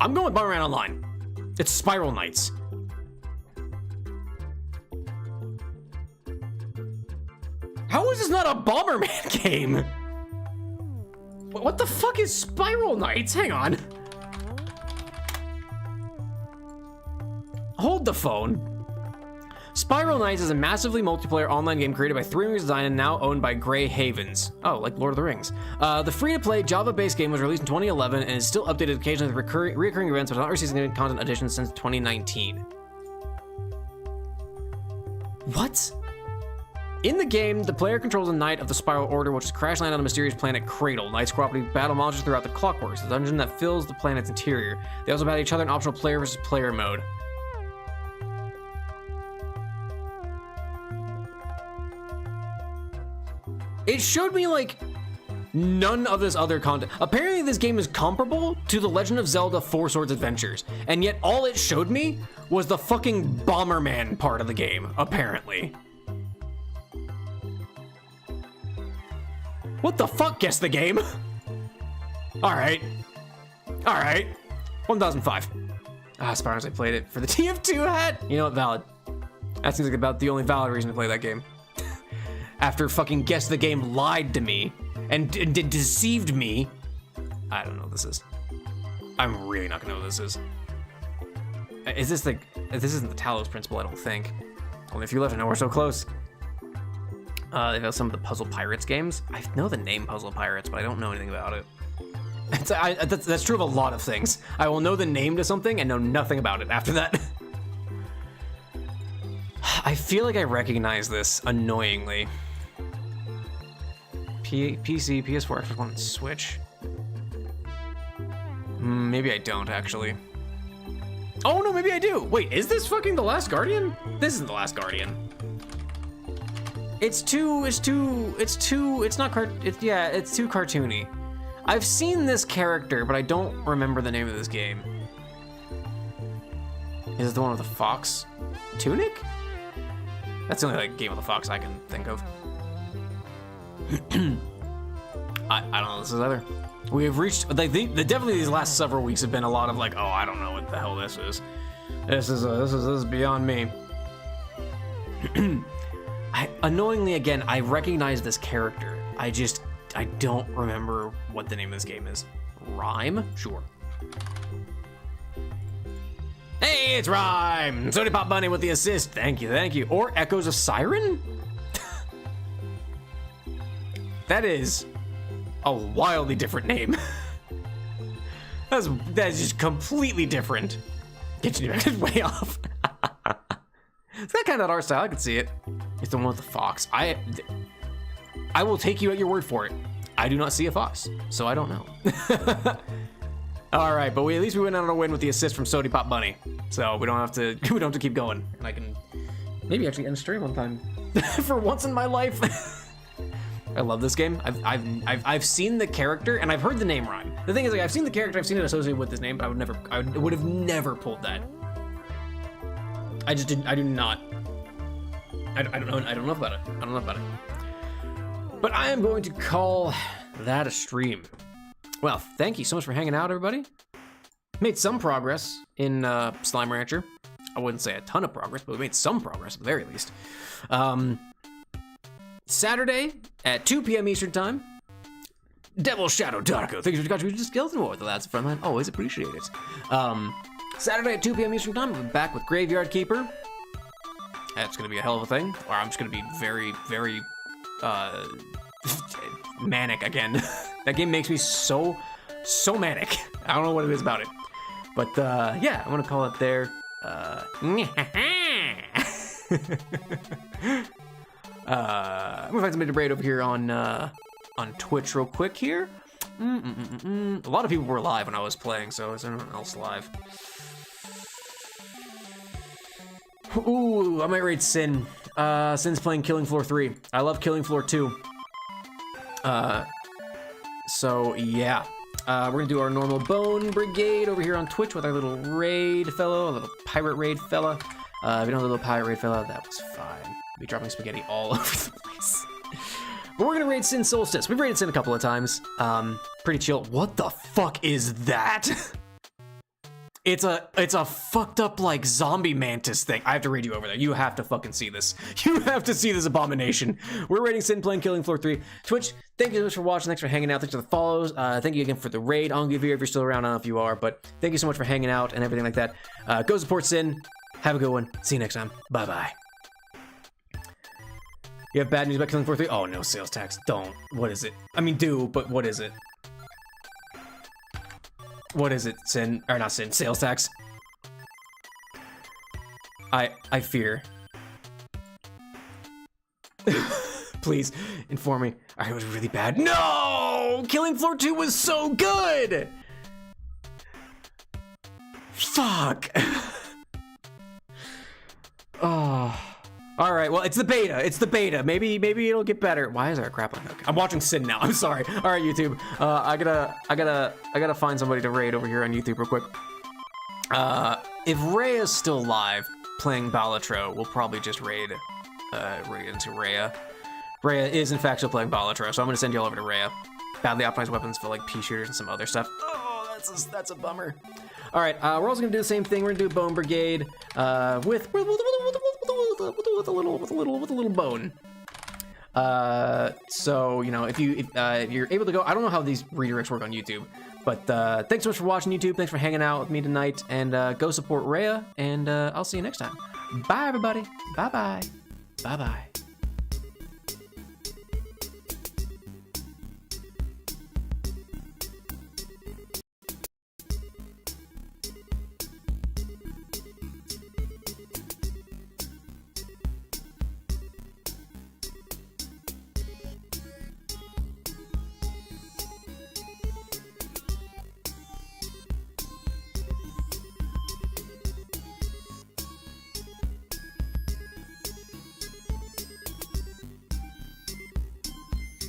I'm going with Bomberman Online. It's Spiral Knights. How is this not a Bomberman game? What the fuck is Spiral Knights? Hang on. Hold the phone. Spiral Knights is a massively multiplayer online game created by 3 Rings Design and now owned by Grey Havens. Oh, like Lord of the Rings. The free-to-play Java-based game was released in 2011 and is still updated occasionally with recurring events, but has not received significant content additions since 2019. What? In the game, the player controls a knight of the Spiral Order, which is crash land on a mysterious planet Cradle. Knights cooperate battle monsters throughout the Clockworks, the dungeon that fills the planet's interior. They also battle each other in optional player versus player mode. It showed me like none of this other content. Apparently this game is comparable to The Legend of Zelda 4 Swords Adventures, and yet all it showed me was the fucking Bomberman part of the game, apparently. What the fuck, Guess the Game? Alright. Alright. 1005. As far as I played it for the TF2 hat. You know what, valid. That seems like about the only valid reason to play that game. After fucking Guess the Game lied to me and deceived me. I don't know what this is. I'm really not gonna know what this is. Is this like, this isn't the Talos Principle, I don't think. Only if you left, I know we're so close. They've got some of the Puzzle Pirates games. I know the name Puzzle Pirates, but I don't know anything about it. That's true of a lot of things. I will know the name to something and know nothing about it after that. I feel like I recognize this annoyingly. PC, PS4, Xbox One, and Switch. Maybe I don't, actually. Oh no, maybe I do. Wait, is this fucking The Last Guardian? This isn't The Last Guardian. It's too cartoony. I've seen this character, but I don't remember the name of this game. Is it the one with the fox? Tunic? That's the only like game with the fox I can think of. I don't know what this is either. We have reached, like, definitely these last several weeks have been a lot of like, oh, I don't know what the hell this is. This is beyond me. Annoyingly, again, I recognize this character. I don't remember what the name of this game is. Rhyme? Sure. Hey, it's Rhyme! Sody Pop Bunny with the assist. Thank you. Or Echoes of Siren? That is a wildly different name. That's just completely different. Get you way off. It's got kind of that art style. I can see it. It's the one with the fox. I will take you at your word for it. I do not see a fox, so I don't know. All right, but at least we went on a win with the assist from Sody Pop Bunny, so we don't have to keep going. And I can maybe actually end stream on time for once in my life. I love this game. I've seen the character and I've heard the name rhyme. The thing is, like, I've seen the character, I've seen it associated with this name, but I would have never pulled that. I just didn't. I do not. I don't know. I don't know about it. I don't know about it. But I am going to call that a stream. Well, thank you so much for hanging out, everybody. Made some progress in Slime Rancher. I wouldn't say a ton of progress, but we made some progress at the very least. Saturday at 2 p.m. Eastern Time, Devil Shadow Darko. Thank you for contributing to Skeleton War with the lads at Frontline. Always appreciate it. Saturday at 2 p.m. Eastern Time, we'll be back with Graveyard Keeper. That's gonna be a hell of a thing. Or I'm just gonna be very, very manic again. That game makes me so manic. I don't know what it is about it. But yeah, I'm gonna call it there. I'm gonna find somebody to raid over here on Twitch real quick here. A lot of people were live when I was playing, so is anyone else live? Ooh, I might raid Sin. Sin's playing Killing Floor 3. I love Killing Floor 2. So yeah. We're gonna do our normal Bone Brigade over here on Twitch with our little raid fellow, a little pirate raid fella. If you don't have a little pirate raid fella, that was fine. Be dropping spaghetti all over the place. But we're gonna raid Sin Solstice. We've raided Sin a couple of times. Pretty chill. What the fuck is that? It's a fucked up like zombie mantis thing. I have to raid you over there. You have to fucking see this. You have to see this abomination. We're raiding Sin, playing Killing Floor 3. Twitch, thank you so much for watching. Thanks for hanging out. Thanks for the follows. Thank you again for the raid. I'll give you if you're still around. I don't know if you are, but thank you so much for hanging out and everything like that. Go support Sin. Have a good one. See you next time. Bye bye. You have bad news about Killing Floor 3? Oh no, sales tax. Don't. What is it? I mean, do, but what is it? What is it, Sin? Or not Sin, sales tax. I fear. Please, inform me. It was really bad. No! Killing Floor 2 was so good! Fuck. Oh. All right, well, it's the beta. It's the beta. Maybe it'll get better. Why is there a grappling hook? I'm watching Sin now. I'm sorry. All right, YouTube. I gotta find somebody to raid over here on YouTube real quick. If Rhea's still live playing Balatro, we'll probably just raid into Rhea. Rhea is in fact still playing Balatro, so I'm gonna send you all over to Rhea. Badly optimized weapons for like pea shooters and some other stuff. Oh, that's a bummer. All right, we're also gonna do the same thing. We're gonna do a Bone Brigade with a little bone. So you know, if you're able to go, I don't know how these redirects work on YouTube, but thanks so much for watching YouTube. Thanks for hanging out with me tonight, and go support Rhea. And I'll see you next time. Bye, everybody. Bye bye. Bye bye.